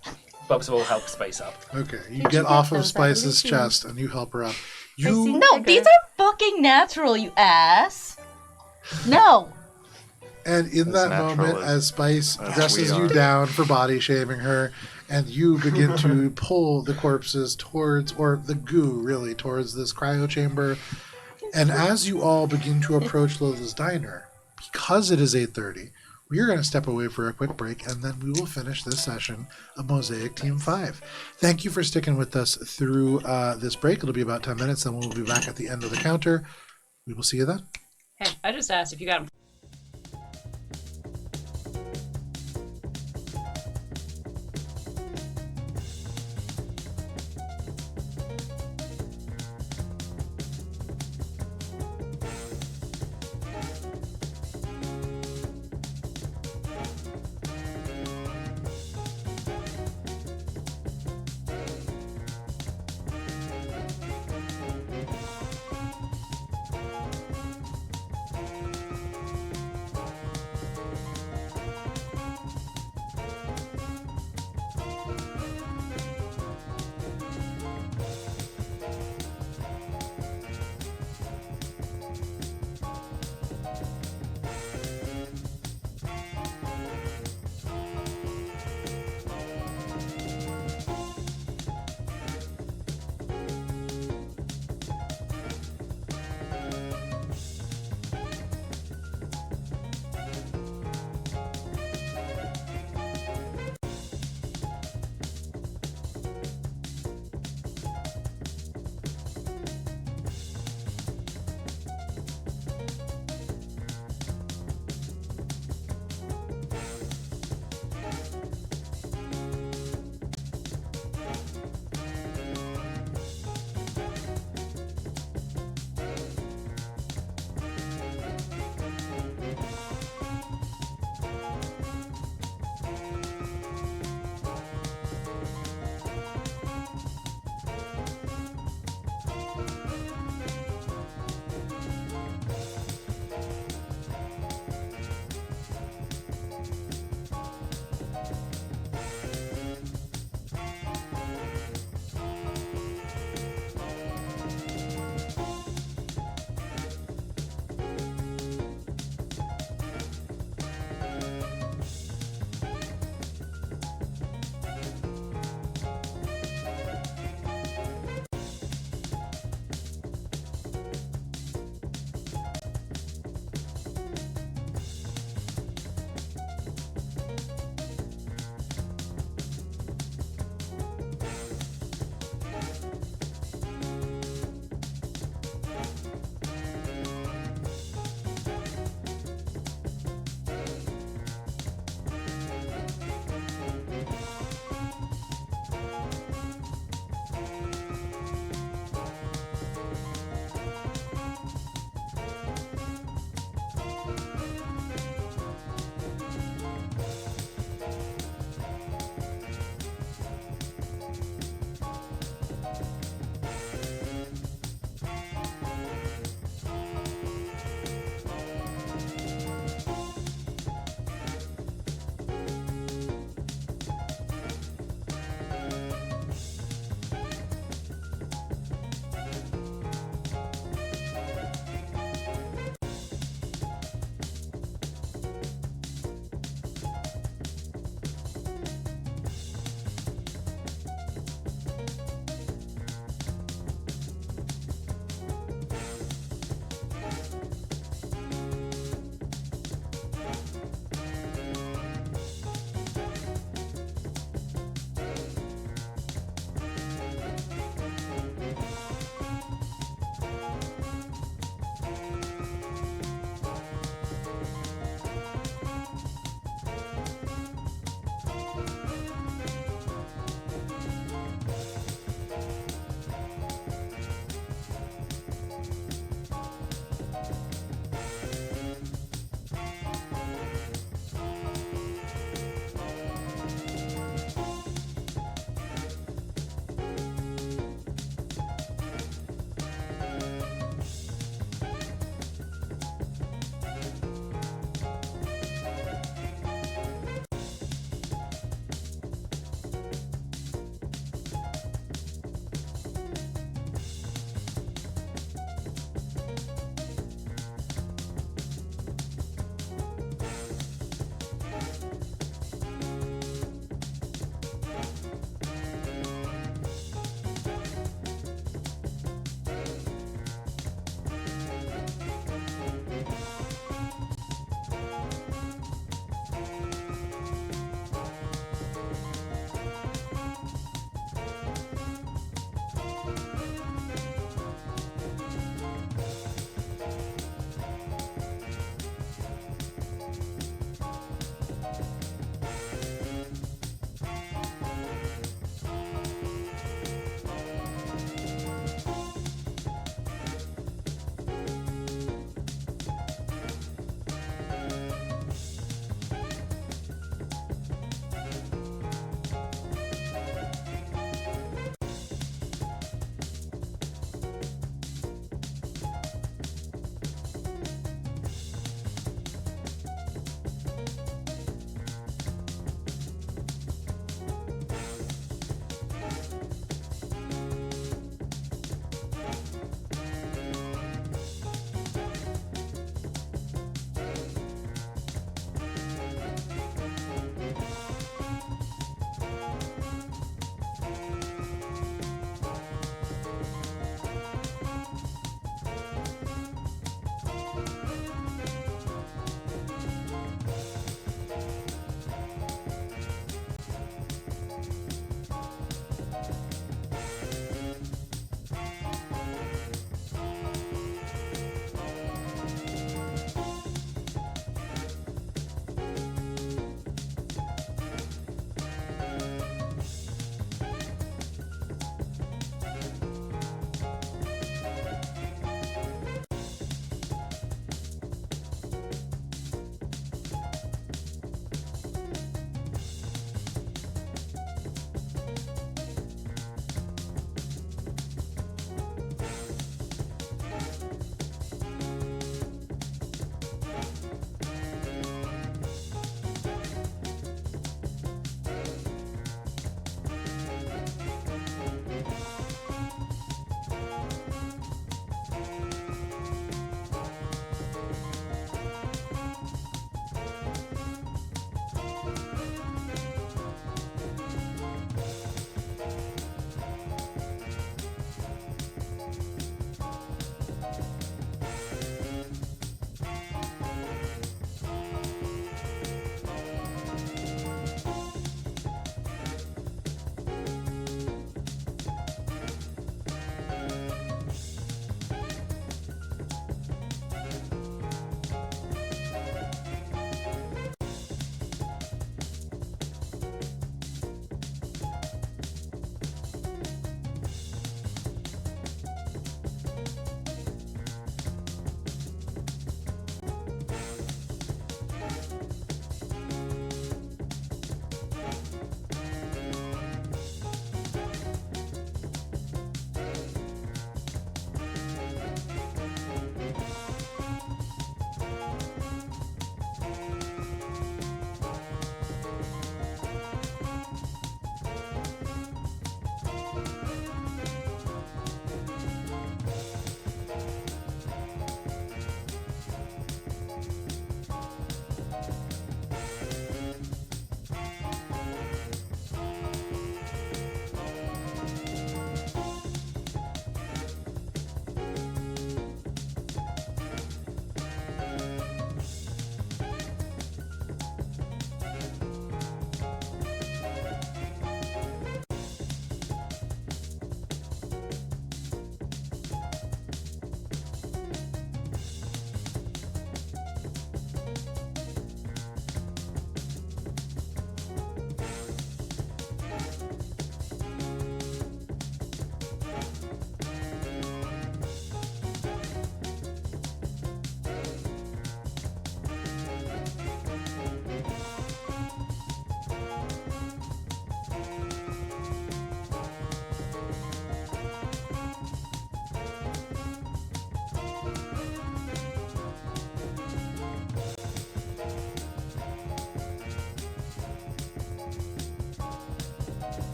E: Bubs will help Spice up.
A: Okay, you
D: Did
A: get
D: you
A: off
D: get
A: of
D: those
A: Spice's
D: evolutions?
A: chest and you help her up. You
D: No, these are fucking natural, you ass. No.
A: And in
G: As
A: that
G: natural
A: moment, as Spice
G: as
A: dresses
G: we
A: you
G: are.
A: down for body shaming her, and you begin to pull the corpses towards, or the goo really, towards this cryo chamber. And as you all begin to approach Lola's Diner, because it is 8:30, we are going to step away for a quick break, and then we will finish this session of Mosaic Team 5. Thank you for sticking with us through this break. It'll be about 10 minutes, then we'll be back at the end of the counter. We will see you then.
B: Hey, I just asked if you got them.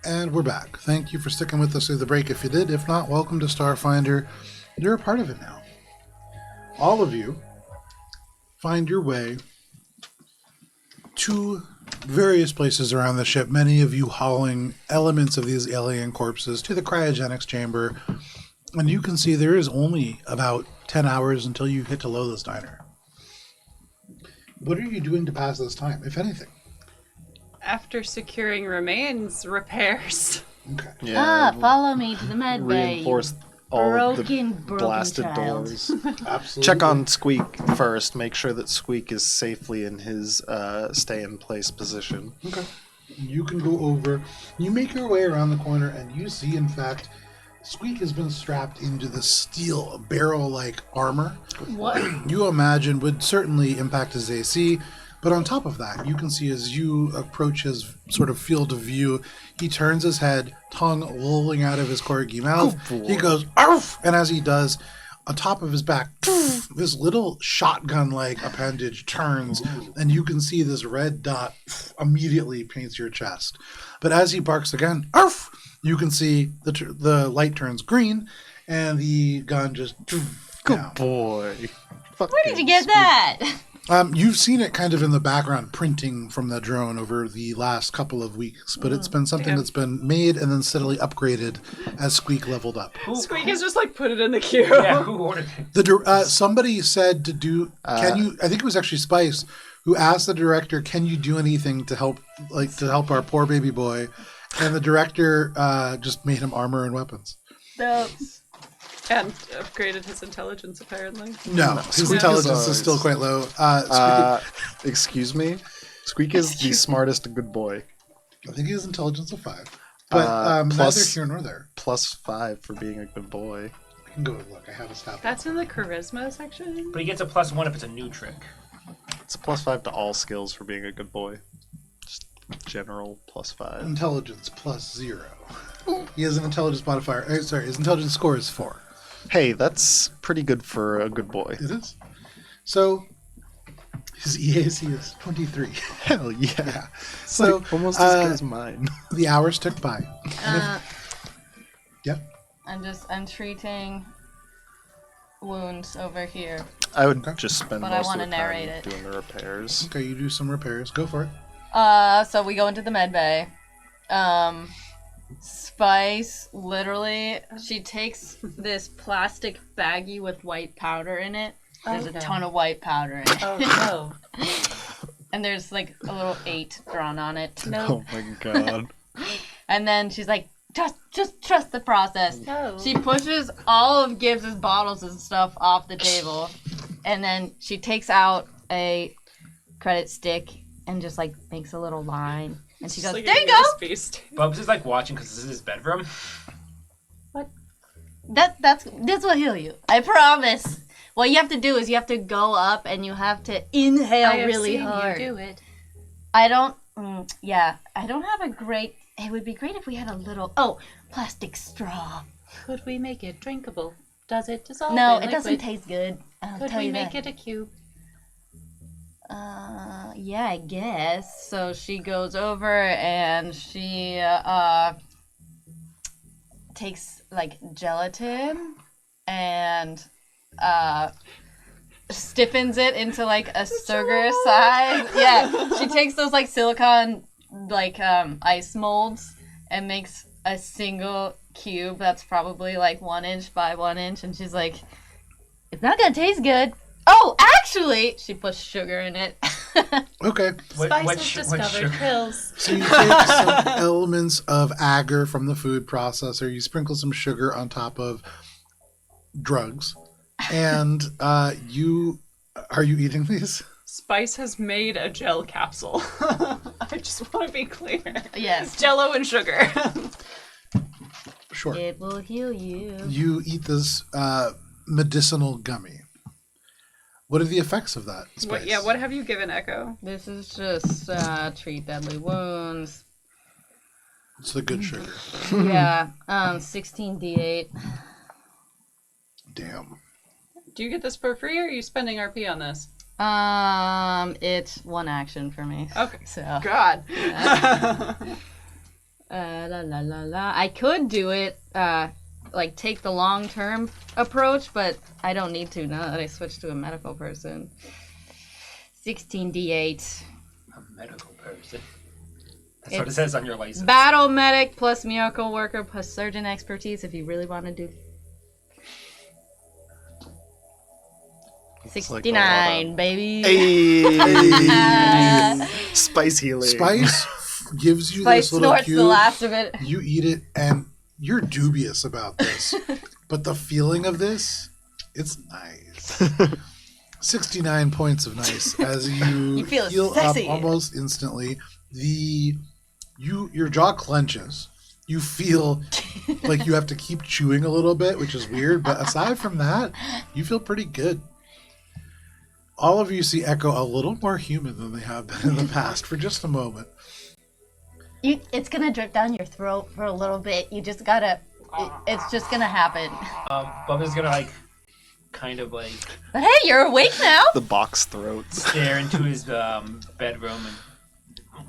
A: And we're back. Thank you for sticking with us through the break if you did. If not, welcome to Starfinder. You're a part of it now. All of you find your way to various places around the ship, many of you hauling elements of these alien corpses to the cryogenics chamber. And you can see there is only about 10 hours until you hit to Lola's Diner. What are you doing to pass this time, if anything?
B: After securing remains, repairs.
A: Okay.
D: Follow me to the med bay.
C: Reinforce all of the
D: broken
C: blasted
D: child.
C: doors.
A: Absolutely.
C: Check on Squeak first. Make sure that Squeak is safely in his stay-in-place position.
A: Okay. You can go over. You make your way around the corner, and you see, in fact, Squeak has been strapped into the steel barrel-like armor.
B: What?
A: You imagine would certainly impact his AC, but on top of that, you can see as you approach his sort of field of view, he turns his head, tongue lolling out of his corgi mouth. He goes, "Arf!" And as he does, on top of his back, this little shotgun-like appendage turns, and you can see this red dot immediately paints your chest. But as he barks again, "Arf!" you can see the light turns green, and the gun just down.
C: Boy.
D: Where did you get that?
A: You've seen it kind of in the background printing from the drone over the last couple of weeks, but it's been something that's been made and then steadily upgraded as Squeak leveled up.
B: Squeak has just like put it in the queue.
E: Yeah, who ordered it?
A: Somebody said to do. Can you? I think it was actually Spice who asked the director, "Can you do anything to help our poor baby boy?" And the director just made him armor and weapons.
B: And upgraded his intelligence, apparently.
A: No, his intelligence is still quite low.
C: Excuse me? Squeak is the smartest good boy.
A: I think he has intelligence of 5. But neither here nor there.
C: +5 for being a good boy.
A: I can go and look. I have a stat.
B: That's in the charisma section?
E: But he gets a +1 if it's a new trick.
C: It's a +5 to all skills for being a good boy. Just general +5.
A: Intelligence +0. He has an intelligence modifier. His intelligence score is 4.
C: Hey, that's pretty good for a good boy.
A: It is. So, his EAC is 23.
C: Hell yeah.
A: So,
C: Like almost as good as mine.
A: the hours tick by. Yeah.
D: I'm treating wounds over here.
C: I would just spend
D: But I
C: most of
D: wanna
C: the
D: narrate
C: time
D: it.
C: doing the repairs.
A: Okay, you do some repairs. Go for it.
D: So we go into the med bay. Spice, literally, she takes this plastic baggie with white powder in it. There's a ton of white powder in it.
B: Oh, no.
D: And there's like a little 8 drawn on it.
C: Oh my god.
D: And then she's like, just trust the process.
B: No.
D: She pushes all of Gibbs's bottles and stuff off the table. And then she takes out a credit stick and just like makes a little line. And she goes,
B: Like
D: there you go.
B: Feast.
E: Bubs is like watching because this is his bedroom.
D: This will heal you. I promise. What you have to do is you have to go up and you have to inhale really hard.
B: You do it.
D: I don't have a great, it would be great if we had a little, plastic straw.
B: Could we make it drinkable? Does it dissolve?
D: No,
B: in
D: it doesn't
B: liquid?
D: taste good. I'll
B: Could
D: tell
B: we
D: you
B: make
D: that.
B: it a cube?
D: Yeah, I guess. So she goes over and she takes like gelatin and stiffens it into like a sugar size. Yeah, she takes those like silicone like ice molds and makes a single cube that's probably like 1 inch by 1 inch, and she's like, it's not gonna taste good. Oh, actually, she puts sugar in it.
A: Okay.
B: Spices discovered pills.
A: So you take some elements of agar from the food processor, you sprinkle some sugar on top of drugs, and are you eating these?
B: Spice has made a gel capsule. I just want to be clear.
D: Yes.
B: Jello and sugar.
A: Sure.
D: It will heal you.
A: You eat this medicinal gummy. What are the effects of that, Spice?
B: What have you given Echo?
D: This is just treat deadly wounds.
A: It's the good sugar.
D: Yeah, 16d8.
A: Damn.
B: Do you get this for free, or are you spending RP on this?
D: It's 1 action for me.
B: Okay.
D: So
B: God.
D: I could do it, like take the long-term approach, but I don't need to now that I switched to a medical person. 16d8.
E: A medical person. That's what it says on your license.
D: Battle medic plus miracle worker plus surgeon expertise if you really want to do. 69, baby.
F: Hey. Spice healing.
A: Spice gives you
D: Spice
A: this little
D: snorts
A: cube.
D: the last of it.
A: You eat it, and you're dubious about this. But the feeling of this, it's nice. 69 points of nice as you
D: feel
A: heal
D: sexy.
A: up almost instantly. Your jaw clenches. You feel like you have to keep chewing a little bit, which is weird. But aside from that, you feel pretty good. All of you see Echo a little more human than they have been in the past for just a moment.
D: It's gonna drip down your throat for a little bit. You just gotta. It's just gonna happen.
E: Bubba's gonna like, kind of like
D: But hey, you're awake now.
F: The box throats.
E: stare into his bedroom and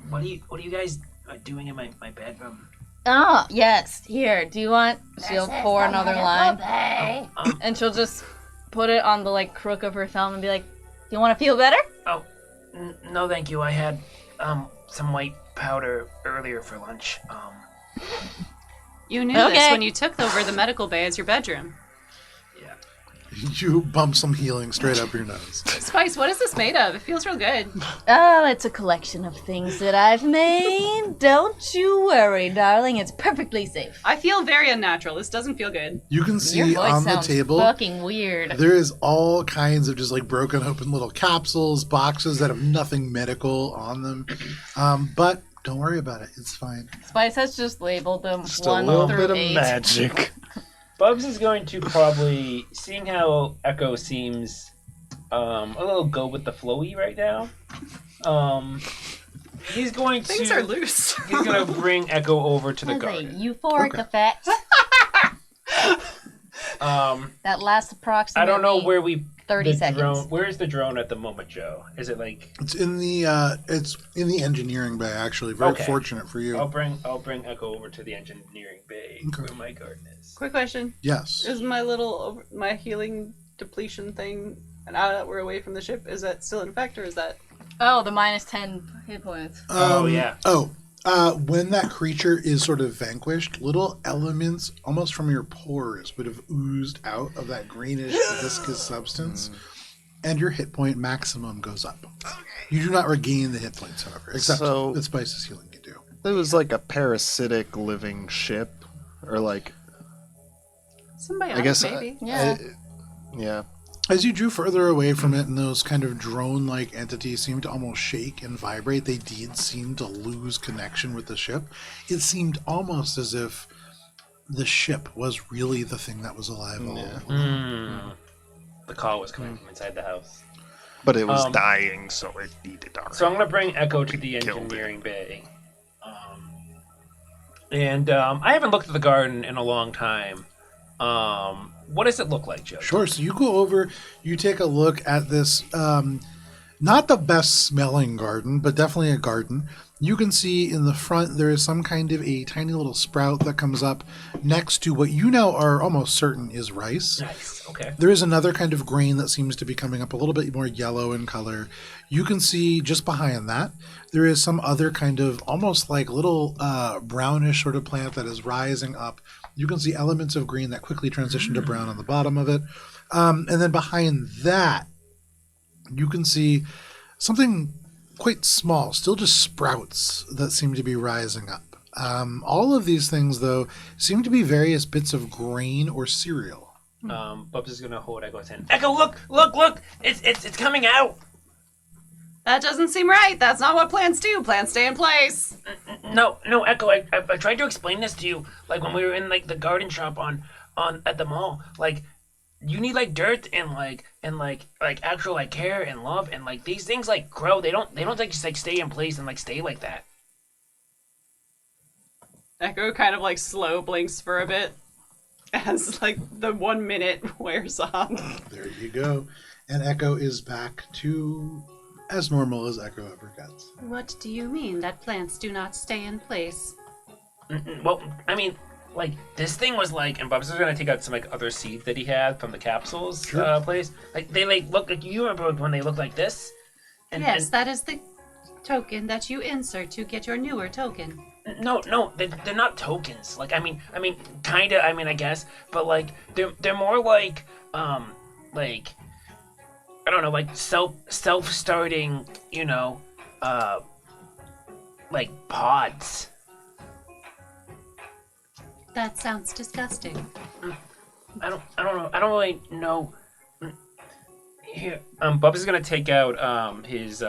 E: what are you guys doing in my bedroom?
D: Oh yes. Here. Do you want? She'll pour another line, and she'll just put it on the like crook of her thumb and be like, "Do you want to feel better?"
E: Oh, no, thank you. I had some white powder earlier for lunch.
B: You knew this when you took over the medical bay as your bedroom.
E: Yeah.
A: You bump some healing straight up your nose.
B: Spice, what is this made of? It feels real good.
D: Oh, it's a collection of things that I've made. Don't you worry, darling. It's perfectly safe.
B: I feel very unnatural. This doesn't feel good.
A: You can
D: Your
A: see
D: voice
A: on the
D: sounds
A: table
D: fucking weird.
A: there is all kinds of just like broken open little capsules, boxes that have nothing medical on them. But don't worry about it. It's fine.
D: Spice has just labeled them
F: Just a
D: 1
F: little
D: through
F: bit of
D: 8.
F: magic.
E: Bubs is going to probably, seeing how Echo seems a little go with the flowy right now, he's going to...
B: Things are loose.
E: He's going to bring Echo over to the
D: Has a
E: garden.
D: euphoric effect that lasts approximately
E: I don't know where we...
D: 30
E: the
D: seconds.
E: Drone, where is the drone at the moment, Joe? Is it like...
A: It's in the engineering bay actually. Very
E: Okay.
A: fortunate for you.
E: I'll bring Echo over to the engineering bay
A: Okay.
E: where my garden is.
B: Quick question.
A: Yes.
B: Is my healing depletion thing, and now that we're away from the ship, is that still in effect, or is that...
D: Oh, the minus 10 hit points.
E: Yeah.
A: When that creature is sort of vanquished, little elements almost from your pores would have oozed out of that greenish viscous substance, and your hit point maximum goes up. You do not regain the hit points, however, except
F: So-
A: that Spice's healing you do.
F: It was like a parasitic living ship, or like
B: Symbiotic,
F: I guess.
B: maybe.
D: Yeah.
F: Yeah.
A: As you drew further away from it and those kind of drone-like entities seemed to almost shake and vibrate, they did seem to lose connection with the ship. It seemed almost as if the ship was really the thing that was alive all along.
E: The call was coming from inside the house.
F: But it was dying, so it needed our.
E: So I'm going to bring Echo to the
F: Killed it.
E: engineering bay. I haven't looked at the garden in a long time. What does it look like, Joe?
A: Sure, so you go over, you take a look at this, not the best smelling garden, but definitely a garden. You can see in the front there is some kind of a tiny little sprout that comes up next to what you now are almost certain is rice.
E: Nice. Okay.
A: There is another kind of grain that seems to be coming up a little bit more yellow in color. You can see just behind that, there is some other kind of almost like little brownish sort of plant that is rising up. You can see elements of green that quickly transition to brown on the bottom of it. And then behind that, you can see something quite small, still just sprouts that seem to be rising up. All of these things, though, seem to be various bits of grain or cereal.
E: Bubs is gonna hold Echo's hand. Echo, look! It's coming out.
B: That doesn't seem right. That's not what plants do. Plants stay in place.
E: No, Echo. I tried to explain this to you, like when we were in like the garden shop on at the mall. Like, you need like dirt and actual like care and love, and like these things like grow. They don't like just like stay in place and like stay like that.
B: Echo kind of like slow blinks for a bit as like the 1 minute wears off.
A: There you go. And Echo is back to as normal as Echo ever gets.
B: What do you mean that plants do not stay in place?
E: Well, I mean, like this thing was like, and Bubs was gonna take out some like other seeds that he had from the capsules place. Like they like look like you remember when they look like this.
B: Yes, that is the token that you insert to get your newer token.
E: No, they're not tokens. Like I mean, kinda. I mean, I guess, but like they're more like like I don't know, like self-starting, you know, like pods.
B: That sounds disgusting.
E: I don't know. I don't really know. Here, Bubs is gonna take out his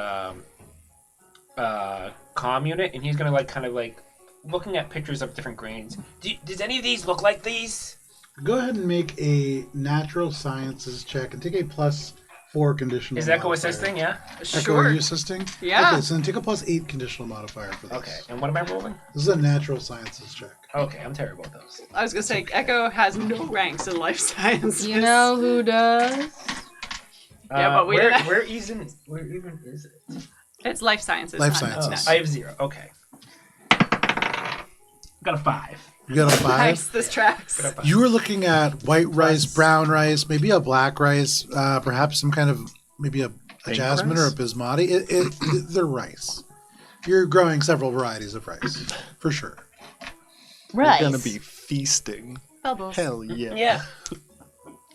E: comm unit, and he's gonna like kind of like looking at pictures of different grains. Does any of these look like these?
A: Go ahead and make a natural sciences check and take a +4 conditional.
E: Is Echo
A: modifier.
E: assisting? Yeah.
A: Echo, are you assisting?
B: Yeah.
A: Okay, so then take a +8 conditional modifier for this.
E: Okay. And what am I rolling?
A: This is a natural sciences check.
E: Okay, I'm terrible at those.
B: I was gonna say, Echo has no ranks in life sciences.
D: You know who does?
B: Yeah, but we didn't-
E: where even is it?
B: It's life sciences.
A: Life
B: not-
A: sciences.
E: I have 0. Okay. Got a 5.
A: You got a 5?
B: Nice, this tracks.
A: You were looking at white rice, brown rice, maybe a black rice, perhaps some kind of maybe a jasmine or a basmati. They're rice. You're growing several varieties of rice, for sure.
D: Rice.
F: We're gonna be feasting.
B: Bubbles.
F: Hell yeah.
E: Yeah.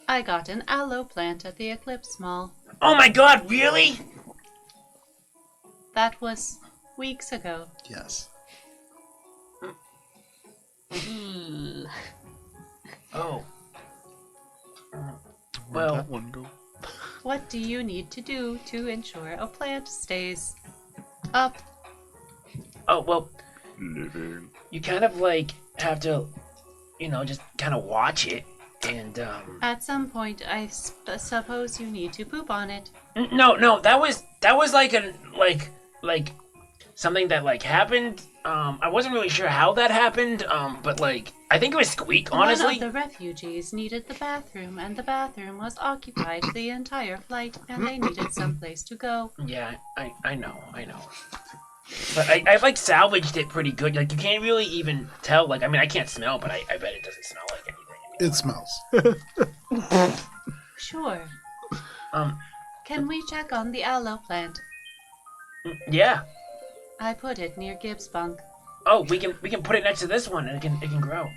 B: I got an aloe plant at the Eclipse Mall.
E: Oh my God! Really?
B: That was weeks ago.
A: Yes.
E: Oh.
F: Where'd
E: Well,
F: that one go?
B: What do you need to do to ensure a plant stays up?
E: oh well.
F: Living.
E: You kind of like have to, you know, just kind of watch it and
B: At some point, I suppose you need to poop on it.
E: No, that was like a like something that like happened. I wasn't really sure how that happened. But like I think it was Squeak.
B: One
E: Honestly,
B: of the refugees needed the bathroom, and the bathroom was occupied the entire flight, and they needed someplace to go.
E: yeah, I know. But I like salvaged it pretty good. Like you can't really even tell. Like I mean I can't smell, but I bet it doesn't smell like anything.
A: It smells.
B: Sure.
E: Um,
B: Can we check on the aloe plant?
E: yeah.
B: I put it near Gibbs' bunk.
E: Oh, we can put it next to this one, and it can grow.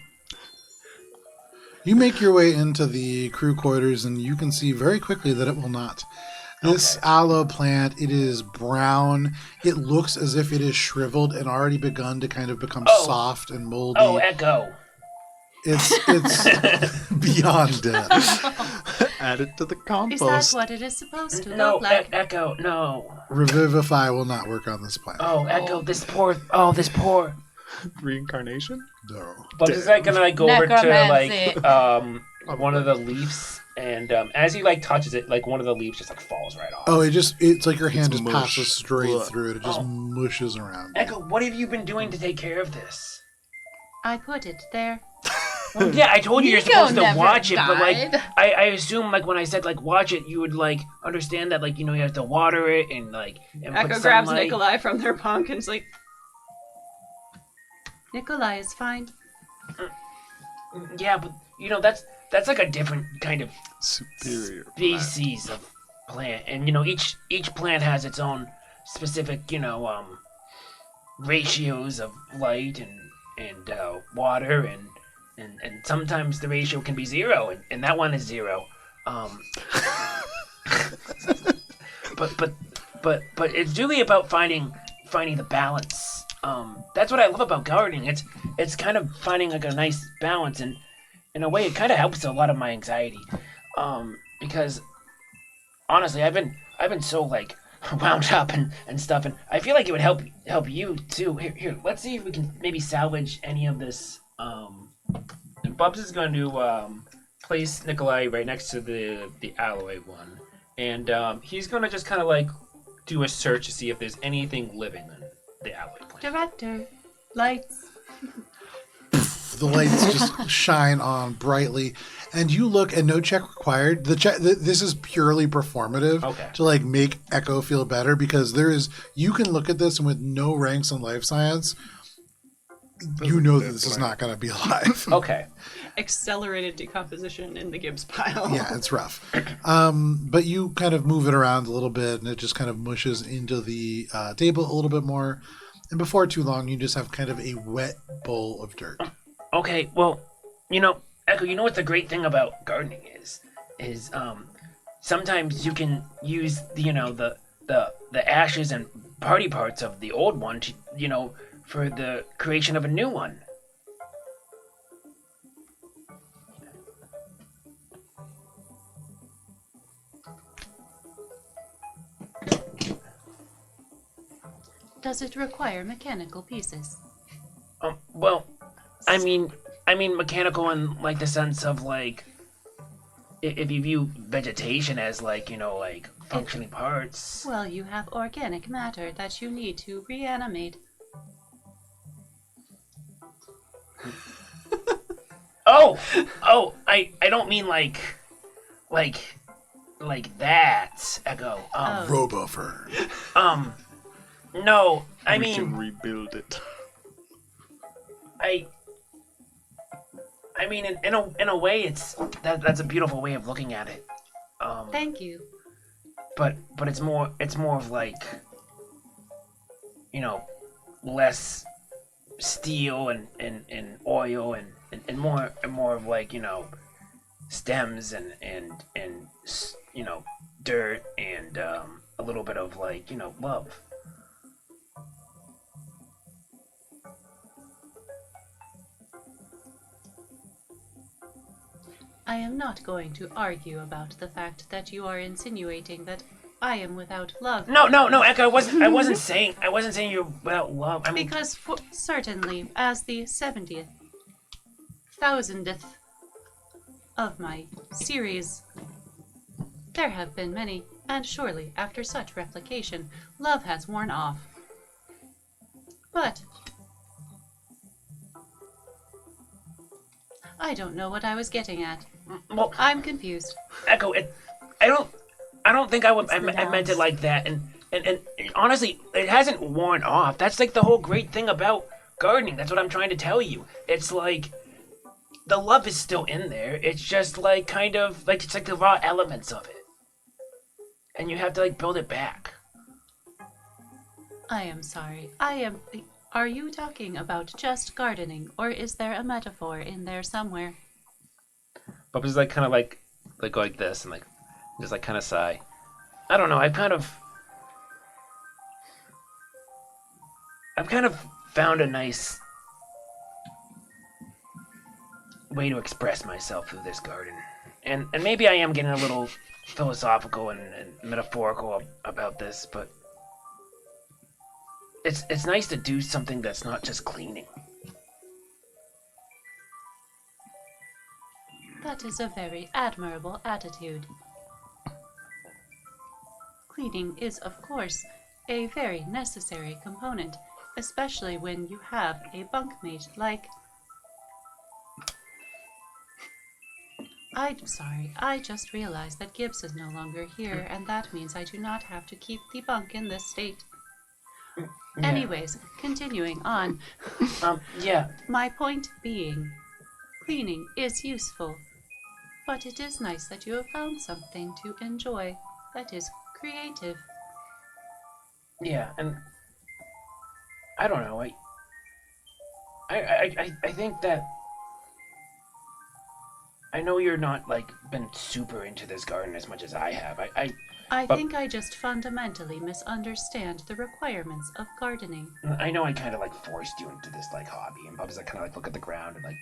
A: You make your way into the crew quarters, and you can see very quickly that it will not. This aloe plant, it is brown. It looks as if it is shriveled and already begun to kind of become soft and moldy.
E: Oh, Echo.
A: It's beyond dead.
F: Add it to the
B: Is
F: compost.
B: that what it is supposed to
E: No,
B: look like?
E: Echo, no.
A: Revivify will not work on this plant.
E: Oh, Echo, this poor.
F: Reincarnation?
A: No.
E: But is like gonna like go over to
D: Necromancy.
E: like one of the leaves, and as he like touches it, like one of the leaves just like falls right off.
A: Oh, it's like your hand just
F: mush.
A: passes straight
F: Ugh.
A: through it. It just mushes around.
E: Echo, what have you been doing to take care of this?
B: I put it there.
E: Yeah, I told you you're
D: Nico
E: supposed to
D: never
E: watch it, but like
D: died.
E: I assume like when I said like watch it, you would like understand that like you know you have to water it and like and
B: Echo
E: put
B: grabs
E: sunlight.
B: Nikolai from their bunk and is like, Nikolai is fine.
E: Yeah, but you know that's like a different kind of
F: Superior.
E: species of plant, and you know each plant has its own specific ratios of light and water and sometimes the ratio can be 0 and that one is 0. But it's really about finding the balance. That's what I love about gardening. It's kind of finding like a nice balance, and in a way it kind of helps a lot of my anxiety. Because honestly, I've been so like wound up and stuff, and I feel like it would help you too. Here, let's see if we can maybe salvage any of this. And Bubs is going to place Nikolai right next to the alloy one, and he's going to just kind of like do a search to see if there's anything living in the alloy plant.
B: Director, lights.
A: The lights just shine on brightly, and you look, and no check required. This is purely performative
E: Okay.
A: to like make Echo feel better, because you can look at this, and with no ranks in life science, you know that this is not going to be alive.
E: Okay.
B: Accelerated decomposition in the Gibbs pile.
A: Yeah, it's rough. But you kind of move it around a little bit, and it just kind of mushes into the table a little bit more. And before too long, you just have kind of a wet bowl of dirt.
E: Okay, well, Echo, you know what the great thing about gardening is sometimes you can use the ashes and party parts of the old one to, for the creation of a new one.
B: Does it require mechanical pieces?
E: Well, I mean mechanical in like the sense of like if you view vegetation as like functioning parts.
B: Well, you have organic matter that you need to reanimate.
E: I don't mean like that, Echo.
A: Robofern.
E: No, I
F: We
E: mean
F: can rebuild it.
E: I mean in a way that's a beautiful way of looking at it.
B: Thank you.
E: But it's more of like less steel and oil and more of like stems and dirt and a little bit of like love.
B: I am not going to argue about the fact that you are insinuating that I am without love.
E: No, Echo. I wasn't saying you're without love. I mean,
B: Because certainly, as the 70,000th of my series, there have been many, and surely, after such replication, love has worn off. But I don't know what I was getting at.
E: well,
B: I'm confused.
E: Echo. I don't think I meant it like that. And honestly, it hasn't worn off. That's like the whole great thing about gardening. That's what I'm trying to tell you. It's like the love is still in there. It's just like kind of like it's like the raw elements of it, and you have to like build it back.
B: I am sorry. Are you talking about just gardening, or is there a metaphor in there somewhere?
E: Bubbles is like kind of like go like this and like just like kind of sigh. I don't know. I've kind of found a nice way to express myself through this garden, and maybe I am getting a little philosophical and metaphorical about this, but it's nice to do something that's not just cleaning.
B: That is a very admirable attitude. Cleaning is, of course, a very necessary component, especially when you have a bunkmate like... I'm sorry, I just realized that Gibbs is no longer here, and that means I do not have to keep the bunk in this state.
E: Yeah.
B: Anyways, continuing on.
E: Yeah.
B: My point being, cleaning is useful, but it is nice that you have found something to enjoy that is creative.
E: Yeah, and I don't know. I think that I know you're not like been super into this garden as much as I have.
B: I think I just fundamentally misunderstand the requirements of gardening.
E: I know I kind of like forced you into this like hobby, and Bubba's like kind of like look at the ground and like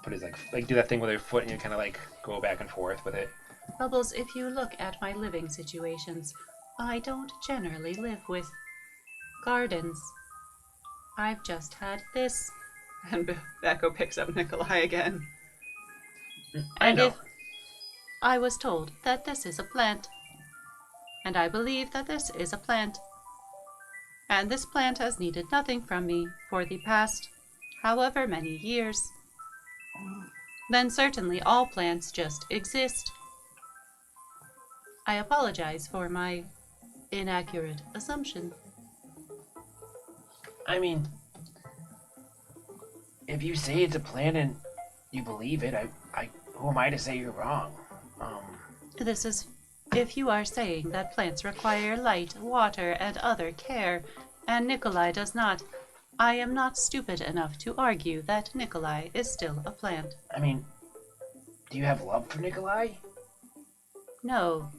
E: put his like do that thing with your foot, and you kind of like go back and forth with it.
B: Bubbles, if you look at my living situations, I don't generally live with gardens. I've just had this. And Echo picks up Nikolai again.
E: I know.
B: If I was told that this is a plant, and I believe that this is a plant, and this plant has needed nothing from me for the past however many years, then certainly all plants just exist. I apologize for my inaccurate assumption.
E: I mean, if you say it's a plan and you believe it, who am I to say you're wrong?
B: This is if you are saying that plants require light, water, and other care, and Nikolai does not. I am not stupid enough to argue that Nikolai is still a plant.
E: I mean, do you have love for Nikolai?
B: No.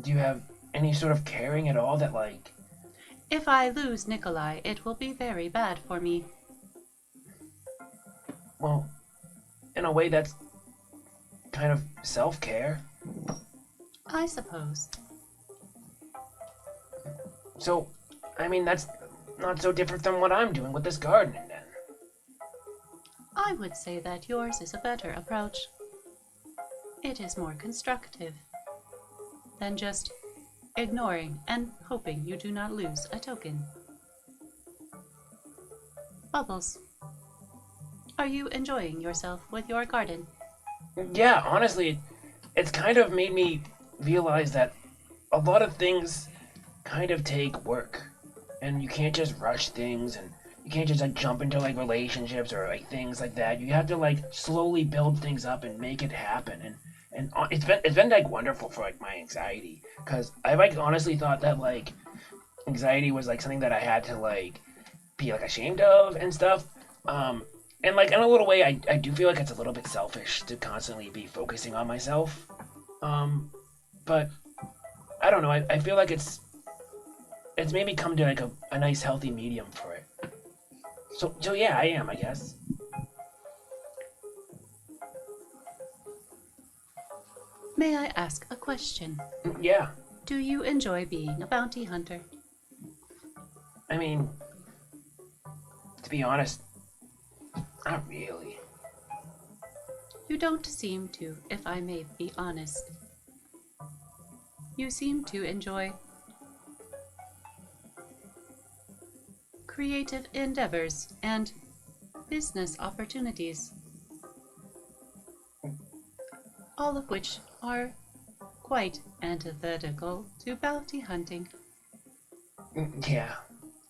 E: Do you have any sort of caring at all that, like...
B: If I lose Nikolai, it will be very bad for me.
E: Well, in a way that's kind of self-care.
B: I suppose.
E: So, I mean, that's not so different from what I'm doing with this gardening, then.
B: I would say that yours is a better approach. It is more constructive than just ignoring and hoping you do not lose a token. Bubbles, are you enjoying yourself with your garden?
E: Yeah, honestly, it's kind of made me realize that a lot of things kind of take work. And you can't just rush things, and you can't just like jump into like relationships or like things like that. You have to like slowly build things up and make it happen. And it's been like wonderful for like my anxiety, because I like honestly thought that like anxiety was like something that I had to like be like ashamed of and stuff. And like in a little way, I do feel like it's a little bit selfish to constantly be focusing on myself. But I don't know. I feel like it's made me come to like a nice healthy medium for it. So yeah, I am, I guess.
B: May I ask a question?
E: Yeah.
B: Do you enjoy being a bounty hunter?
E: I mean, to be honest, not really.
B: You don't seem to, if I may be honest. You seem to enjoy creative endeavors and business opportunities, all of which are quite antithetical to bounty hunting.
E: Yeah.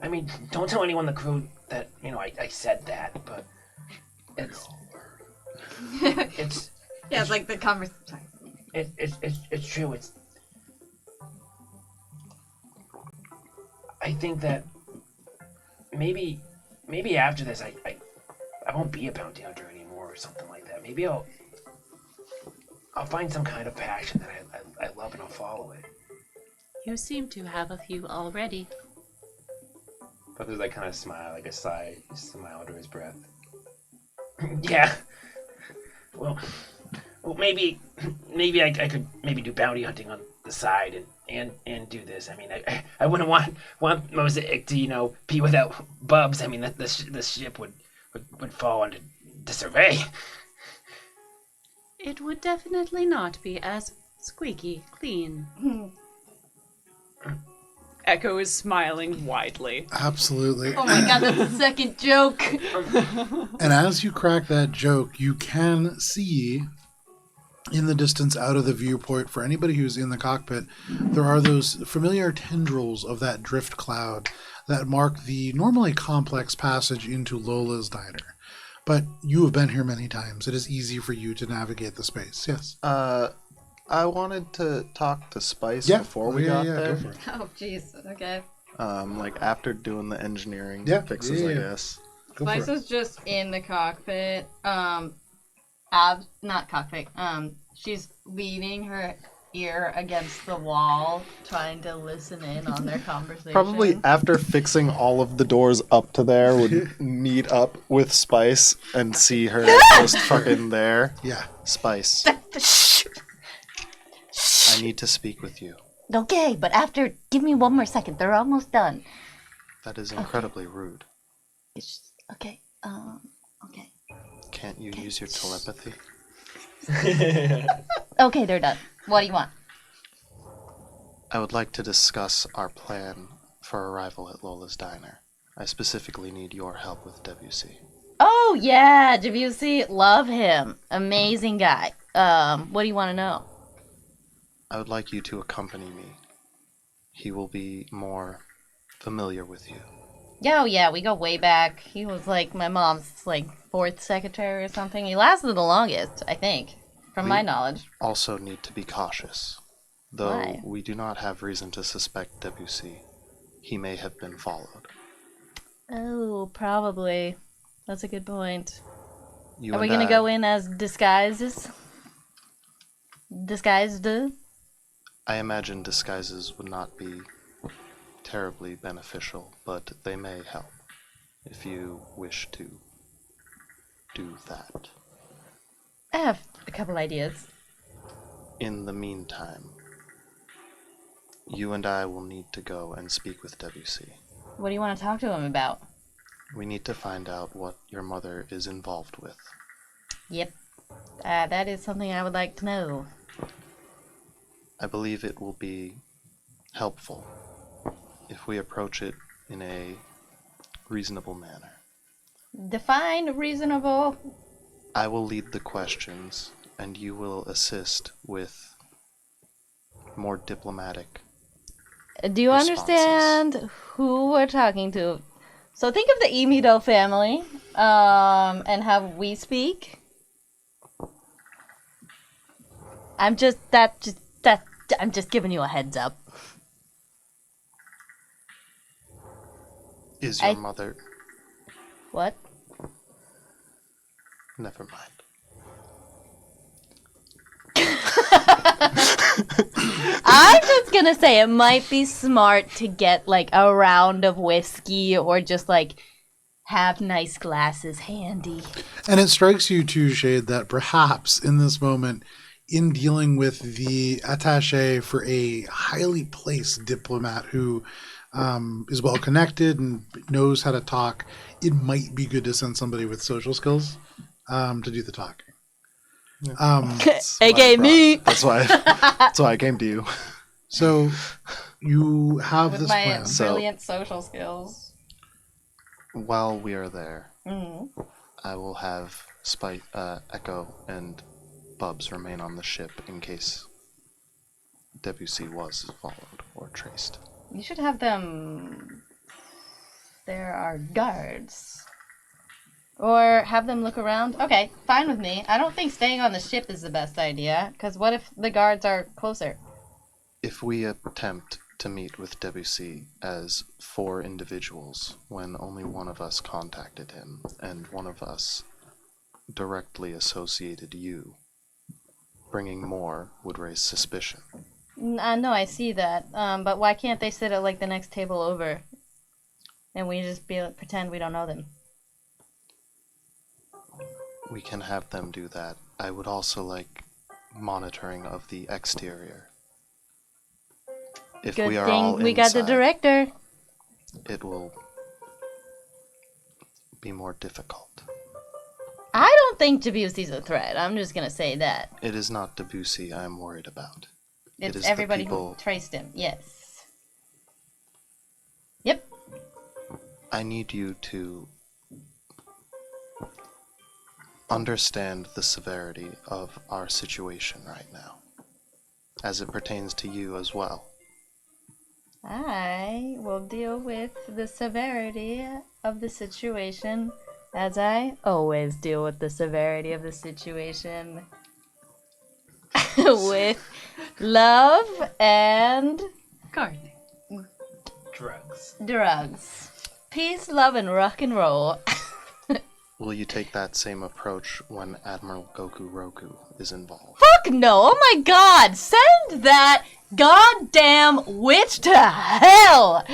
E: I mean, don't tell anyone in the crew that, you know, I said that, but it's
D: Yeah, it's like the conversation.
E: it's true. I think that maybe after this I won't be a bounty hunter anymore or something like that. Maybe I'll find some kind of passion that I love, and I'll follow it.
B: You seem to have a few already.
G: But there's like kind of smile, like a sigh, smile under his breath.
E: Yeah. Well, maybe I could maybe do bounty hunting on the side and do this. I mean, I wouldn't want Mosaic to, you know, be without Bubs. I mean, the ship would fall under disarray.
B: It would definitely not be as squeaky clean.
H: Echo is smiling widely.
A: Absolutely.
D: Oh my god, that's the second joke.
A: And as you crack that joke, you can see in the distance out of the viewport, for anybody who's in the cockpit, there are those familiar tendrils of that drift cloud that mark the normally complex passage into Lola's diner. But you have been here many times. It is easy for you to navigate the space. Yes.
C: I wanted to talk to Spice before we got there.
A: Go for it.
D: Oh, jeez. Okay.
C: Like after doing the engineering fixes,
A: yeah.
C: I guess.
A: Go for
D: Spice
A: it.
D: is just in the cockpit. Not cockpit. She's leaning her ear against the wall, trying to listen in on their conversation.
C: Probably after fixing all of the doors up to there, would meet up with Spice and see her just fucking there.
A: Yeah.
C: Spice, I need to speak with you.
I: Okay, but give me one more second. They're almost done.
C: That is incredibly rude.
I: It's just, okay. Okay.
C: Can't you use your telepathy?
I: Okay, they're done. What do you want?
C: I would like to discuss our plan for arrival at Lola's Diner. I specifically need your help with Debussy.
I: Oh, yeah, Debussy. Love him. Amazing guy. What do you want to know?
C: I would like you to accompany me. He will be more familiar with you.
I: Yeah, oh yeah, we go way back. He was like my mom's like fourth secretary or something. He lasted the longest, I think, from my knowledge.
F: Also need to be cautious. Though
I: Why?
F: we do not have reason to suspect Debussy. He may have been followed.
I: Oh, probably. That's a good point.
F: You
I: Are we
F: and
I: gonna
F: I-
I: go in as disguises? Disguised?
F: I imagine disguises would not be terribly beneficial, but they may help if you wish to do that.
I: I have a couple ideas.
F: In the meantime, you and I will need to go and speak with Debussy.
I: What do you want to talk to him about?
F: We need to find out what your mother is involved with.
I: Yep. That is something I would like to know.
F: I believe it will be helpful if we approach it in a reasonable manner.
I: Define reasonable.
F: I will lead the questions, and you will assist with more diplomatic.
I: Do you
F: Responses.
I: understand who we're talking to? So think of the Emido family, and how we speak. I'm just giving you a heads up.
F: Is your
I: I-
F: mother...
I: What?
F: Never mind.
I: I'm just gonna say it might be smart to get like a round of whiskey or just like have nice glasses handy.
A: And it strikes you too, Shade, that perhaps in this moment, in dealing with the attaché for a highly placed diplomat who is well connected and knows how to talk, it might be good to send somebody with social skills to do the talking.
F: That's why I
I: AKA me.
F: that's why I came to you.
A: So you have
I: With
A: this
I: my
A: plan.
I: brilliant social skills.
F: While we are there,
I: Mhm.
F: I will have Echo and Bubs remain on the ship in case Debussy was followed or traced.
I: You should have them. There are guards. Or have them look around. Okay, fine with me. I don't think staying on the ship is the best idea, because what if the guards are closer?
F: If we attempt to meet with Debussy as 4 individuals when only one of us contacted him and one of us directly associated you, bringing more would raise suspicion.
I: I know, I see that. But why can't they sit at like the next table over? And we just pretend we don't know them.
F: We can have them do that. I would also like monitoring of the exterior. If
I: Good
F: we are
I: thing
F: all
I: we got the
F: inside,
I: director.
F: it will be more difficult.
I: I don't think Debussy's a threat. I'm just gonna say that.
F: It is not Debussy I am worried about. It
I: It's
F: is the
I: everybody
F: people-
I: who traced him. Yes. Yep.
F: I need you to understand the severity of our situation right now, as it pertains to you as well.
I: I will deal with the severity of the situation as I always deal with the severity of the situation. With love and
B: Gardening.
E: Drugs.
I: drugs. Peace, love, and rock and roll.
F: Will you take that same approach when Admiral Goku Roku is involved?
I: Fuck no! Oh my god! Send that goddamn witch to hell!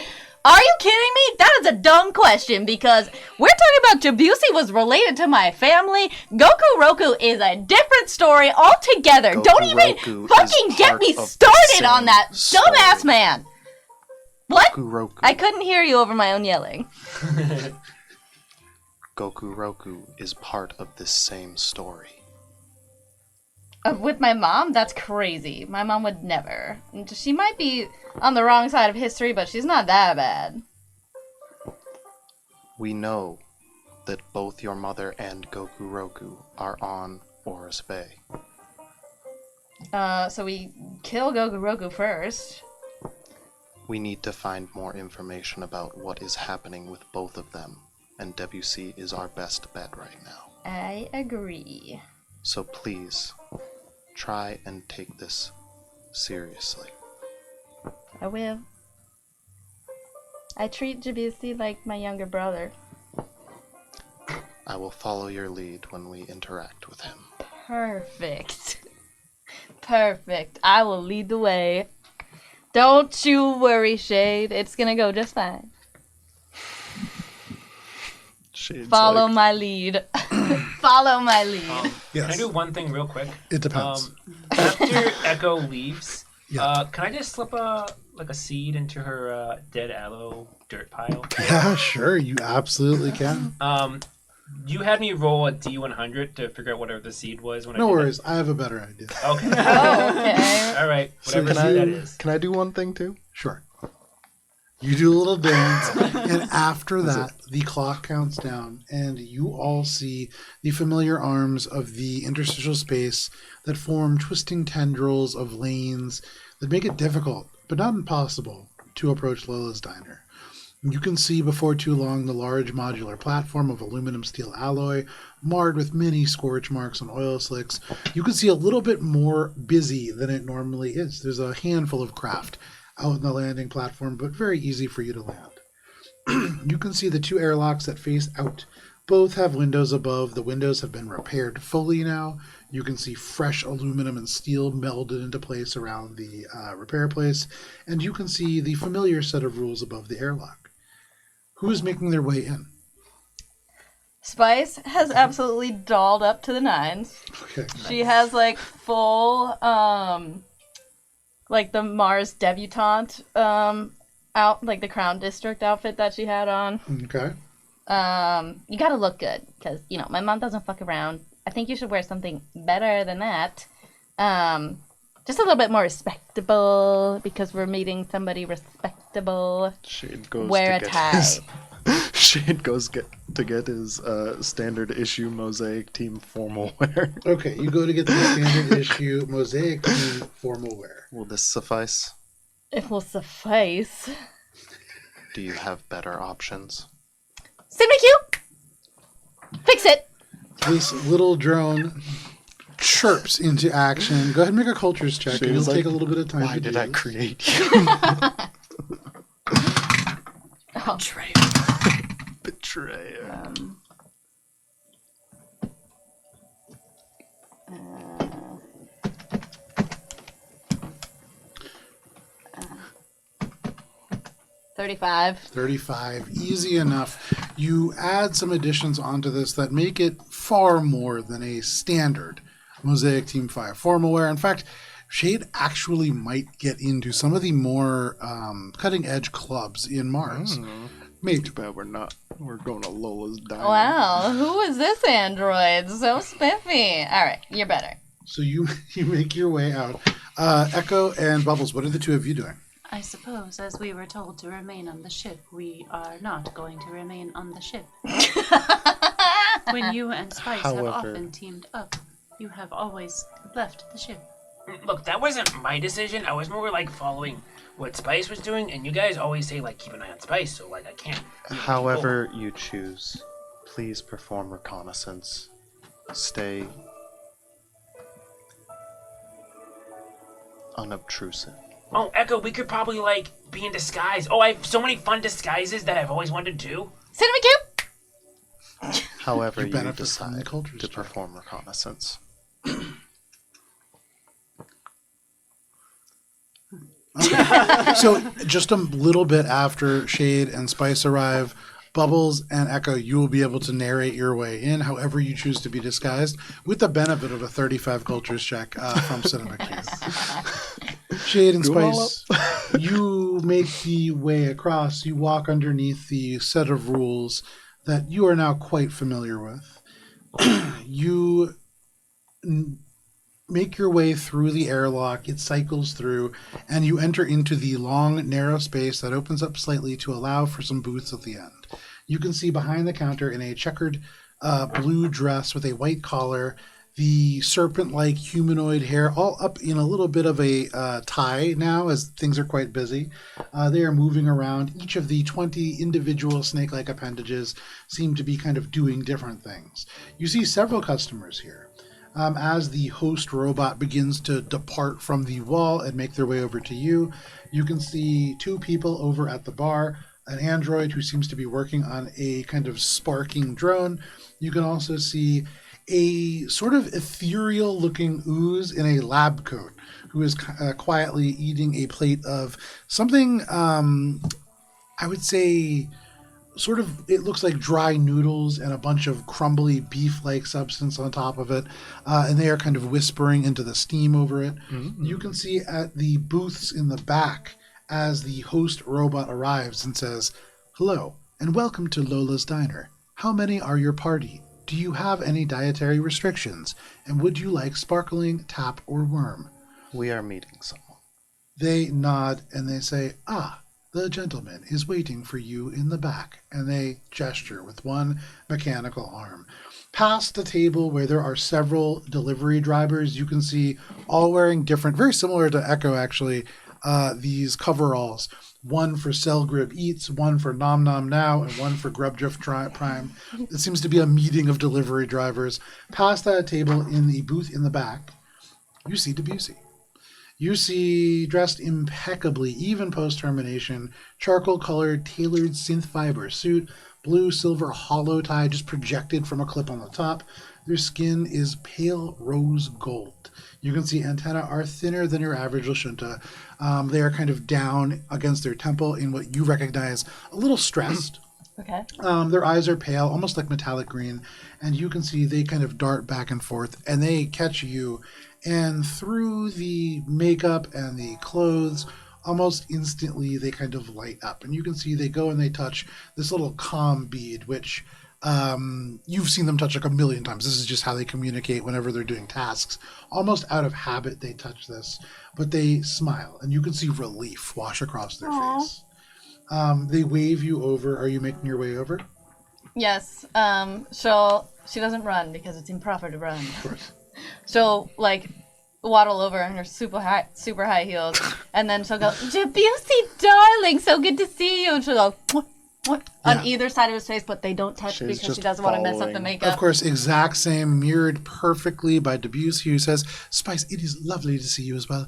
I: Are you kidding me? That is a dumb question because we're talking about Debussy was related to my family. Goku Roku is a different story altogether.
F: Goku
I: Don't even
F: Roku
I: fucking
F: is
I: get
F: part
I: me
F: of the
I: started on
F: same
I: that dumbass
F: story.
I: man. What?
F: Goku Roku.
I: I couldn't hear you over my own yelling.
F: Goku Roku is part of this same story.
I: With my mom? That's crazy. My mom would never. She might be on the wrong side of history, but she's not that bad.
F: We know that both your mother and Goku Roku are on Oris Bay.
I: So we kill Goku Roku first.
F: We need to find more information about what is happening with both of them, and WC is our best bet right now.
I: I agree.
F: So please, try and take this seriously.
I: I will. I treat Jabusi like my younger brother.
F: I will follow your lead when we interact with him.
I: Perfect. Perfect. I will lead the way. Don't you worry, Shade. It's gonna go just fine.
F: Shade's
I: Follow
F: like,
I: my lead. Follow my lead.
E: Can I do one thing real quick?
A: It depends.
E: After Echo leaves,
A: Yeah.
E: can I just slip a seed into her dead aloe dirt pile?
A: Yeah, sure. You absolutely can.
E: You had me roll a D100 to figure out whatever the seed was. When
A: No
E: I did
A: worries. I have a better idea.
E: That. Okay.
I: Oh, okay.
E: All right.
A: So
E: Whatever
A: can
E: seed
A: I-
E: that is.
F: Can I do one thing too?
A: Sure. You do a little dance, and after that, the clock counts down, and you all see the familiar arms of the interstitial space that form twisting tendrils of lanes that make it difficult, but not impossible, to approach Lola's Diner. You can see before too long the large modular platform of aluminum steel alloy, marred with many scorch marks and oil slicks. You can see a little bit more busy than it normally is. There's a handful of craft out in the landing platform, but very easy for you to land. You can see the two airlocks that face out. Both have windows above. The windows have been repaired fully now. You can see fresh aluminum and steel melded into place around the repair place. And you can see the familiar set of rules above the airlock. Who is making their way in?
I: Spice has absolutely dolled up to the nines.
A: Okay.
I: She has like full, like the Mars debutante out, like the Crown District outfit that she had on.
A: Okay.
I: You gotta look good, because, you know, my mom doesn't fuck around. I think you should wear something better than that. Just a little bit more respectable, because we're meeting somebody respectable.
F: Shade goes
I: Wear
F: to
I: a
F: get
I: tie.
F: his Shade goes to get his standard issue Mosaic Team formal wear.
A: Okay, you go to get the standard issue Mosaic Team formal wear.
F: Will this suffice?
I: It will suffice.
F: Do you have better options?
I: CBQ! Fix it!
A: This little drone chirps into action. Go ahead and make a cultures check,
F: Shade
A: and
F: is
A: it'll
F: like,
A: take a little bit of time
F: Why
A: to
F: did
A: do.
F: I create you?
I: Oh.
F: Betrayer.
I: Uh, 35.
A: 35, easy enough. You add some additions onto this that make it far more than a standard Mosaic Team 5 formal wear. In fact, Shade actually might get into some of the more cutting edge clubs in Mars. Maybe.
F: Too bad we're going to Lola's Diner.
I: Wow, who is this android? So spiffy. Alright, you're better.
A: So you make your way out. Echo and Bubbles, what are the two of you doing?
B: I suppose, as we were told to remain on the ship, we are not going to remain on the ship. When you and Spice have
F: However-
B: often teamed up, you have always left the ship.
E: Look, that wasn't my decision. I was more like following what Spice was doing, and you guys always say like keep an eye on Spice, so like I can't.
F: However you choose, please perform reconnaissance. Stay unobtrusive.
E: Oh, Echo, we could probably like be in disguise. Oh, I have so many fun disguises that I've always wanted to do.
I: CinemaQ!
F: However
A: You
F: you,
A: benefit from the
F: decide
A: cultures
F: to
A: check.
F: perform reconnaissance.
A: So just a little bit after Shade and Spice arrive, Bubbles and Echo, you will be able to narrate your way in however you choose to be disguised, with the benefit of a 35 cultures check from Cinema Q. Shade and
F: Go all
A: Spice, you make the way across. You walk underneath the set of rules that you are now quite familiar with. You make your way through the airlock. It cycles through, and you enter into the long, narrow space that opens up slightly to allow for some booths at the end. You can see behind the counter in a checkered blue dress with a white collar the serpent-like humanoid hair, all up in a little bit of a tie now, as things are quite busy. They are moving around. Each of the 20 individual snake-like appendages seem to be kind of doing different things. You see several customers here. As the host robot begins to depart from the wall and make their way over to you, you can see 2 people over at the bar, an android who seems to be working on a kind of sparking drone. You can also see a sort of ethereal-looking ooze in a lab coat who is quietly eating a plate of something, I would say, sort of, it looks like dry noodles and a bunch of crumbly beef-like substance on top of it, and they are kind of whispering into the steam over it. Mm-hmm. You can see at the booths in the back as the host robot arrives and says, "Hello, and welcome to Lola's Diner. How many are your party? Do you have any dietary restrictions? And would you like sparkling, tap, or worm?"
F: We are meeting someone.
A: They nod and they say, "The gentleman is waiting for you in the back," and they gesture with one mechanical arm. Past the table where there are several delivery drivers, you can see all wearing different, very similar to Echo actually, these coveralls. One for Selgrib Eats, one for Nom Nom Now, and one for Grubdrift Prime. It seems to be a meeting of delivery drivers. Past that table in the booth in the back, you see Debussy. You see, dressed impeccably, even post-termination, charcoal-colored, tailored synth fiber suit, blue silver hollow tie just projected from a clip on the top. Their skin is pale rose gold. You can see antennae are thinner than your average Lashunta. They are kind of down against their temple in what you recognize a little stressed.
I: Okay.
A: Their eyes are pale, almost like metallic green, and you can see they kind of dart back and forth, and they catch you. And through the makeup and the clothes, almost instantly they kind of light up. And you can see they go and they touch this little comm bead, which you've seen them touch like a million times. This is just how they communicate whenever they're doing tasks. Almost out of habit, they touch this. But they smile, and you can see relief wash across their face. They wave you over. Are you making your way over?
I: Yes. She doesn't run because it's improper to run.
A: Of course.
I: She'll waddle over in her super high heels, and then she'll go, "Debussy, darling, so good to see you." And she'll go on either side of his face, but they don't touch because she doesn't want to mess up the makeup.
A: Of course, exact same, mirrored perfectly by Debussy, who says, "Spice, it is lovely to see you as well."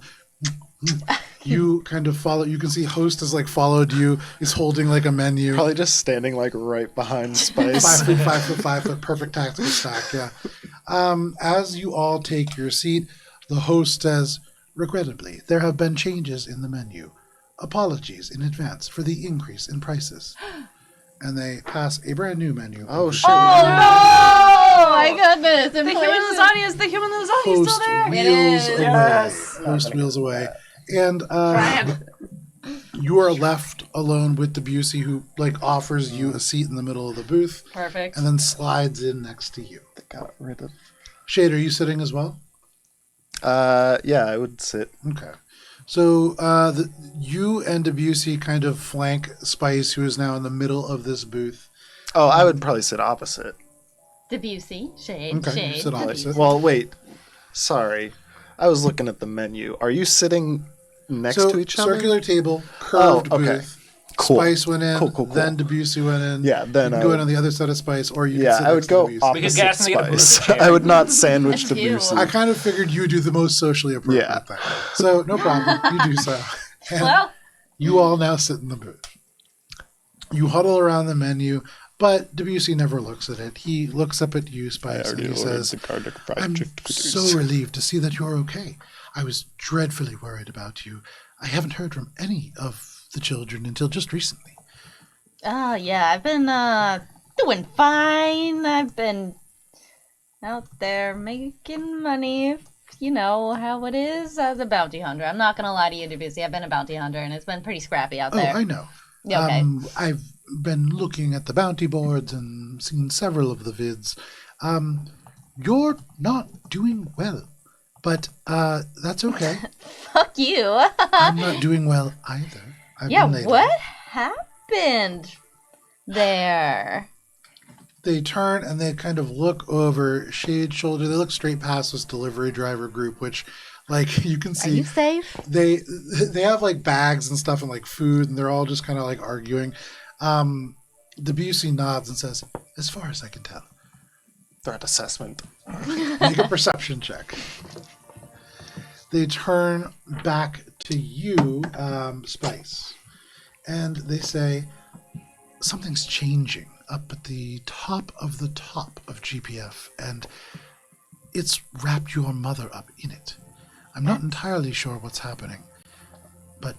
A: You kind of follow. You can see host has followed you. He's holding a menu.
F: Probably just standing right behind Spice.
A: 5 foot, perfect tactical stack. Yeah. As you all take your seat, the host says, "Regrettably, there have been changes in the menu. Apologies in advance for the increase in prices." And they pass a brand new menu.
F: Oh shit!
I: Oh my goodness!
B: The human lasagna is
A: Host
B: still there?
A: wheels away.
G: Yes.
A: Host wheels away. And you are left alone with Debussy, who offers you a seat in the middle of the booth.
I: Perfect.
A: And then slides in next to you.
F: They got rid of.
A: Shade, are you sitting as well?
F: Yeah, I would sit.
A: Okay. So you and Debussy kind of flank Spice, who is now in the middle of this booth.
F: Oh, I would probably sit opposite.
I: Debussy, shade,
A: Okay,
I: shade.
A: sit opposite.
F: Well, wait. Sorry. I was looking at the menu. Are you sitting next to each other?
A: Circular table, curved
F: okay.
A: booth.
F: Cool.
A: Spice went in,
F: Cool.
A: then Debussy went in.
F: Yeah, then
A: you can go in on the other side of Spice, or you can sit
F: I would
A: next to
F: go
A: Debussy.
E: We could
F: opposite
E: gas and get a booth
F: Spice.
E: chair.
F: I would not sandwich
I: That's you.
F: Debussy.
A: I kind of figured you do the most socially appropriate thing. So, no problem. You do so. And
I: Well,
A: you all now sit in the booth. You huddle around the menu, but Debussy never looks at it. He looks up at you, Spice, and he says, "I'm so relieved to see that you're okay. I was dreadfully worried about you. I haven't heard from any of the children until just recently."
I: yeah, I've been doing fine. I've been out there making money. You know how it is as a bounty hunter. I'm not gonna lie to you, Debussy. I've been a bounty hunter, and it's been pretty scrappy out there.
A: Oh, I know.
I: Yeah, okay.
A: I've been looking at the bounty boards and seen several of the vids. You're not doing well, but that's okay.
I: Fuck you.
A: I'm not doing well either. I've
I: Yeah,
A: been laid
I: what
A: off.
I: happened there?
A: They turn and they kind of look over Shade's shoulder. They look straight past this delivery driver group, which, like, you can
I: Are
A: see
I: you safe?
A: they have like bags and stuff and like food, and they're all just kind of like arguing. Debussy nods and says, "As far as I can tell."
C: Threat assessment.
A: Make a perception check. They turn back to you, Spice, and they say, "Something's changing up at the top of GPF, and it's wrapped your mother up in it. I'm not entirely sure what's happening, but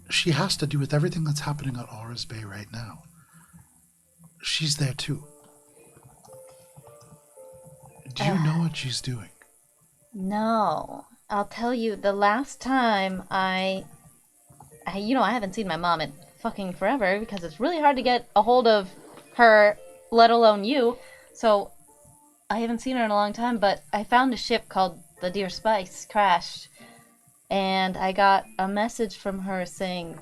A: she has to do with everything that's happening at Aura's Bay right now. She's there too. Do you know what she's doing?"
I: No. I'll tell you, the last time I haven't seen my mom in fucking forever because it's really hard to get a hold of her, let alone you. So I haven't seen her in a long time, but I found a ship called the Dear Spice crashed, and I got a message from her saying,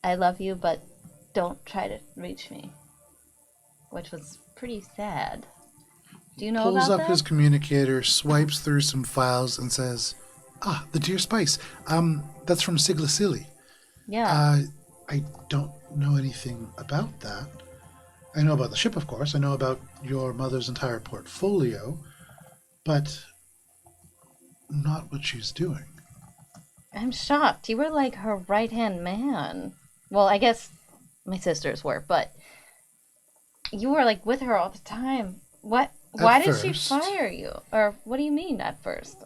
I: "I love you, but don't try to reach me," which was pretty sad. Do you know
A: Pulls
I: about
A: up
I: that?
A: his communicator, swipes through some files, and says, "Ah, the Dear Spice. That's from Siglasili.
I: Yeah.
A: I don't know anything about that. I know about the ship, of course. I know about your mother's entire portfolio, but not what she's doing."
I: I'm shocked. You were like her right-hand man. Well, I guess my sisters were, but you were like with her all the time. What? Why did she
A: first.
I: fire you? Or what do you mean at first?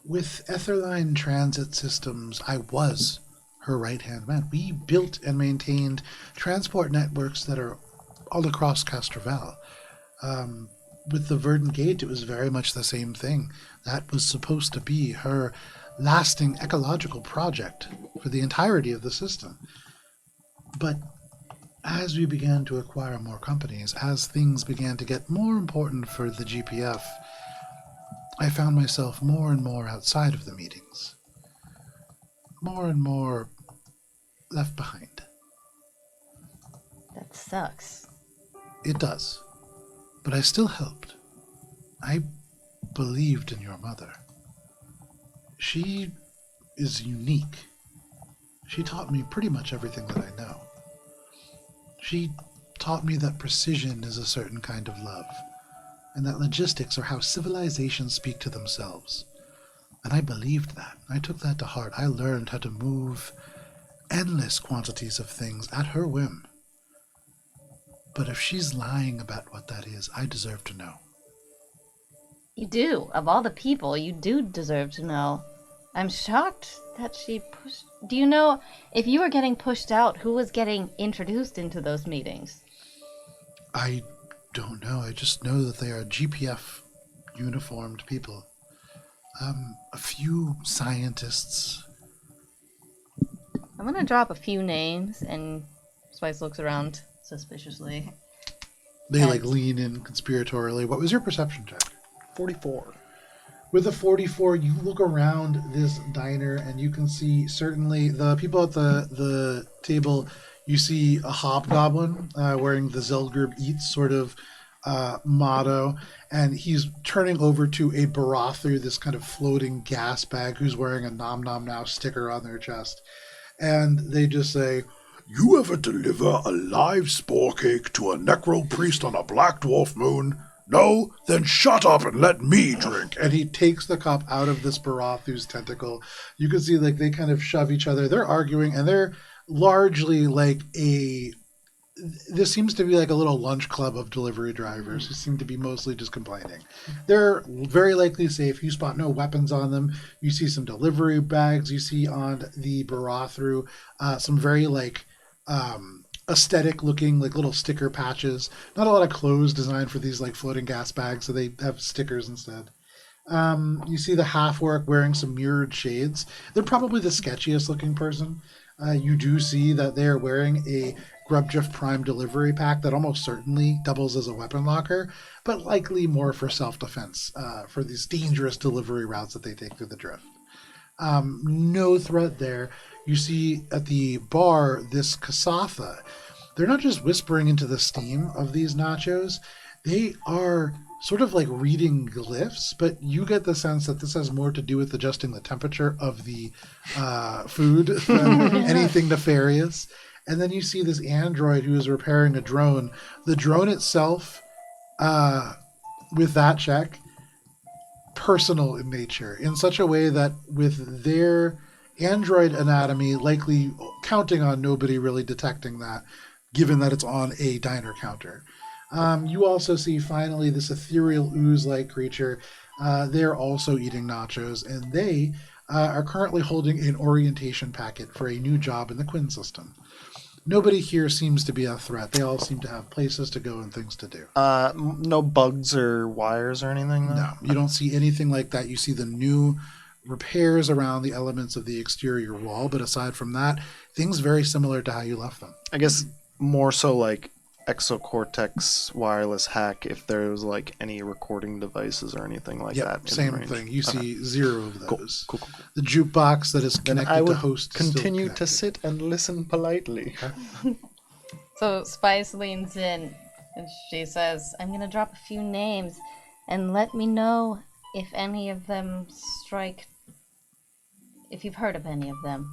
A: With Etherline Transit Systems, I was her right-hand man. We built and maintained transport networks that are all across Castrovel. With the Verdant Gate, it was very much the same thing. That was supposed to be her lasting ecological project for the entirety of the system. But as we began to acquire more companies, as things began to get more important for the GPF, I found myself more and more outside of the meetings. More and more left behind.
I: That sucks.
A: It does. But I still helped. I believed in your mother. She is unique. She taught me pretty much everything that I know. She taught me that precision is a certain kind of love, and that logistics are how civilizations speak to themselves. And I believed that. I took that to heart. I learned how to move endless quantities of things at her whim. But if she's lying about what that is, I deserve to know.
I: You do. Of all the people, you do deserve to know. I'm shocked that she pushed... Do you know, if you were getting pushed out, who was getting introduced into those meetings?
A: I don't know. I just know that they are GPF uniformed people. A few scientists.
I: I'm gonna drop a few names, and Spice looks around suspiciously.
A: They
I: And-
A: lean in conspiratorially. What was your perception check?
C: 44.
A: With a 44, you look around this diner and you can see certainly the people at the table. You see a hobgoblin wearing the Zelgurb Eats sort of motto, and he's turning over to a Barathu, this kind of floating gas bag, who's wearing a Nom Nom Now sticker on their chest. And they just say,
J: You ever deliver a live spore cake to a necro priest on a black dwarf moon? No? Then shut up and let me drink.
A: and he takes the cup out of this Barathu's tentacle. You can see they kind of shove each other. They're arguing, and they're largely this seems to be like a little lunch club of delivery drivers who seem to be mostly just complaining. They're very likely safe. You spot no weapons on them. You see some delivery bags. You see on the Barathu some very aesthetic looking little sticker patches. Not a lot of clothes designed for these floating gas bags, so they have stickers instead. You see the half-orc wearing some mirrored shades. They're probably the sketchiest looking person. You do see that they are wearing a Grubjiff Prime delivery pack that almost certainly doubles as a weapon locker, but likely more for self-defense for these dangerous delivery routes that they take through the drift. No threat there. you see at the bar this Kasatha. They're not just whispering into the steam of these nachos. They are sort of like reading glyphs, but you get the sense that this has more to do with adjusting the temperature of the food than anything nefarious. And then you see this android who is repairing a drone. The drone itself, with that check, personal in nature, in such a way that with their android anatomy, likely counting on nobody really detecting that, given that it's on a diner counter. You also see finally this ethereal ooze-like creature. They're also eating nachos, and they are currently holding an orientation packet for a new job in the Quinn system. Nobody here seems to be a threat. They all seem to have places to go and things to do.
C: No bugs or wires or anything, though?
A: No, you don't see anything like that. You see the new repairs around the elements of the exterior wall, but aside from that, things very similar to how you left them.
C: I guess more so like exocortex wireless hack if there was like any recording devices or anything like that. in
A: Same
C: range.
A: thing. You see 0 of those.
C: Cool.
A: The jukebox that is connected
C: I
A: to
C: would
A: host is still
C: continue to
A: connected.
C: sit and listen politely.
D: So Spice leans in and she says, I'm going to drop a few names and let me know if any of them strike, if you've heard of any of them.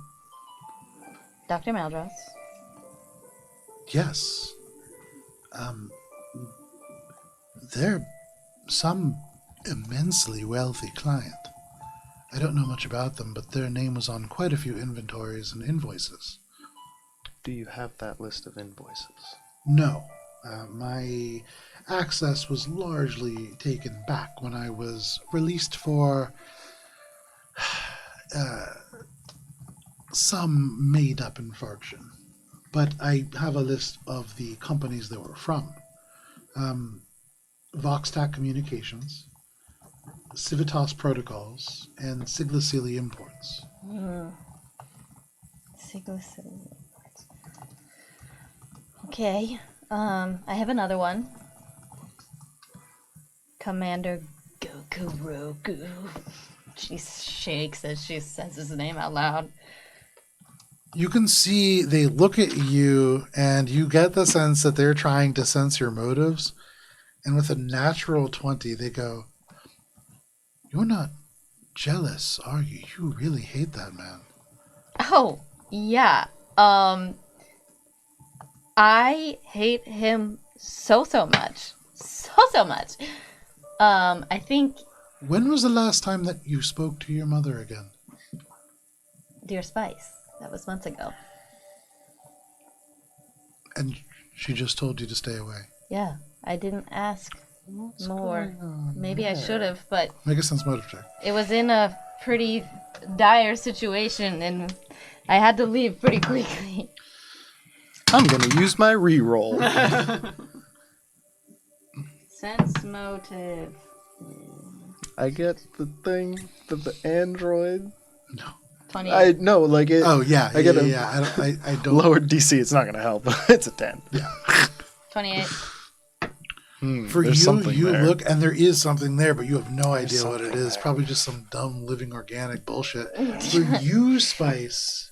D: Dr. Maldros.
A: Yes. They're some immensely wealthy client. I don't know much about them, but their name was on quite a few inventories and invoices.
C: Do you have that list of invoices?
A: No. My access was largely taken back when I was released for some made-up infraction. But I have a list of the companies they were from. Voxtac Communications, Civitas Protocols, and Siglicili Imports.
D: Siglicili. Okay. I have another one. Commander Goku Roku. She shakes as she says his name out loud.
A: You can see they look at you, and you get the sense that they're trying to sense your motives. And with a natural 20, they go, "You're not jealous, are you? You really hate that man."
D: Oh, yeah. I hate him so much. So much. I think,
A: When was the last time that you spoke to your mother again?
D: Dear Spice, that was months ago.
A: And she just told you to stay away.
D: Yeah, I didn't ask more. Maybe I should have, but
A: Make a sense motive check.
D: it was in a pretty dire situation and I had to leave pretty quickly.
C: I'm gonna use my reroll.
D: Sense motive.
C: I get the thing that the android.
A: No.
D: 28.
C: I know, like it.
A: Oh, yeah.
C: I get a
A: I don't.
C: lower DC. It's not gonna help. It's a 10.
A: Yeah.
D: 28.
A: For
C: There's
A: you,
C: something
A: you
C: there.
A: look, and there is something there, but you have no idea what it
C: something
A: is.
C: there.
A: Probably just some dumb living organic bullshit. For you, Spice,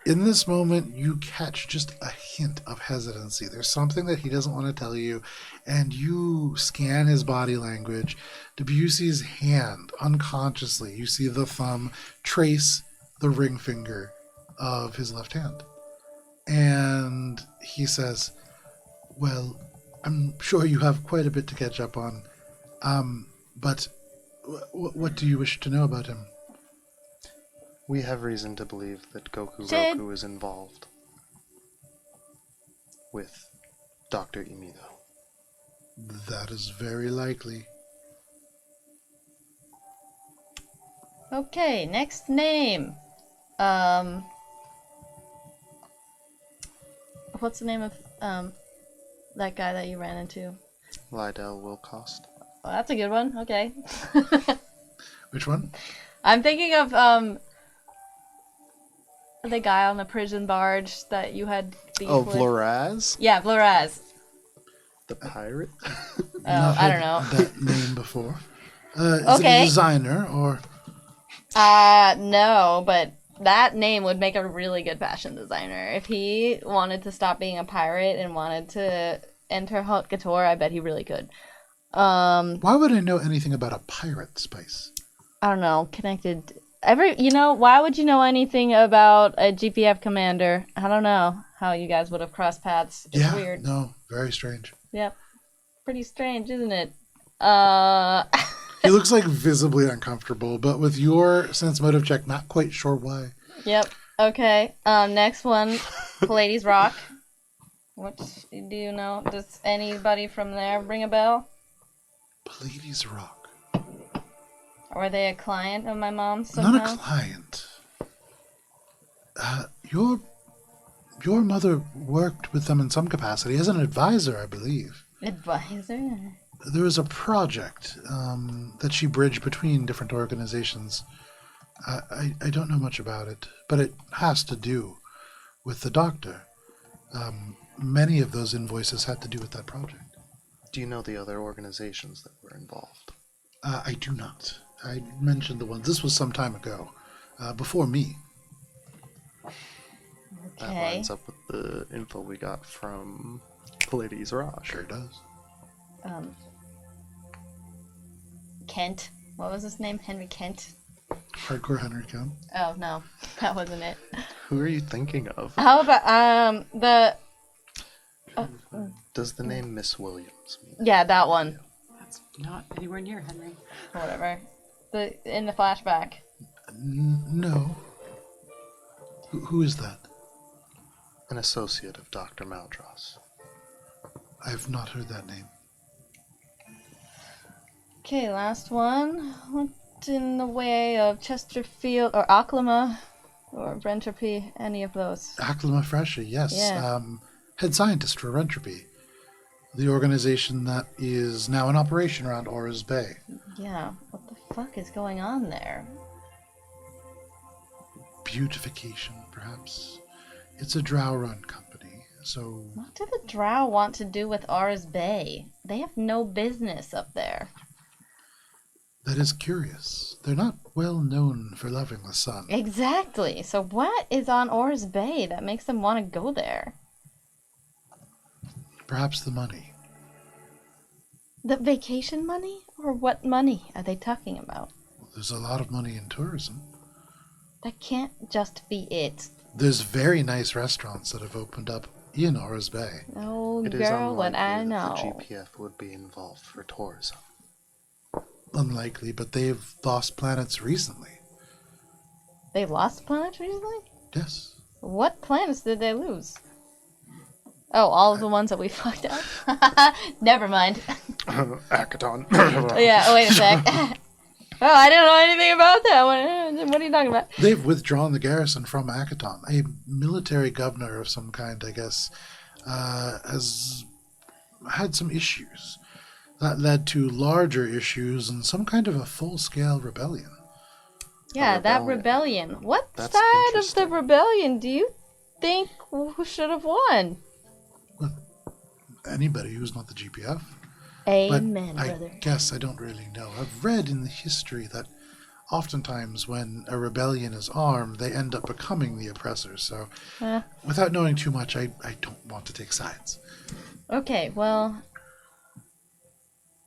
A: in this moment, you catch just a hint of hesitancy. There's something that he doesn't want to tell you, and you scan his body language. Debussy's hand, unconsciously, you see the thumb trace the ring finger of his left hand. And he says, "Well, I'm sure you have quite a bit to catch up on. But what do you wish to know about him?"
C: We have reason to believe that Goku
D: Jade.
C: Roku is involved with Dr. Imido.
A: That is very likely.
D: Okay, next name. What's the name of that guy that you ran into?
C: Lydell Wilcost.
D: Oh, that's a good one. Okay.
A: Which one?
D: I'm thinking of the guy on the prison barge that you had beef
C: Oh,
D: with.
C: Vloraz?
D: Yeah, Vloraz.
C: The pirate?
D: I don't know.
A: That name before. Is it
D: Okay.
A: a designer or?
D: No, but
I: that name would make a really good fashion designer. If he wanted to stop being a pirate and wanted to enter haute couture, I bet he really could.
A: Why would I know anything about a pirate, Spice?
I: I don't know, connected. Why would you know anything about a GPF commander? I don't know how you guys would have crossed paths. It's weird.
A: No, very strange.
I: Yep. Pretty strange, isn't it?
A: He looks like visibly uncomfortable, but with your sense motive check, not quite sure why.
I: Yep. Okay. Next one, Pallades Rock. What do you know? Does anybody from there ring a bell?
A: Pallades Rock.
I: Were they a client of my mom's somehow?
A: Not a client. Your mother worked with them in some capacity as an advisor, I believe.
I: Advisor?
A: There was a project that she bridged between different organizations. I don't know much about it, but it has to do with the doctor. Many of those invoices had to do with that project.
C: Do you know the other organizations that were involved?
A: I do not. I mentioned the ones. This was some time ago, before me.
C: That lines up with the info we got from Pallades Rock.
A: Sure does.
I: Kent. What was his name? Henry Kent?
A: Hardcore Henry Kent.
I: Oh, no. That wasn't it.
C: Who are you thinking of?
I: How about,
C: Does the name Miss Williams mean?
I: Yeah, that one.
B: That's not anywhere near Henry.
I: Or whatever. In the flashback.
A: No. Who is that?
C: An associate of Dr. Maldros.
A: I've not heard that name.
I: Okay, last one. What in the way of Chesterfield or Oklahoma or Rentropy? Any of those?
A: Aklama Fresha, yes.
I: Yeah.
A: Head scientist for Rentropy, the organization that is now in operation around Aura's Bay.
I: Yeah, what the fuck is going on there?
A: Beautification, perhaps. It's a drow run company, so...
I: What do the drow want to do with Aura's Bay? They have no business up there.
A: That is curious. They're not well known for loving the sun.
I: Exactly. So what is on Aura's Bay that makes them want to go there?
A: Perhaps the money.
I: The vacation money? Or what money are they talking about?
A: There's a lot of money in tourism.
I: That can't just be it.
A: There's very nice restaurants that have opened up in Aura's Bay.
I: Oh,
C: It is
I: girl, what
C: unlikely
I: I
C: that
I: know.
C: the GPF would be involved for tourism.
A: Unlikely, but they've lost planets recently.
I: They lost planets recently?
A: Yes.
I: What planets did they lose? Oh, all of the ones that we fucked up? Never mind.
C: Akaton.
I: Yeah, wait a sec. Oh, I didn't know anything about that. What are you talking about?
A: They've withdrawn the garrison from Akaton. A military governor of some kind, I guess, has had some issues. That led to larger issues and some kind of a full-scale rebellion.
I: Yeah, that rebellion. What
C: That's
I: side of the
C: interesting.
I: rebellion do you think should have won?
A: Well, anybody who's not the GPF.
I: Amen,
A: but
I: brother.
A: I guess I don't really know. I've read in the history that oftentimes when a rebellion is armed, they end up becoming the oppressors. So without knowing too much, I don't want to take sides.
I: Okay, well,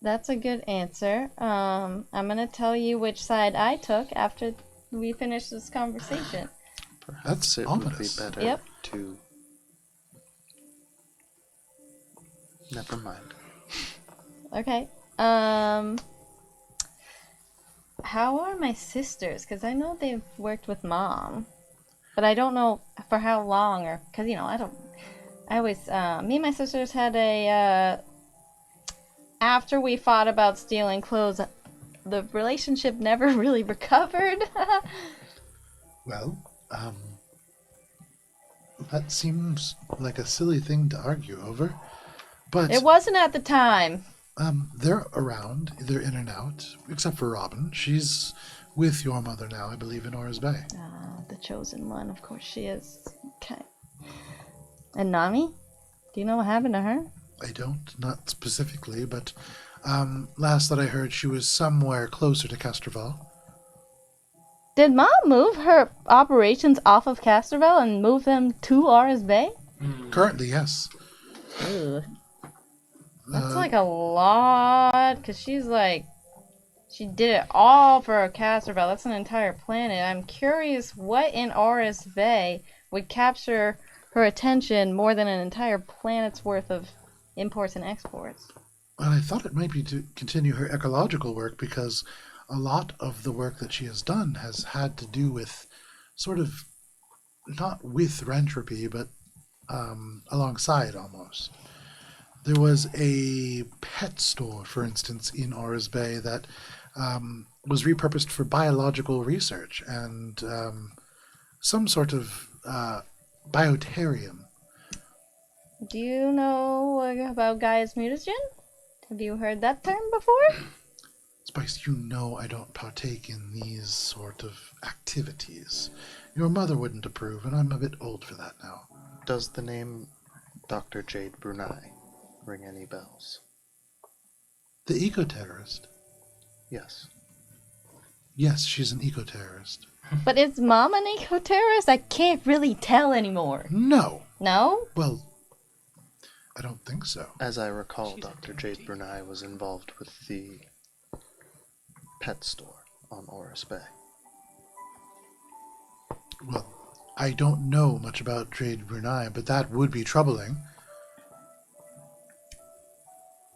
I: that's a good answer. I'm going to tell you which side I took after we finish this conversation.
C: Perhaps it
A: ominous.
C: would be better
I: Yep.
C: to... Never mind.
I: Okay. How are my sisters? Because I know they've worked with Mom, but I don't know for how long or because me and my sisters had after we fought about stealing clothes, the relationship never really recovered.
A: Well, that seems like a silly thing to argue over, but
I: It wasn't at the time.
A: they're around. They're in and out, except for Robin. She's with your mother now, I believe, in Aura's Bay.
I: The chosen one, of course she is. Okay. And Nami? Do you know what happened to her?
A: I don't, not specifically, but last that I heard, she was somewhere closer to Castroval.
I: Did Mom move her operations off of Castorville and move them to Aris Bay?
A: Currently, yes.
I: Ugh. That's like a lot, because she did it all for Castorville. That's an entire planet. I'm curious what in Aris Bay would capture her attention more than an entire planet's worth of imports and exports.
A: Well, I thought it might be to continue her ecological work, because a lot of the work that she has done has had to do with sort of, not with Rentropy, but alongside almost. There was a pet store, for instance, in Aris Bay that was repurposed for biological research and some sort of biotarium.
I: Do you know about Gaia's mutagen? Have you heard that term before?
A: Spice, you know I don't partake in these sort of activities. Your mother wouldn't approve, and I'm a bit old for that now.
C: Does the name Dr. Jade Brunei ring any bells?
A: The eco-terrorist?
C: Yes.
A: Yes, she's an eco-terrorist.
I: But is Mom an eco-terrorist? I can't really tell anymore.
A: No.
I: No?
A: Well, I don't think so.
C: As I recall, Dr. Jade Brunei was involved with the pet store on Aris Bay.
A: Well, I don't know much about Jade Brunei, but that would be troubling.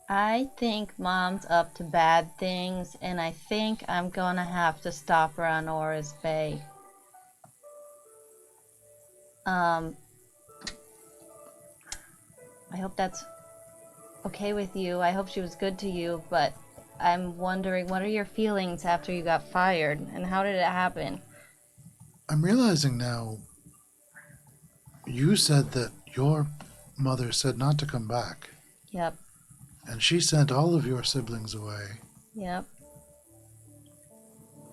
I: I think Mom's up to bad things, and I think I'm gonna have to stop her on Aris Bay. I hope that's okay with you. I hope she was good to you, but I'm wondering, what are your feelings after you got fired, and how did it happen?
A: I'm realizing now, you said that your mother said not to come back.
I: Yep,
A: And she sent all of your siblings away.
I: yep.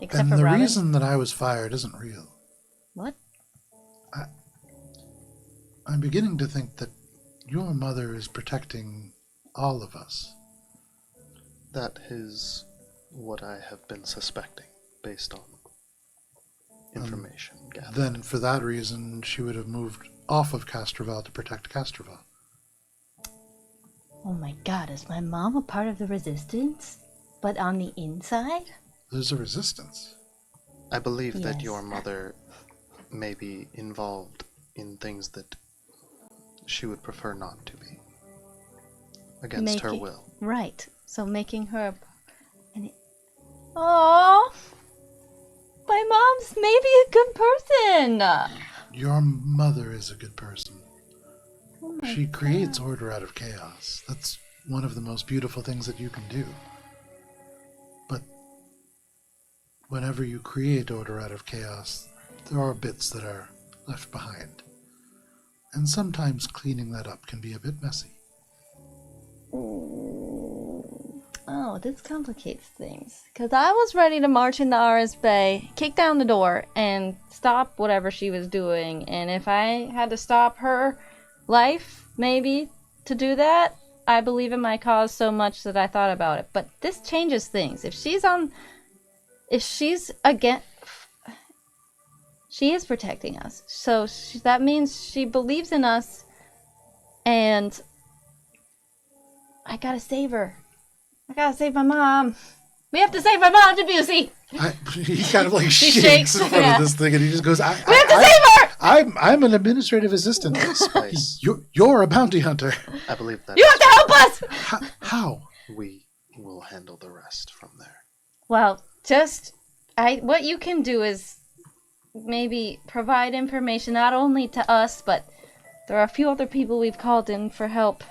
I: Except
A: And
I: for
A: the
I: Robin.
A: reason that I was fired isn't real.
I: What?
A: I'm beginning to think that your mother is protecting all of us.
C: That is what I have been suspecting, based on information gathered.
A: Then, for that reason, she would have moved off of Castorville to protect Castorville.
I: Oh my god, is my mom a part of the resistance? But on the inside?
A: There's a resistance.
C: I believe that
I: Yes.
C: your mother may be involved in things that she would prefer not to be. Against her will.
I: Right. So making her... Oh, my mom's maybe a good person.
A: Your mother is a good person.
I: Oh my
A: She creates
I: God.
A: order out of chaos. That's one of the most beautiful things that you can do. But whenever you create order out of chaos, there are bits that are left behind. And sometimes cleaning that up can be a bit messy.
I: Oh, this complicates things. Because I was ready to march into Aris Bay, kick down the door, and stop whatever she was doing. And if I had to stop her life, maybe, to do that, I believe in my cause so much that I thought about it. But this changes things. If she's again, she is protecting us. So that means she believes in us, and I gotta save her. I gotta save my mom. We have to save my mom, Debussy.
A: He kind of like shakes
I: shakes,
A: in front
I: yeah.
A: of this thing, and he just goes,
I: We have to save her.
A: I'm an administrative assistant.
C: Spice.
A: You're a bounty hunter.
C: I believe that
I: You have to help us.
A: How?
C: we will handle the rest from there.
I: Well, what you can do is maybe provide information not only to us, but there are a few other people we've called in for help,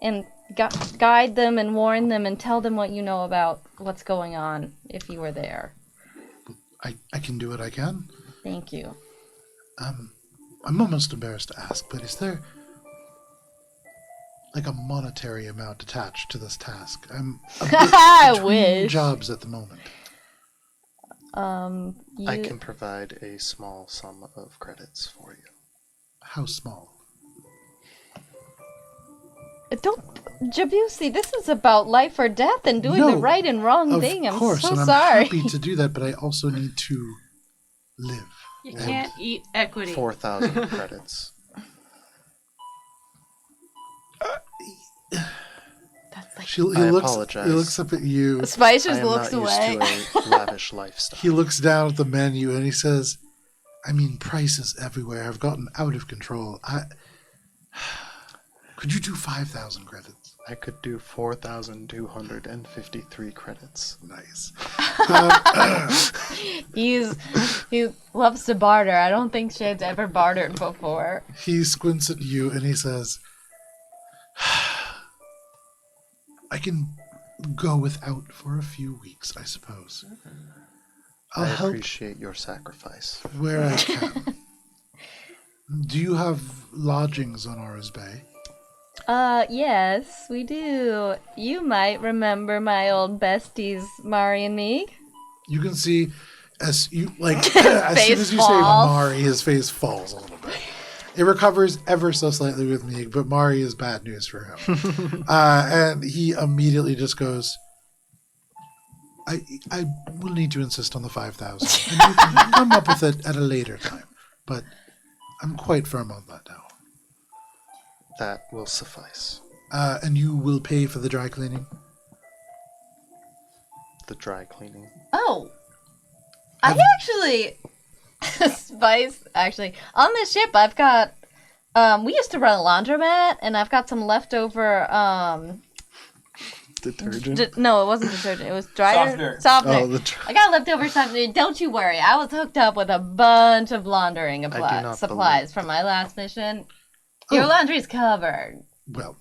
I: and guide them and warn them and tell them what you know about what's going on if you were there.
A: I can do what I can.
I: Thank you.
A: I'm almost embarrassed to ask, but is there like a monetary amount attached to this task? I'm a bit
I: I
A: between
I: wish.
A: jobs at the moment.
C: I can provide a small sum of credits for you.
A: How small?
I: Don't, Jabusi, this is about life or death and doing the
A: No,
I: right and wrong
A: Of
I: thing. I'm
A: course,
I: so
A: and I'm
I: sorry.
A: happy to do that, but I also need to live.
B: You
A: And
B: can't eat equity.
C: 4,000 credits.
A: He
C: I
A: looks.
C: apologize.
A: He looks up at you.
I: Spice
C: I
I: just
C: am
I: looks
C: not
I: away.
C: used to a lavish lifestyle.
A: He looks down at the menu and he says, "I mean, prices everywhere have gotten out of control. Could you do 5,000 credits?"
C: I could do 4,253 credits.
A: Nice.
I: He loves to barter. I don't think Shade's ever bartered before.
A: He squints at you and he says, "I can go without for a few weeks, I suppose. I'll
C: I
A: help
C: appreciate your sacrifice.
A: where I can. Do you have lodgings on Aura's Bay?"
I: Yes, we do. You might remember my old besties, Mari and Meeg.
A: You can see as you as soon
I: Face
A: as you say
I: falls.
A: Mari, his face falls a little bit. It recovers ever so slightly with Meeg, but Mari is bad news for him. And he immediately just goes, I will need to insist on the 5,000. And you can come up with it at a later time. But I'm quite firm on that now.
C: That will suffice.
A: And you will pay for the dry cleaning?
C: The dry cleaning.
I: Oh, I actually, Spice, actually, on this ship, I've got, we used to run a laundromat, and I've got some leftover,
C: Detergent?
I: no, it wasn't detergent, it was dryer. Softener.
C: Oh,
I: I got leftover softener. Don't you worry, I was hooked up with a bunch of laundering
C: not
I: supplies from my last mission. Your laundry's covered.
A: Well,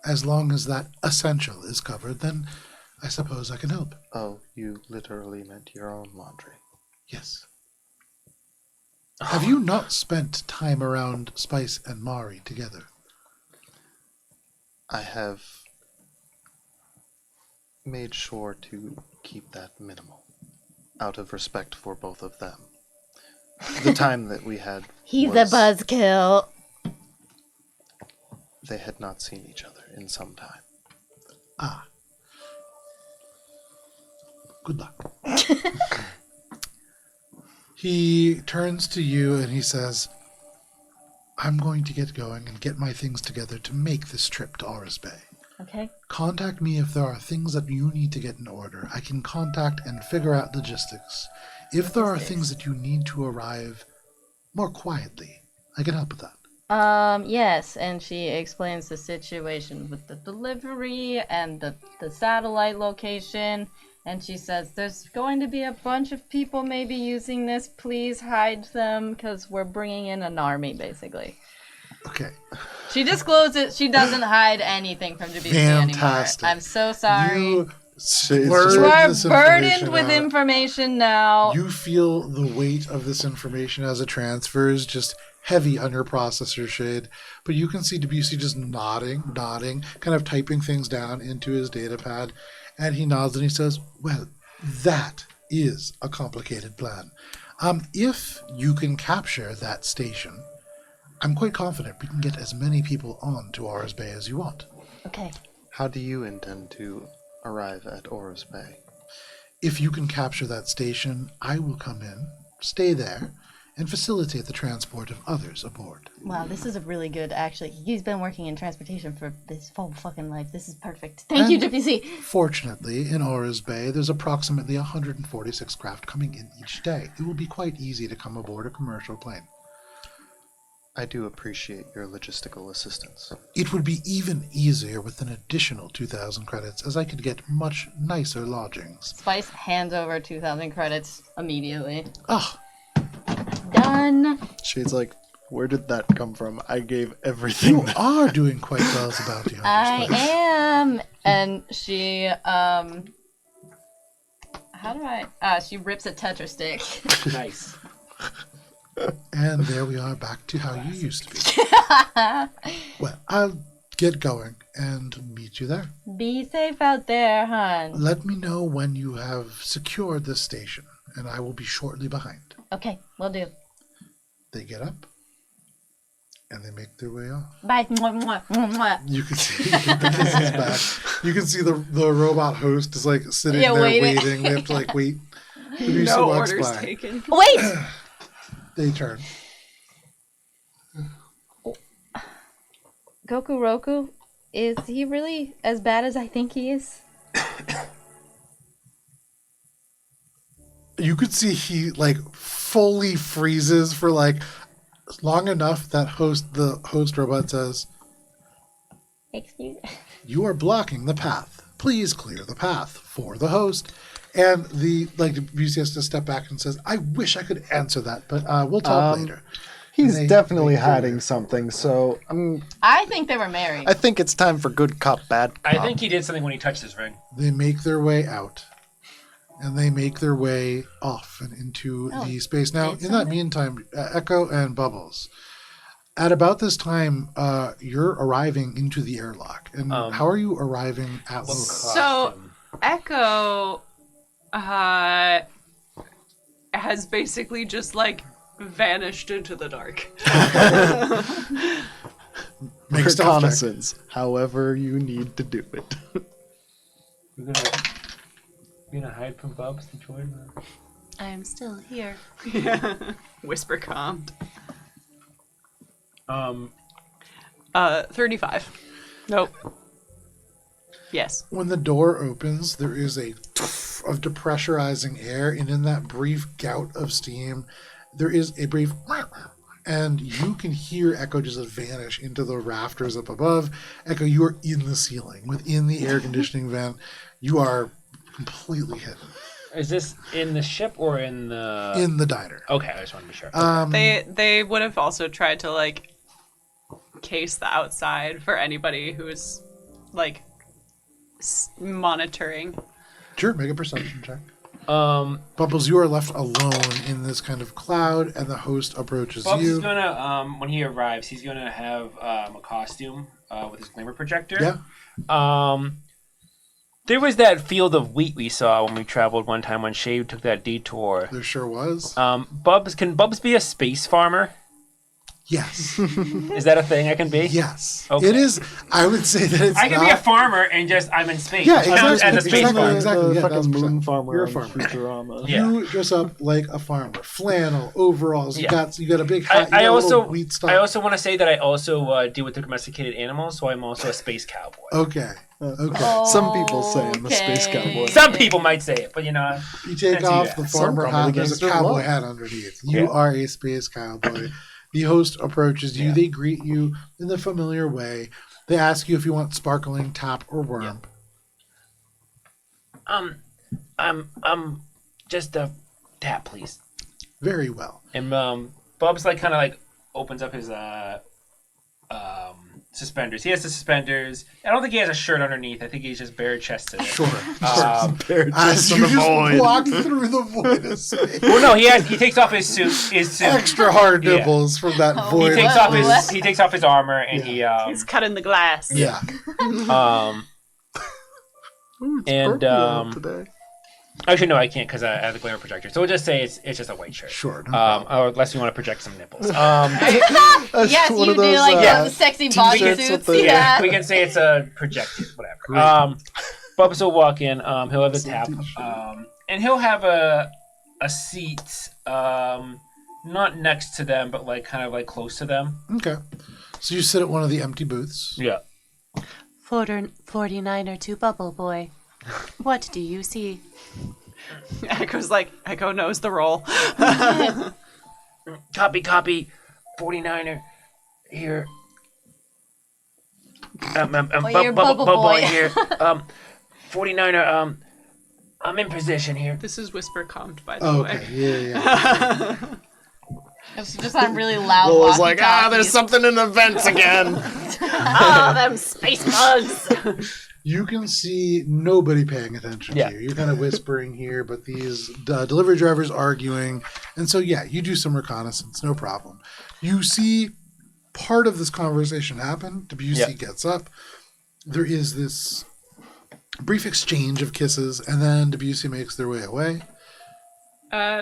A: as long as that essential is covered, then I suppose I can help.
C: Oh, you literally meant your own laundry.
A: Yes. Have you not spent time around Spice and Mari together?
C: I have made sure to keep that minimal, out of respect for both of them. The time that we had
I: He's a
C: was
I: buzzkill.
C: they had not seen each other in some time.
A: Ah. Good luck. He turns to you and he says, I'm going to get going and get my things together to make this trip to Aura's Bay.
I: Okay.
A: Contact me if there are things that you need to get in order. I can contact and figure out logistics. If there are things that you need to arrive more quietly, I can help with that.
I: Yes, and she explains the situation with the delivery and the satellite location, and she says, there's going to be a bunch of people maybe using this, please hide them, because we're bringing in an army, basically.
A: Okay.
I: She discloses she doesn't hide anything from WC
A: Fantastic.
I: anymore. I'm so sorry.
A: You
I: You are burdened with information now.
A: You feel the weight of this information as it transfers, just heavy on your processor shade. But you can see Debussy just nodding, kind of typing things down into his data pad. And he nods and he says, well, that is a complicated plan. If you can capture that station, I'm quite confident we can get as many people on to Aura's Bay as you want.
I: Okay.
C: How do you intend to arrive at Aura's Bay?
A: If you can capture that station, I will come in, stay there, and facilitate the transport of others aboard.
I: Wow, this is a really good, actually. He's been working in transportation for his whole fucking life. This is perfect. Thank you, WC.
A: Fortunately, in Aura's Bay, there's approximately 146 craft coming in each day. It will be quite easy to come aboard a commercial plane.
C: I do appreciate your logistical assistance.
A: It would be even easier with an additional 2,000 credits, as I could get much nicer lodgings.
I: Spice hands over 2,000 credits immediately.
A: Ah,
I: Done.
C: Shade's like, where did that come from? I gave everything.
A: you are doing quite well as a bounty hunter,
I: I
A: Spice.
I: am. And she, she rips a Tetra stick.
E: Nice.
A: And there we are back to how you used to be. Well, I'll get going and meet you there.
I: Be safe out there, hon.
A: Let me know when you have secured this station, and I will be shortly behind.
I: Okay, will do.
A: They get up, and they make their way off.
I: Bye. Mwah, mwah, mwah, mwah.
A: You can see this is bad. You can see the robot host is like sitting there
I: waiting.
A: waiting. They have to like wait.
H: No orders taken.
I: Wait!
A: They turn.
D: Goku Roku, is he really as bad as I think he is?
A: You could see he like fully freezes for like long enough that the host robot says,
D: Excuse.
A: "You are blocking the path. Please clear the path for the host." And the Busey has to step back and says, "I wish I could answer that, but we'll talk later."
C: He's
A: They-
C: definitely
A: they
C: hiding
A: clear.
C: something, so
I: I think they were married.
C: I think it's time for good cop, bad cop.
E: I think he did something when he touched his ring.
A: They make their way out, and they make their way off and into the space. Now, in that meantime, Echo and Bubbles, at about this time, you're arriving into the airlock. And how are you arriving at Lola?
B: So Echo has basically just like vanished into the dark.
A: Make stealth check.
C: Reconnaissance, however you need to do it.
E: We're gonna hide from Bubs to join them.
B: I am still here.
H: Whisper calmed.
B: 35. Nope. Yes.
A: When the door opens, there is a tuff of depressurizing air, and in that brief gout of steam, there is a brief and you can hear Echo just vanish into the rafters up above. Echo, you are in the ceiling, within the air conditioning vent. You are completely hidden.
E: Is this in the ship or in the
A: diner?
E: Okay, I just want to be sure.
B: They would have also tried to like case the outside for anybody who's like monitoring.
A: Sure, make a perception check. Bubbles, you are left alone in this kind of cloud, and the host approaches
E: Bubs
A: you.
E: is gonna, when he arrives, he's gonna have a costume with his glamour projector.
A: Yeah.
E: There was that field of wheat we saw when we traveled one time when Shade took that detour.
A: There sure was.
E: Can Bubs be a space farmer?
A: Yes.
E: Is that a thing I can be?
A: Yes.
E: Okay.
A: It is. I would say that it's
E: I can
A: not...
E: be a farmer and just I'm in space.
A: Yeah,
E: As
A: exactly.
E: a space farmer.
A: Exactly.
C: The
A: Yeah,
C: fucking
A: 1000%.
C: moon farmer.
A: You're a
C: on
A: farmer.
C: Futurama.
E: Yeah.
A: You dress up like a farmer. Flannel, overalls. You
E: Yeah.
A: got a big hat.
E: I
A: you got a
E: also
A: little wheat stock.
E: I also want to say that I also deal with the domesticated animals, so I'm also a space cowboy.
A: Okay. Okay.
C: Some people say I'm a space cowboy.
E: Some people might say it, but you know.
A: You take
E: Fancy
A: off
E: that.
A: the farmer
C: Some
A: hat. There's a
C: gangsters
A: cowboy
C: love it.
A: hat underneath. You
E: Yeah.
A: are a space cowboy. The host approaches you.
E: Yeah.
A: They greet you in the familiar way. They ask you if you want sparkling, tap, or worm.
E: I'm just a tap, please.
A: Very well.
E: And Bubs like kind of like opens up his suspenders. He has the suspenders. I don't think he has a shirt underneath. I think he's just bare chested.
A: Sure.
C: Just
A: As you just walk through the void of space.
E: Well, no, he takes off his suit.
A: Extra hard
E: Yeah.
A: nipples from that
I: Oh,
A: void.
E: He takes off his armor and
B: He's cutting the glass.
A: Yeah.
C: Today.
E: Actually, no, I can't because I have the glamour projector. So we'll just say it's just a white shirt.
A: Sure. No problem.
E: Or unless you want to project some nipples.
I: Yes,
C: one
I: you
C: of those,
I: do like
C: yeah,
I: the sexy
C: t-shirts
I: bodysuits.
C: with the-
I: Yeah.
E: We can say it's a projected, whatever. Bubs will walk in. He'll have a tap, and he'll have a seat, not next to them, but like kind of like close to them.
A: Okay. So you sit at one of the empty booths.
E: Yeah.
B: 49er to Bubble Boy. What do you see?
H: Echo's like, Echo knows the role.
E: Copy. 49er here.
I: You're Bubble Boy.
E: here. 49er. I'm in position here.
B: This is whisper calmed, by the
A: Oh,
B: way.
A: okay. Yeah.
I: It's just on really loud.
C: Will was like, there's
I: walkie-talkies.
C: something in the vents again.
B: Oh, them space bugs!
A: You can see nobody paying attention
E: Yeah.
A: to you. You're kind of whispering here, but these delivery drivers arguing. And so, yeah, you do some reconnaissance, no problem. You see part of this conversation happen. Debussy gets up. There is this brief exchange of kisses, and then Debussy makes their way away.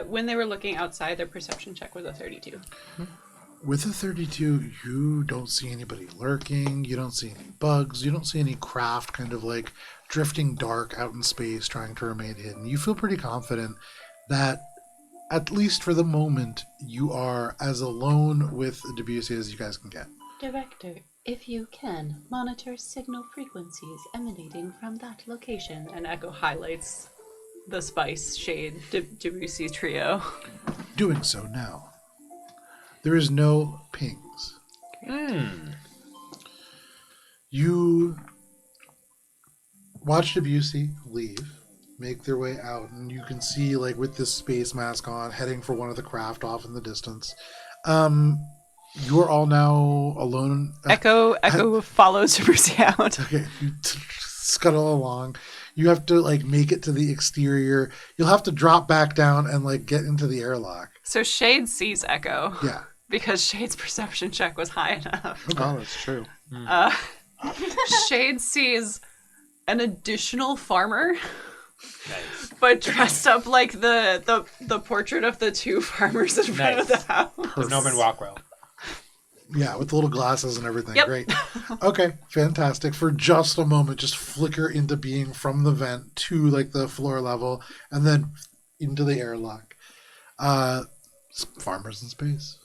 B: When they were looking outside, their perception check was a 32.
A: With a 32, you don't see anybody lurking. You don't see any bugs. You don't see any craft kind of like drifting dark out in space trying to remain hidden. You feel pretty confident that at least for the moment, you are as alone with Debussy as you guys can get.
B: Director, if you can, monitor signal frequencies emanating from that location. And Echo highlights the Spice Shade Debussy trio.
A: Doing so now. There is no pings. You watch Debussy leave, make their way out, and you can see, like, with this space mask on, heading for one of the craft off in the distance. You are all now alone.
H: Echo follows Debussy out.
A: Okay, you scuttle along. You have to, like, make it to the exterior. You'll have to drop back down and, like, get into the airlock.
H: So Shade sees Echo.
A: Yeah.
H: Because Shade's perception check was high enough.
C: Oh, that's true.
B: Shade sees an additional farmer,
E: Nice.
B: but dressed up like the portrait of the two farmers in front of the house.
E: The Norman Rockwell.
A: Yeah, with the little glasses and everything.
B: Yep.
A: Great. Okay, fantastic. For just a moment, just flicker into being from the vent to, like, the floor level, and then into the airlock. Farmers in space.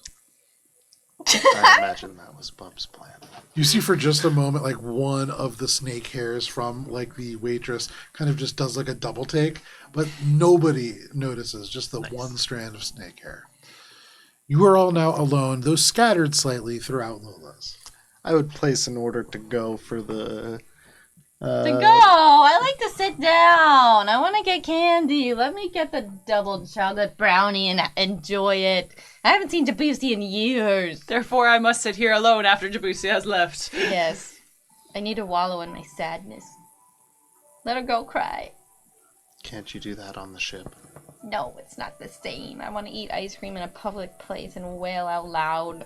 C: I imagine that was Bub's plan.
A: You see for just a moment, like, one of the snake hairs from, like, the waitress kind of just does, like, a double take, but nobody notices, just the one strand of snake hair. You are all now alone, though scattered slightly throughout Lola's.
C: I would place an order to go for the...
I: To go! I like to sit down. I want to get candy. Let me get the double chocolate brownie and enjoy it. I haven't seen Debussy in years.
B: Therefore, I must sit here alone after Debussy has left.
I: Yes. I need to wallow in my sadness. Let her go cry.
C: Can't you do that on the ship?
I: No, it's not the same. I want to eat ice cream in a public place and wail out loud.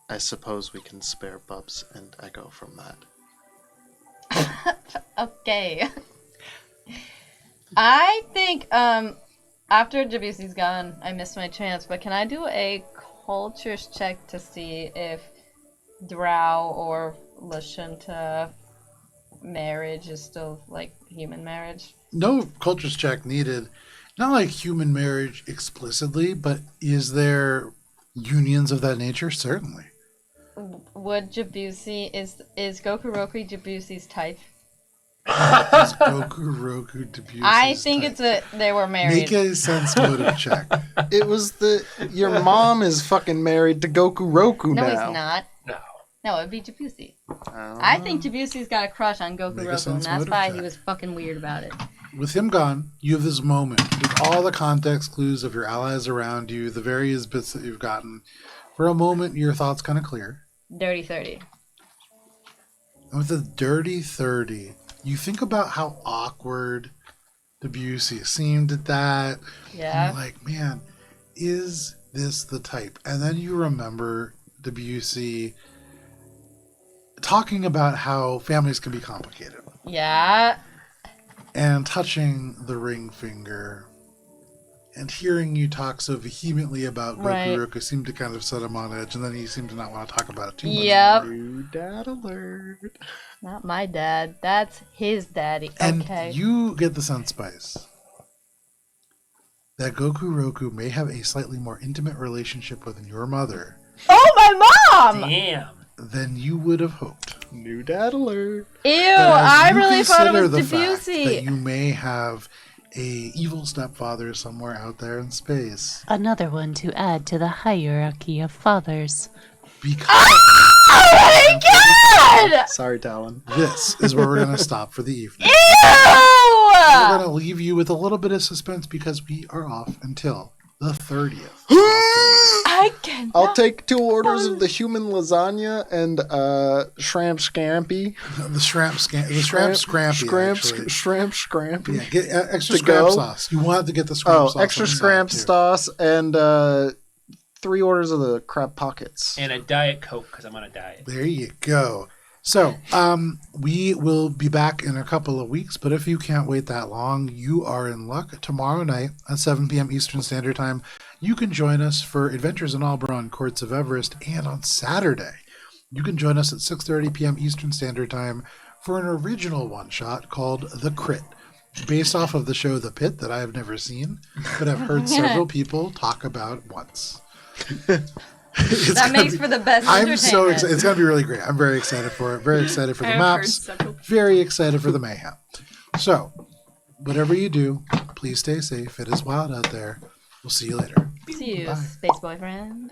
C: I suppose we can spare Bubs and Echo from that.
I: Okay. I think after Debussy's gone, I missed my chance, but can I do a cultures check to see if Drow or Lashunta marriage is still like human marriage?
A: No cultures check needed. Not like human marriage explicitly, but is there unions of that nature? Certainly.
I: Would Debussy is Goku Roku Debussy's type?
A: Is Goku Roku Debussy's
I: I think
A: type?
I: they were married.
A: Make a sense motive check.
C: It was your mom is fucking married to Goku Roku
I: No,
C: now.
I: he's not.
E: No.
I: No, it'd be Debussy. I think Debussy's got a crush on Goku
A: Make a
I: Roku, and
A: sense
I: that's
A: motive
I: why
A: check.
I: he was fucking weird about it.
A: With him gone, you have this moment with all the context clues of your allies around you, the various bits that you've gotten. For a moment, your thoughts kind of clear.
I: Dirty 30.
A: And with the dirty 30, you think about how awkward Debussy seemed at that.
I: Yeah.
A: And you're like, man, is this the type? And then you remember Debussy talking about how families can be complicated.
I: Yeah.
A: And touching the ring finger and hearing you talk so vehemently about
I: Right.
A: Goku Roku seemed to kind of set him on edge, and then he seemed to not want to talk about it too much.
I: Yep.
C: New dad alert.
I: Not my dad. That's his daddy.
A: And
I: Okay.
A: you get the sense, Spice, that Goku Roku may have a slightly more intimate relationship with your mother
I: Oh, my mom!
E: Damn.
A: than you would have hoped.
C: New dad alert.
I: Ew,
A: That as
I: I
A: you
I: really thought it
A: consider
I: was
A: the fact
I: Debussy.
A: that you may have a evil stepfather somewhere out there in space.
B: Another one to add to the hierarchy of fathers.
A: Because
I: Oh my god!
C: Sorry, Talon.
A: this is where we're going to stop for the evening.
I: Ew!
A: We're going to leave you with a little bit of suspense because we are off until the 30th.
I: I can.
C: I'll take 2 orders of the human lasagna and shrimp scampi.
A: The shrimp scrampy, actually.
C: Shrimp scampi.
A: Yeah, get extra
C: To
A: scramp
C: go?
A: sauce. You want to get the scramp sauce.
C: Extra
A: on the
C: scramp
A: side, too.
C: sauce and 3 orders of the crab pockets.
E: And a Diet Coke, because I'm on a diet.
A: There you go. So, we will be back in a couple of weeks, but if you can't wait that long, you are in luck. Tomorrow night at 7 p.m. Eastern Standard Time, you can join us for Adventures in Alberon, Courts of Everest, and on Saturday, you can join us at 6:30 p.m. Eastern Standard Time for an original one-shot called The Crit. based off of the show The Pit that I have never seen, but I've heard several people talk about once.
I: That makes for the best
A: I'm so
I: entertainment.
A: excited. It's going to be really great. I'm very excited for it. Very excited for the
B: I have heard
A: maps.
B: several-
A: Very excited for the mayhem. So, whatever you do, please stay safe. It is wild out there. We'll see you later.
D: See you,
A: Bye.
D: space boyfriend.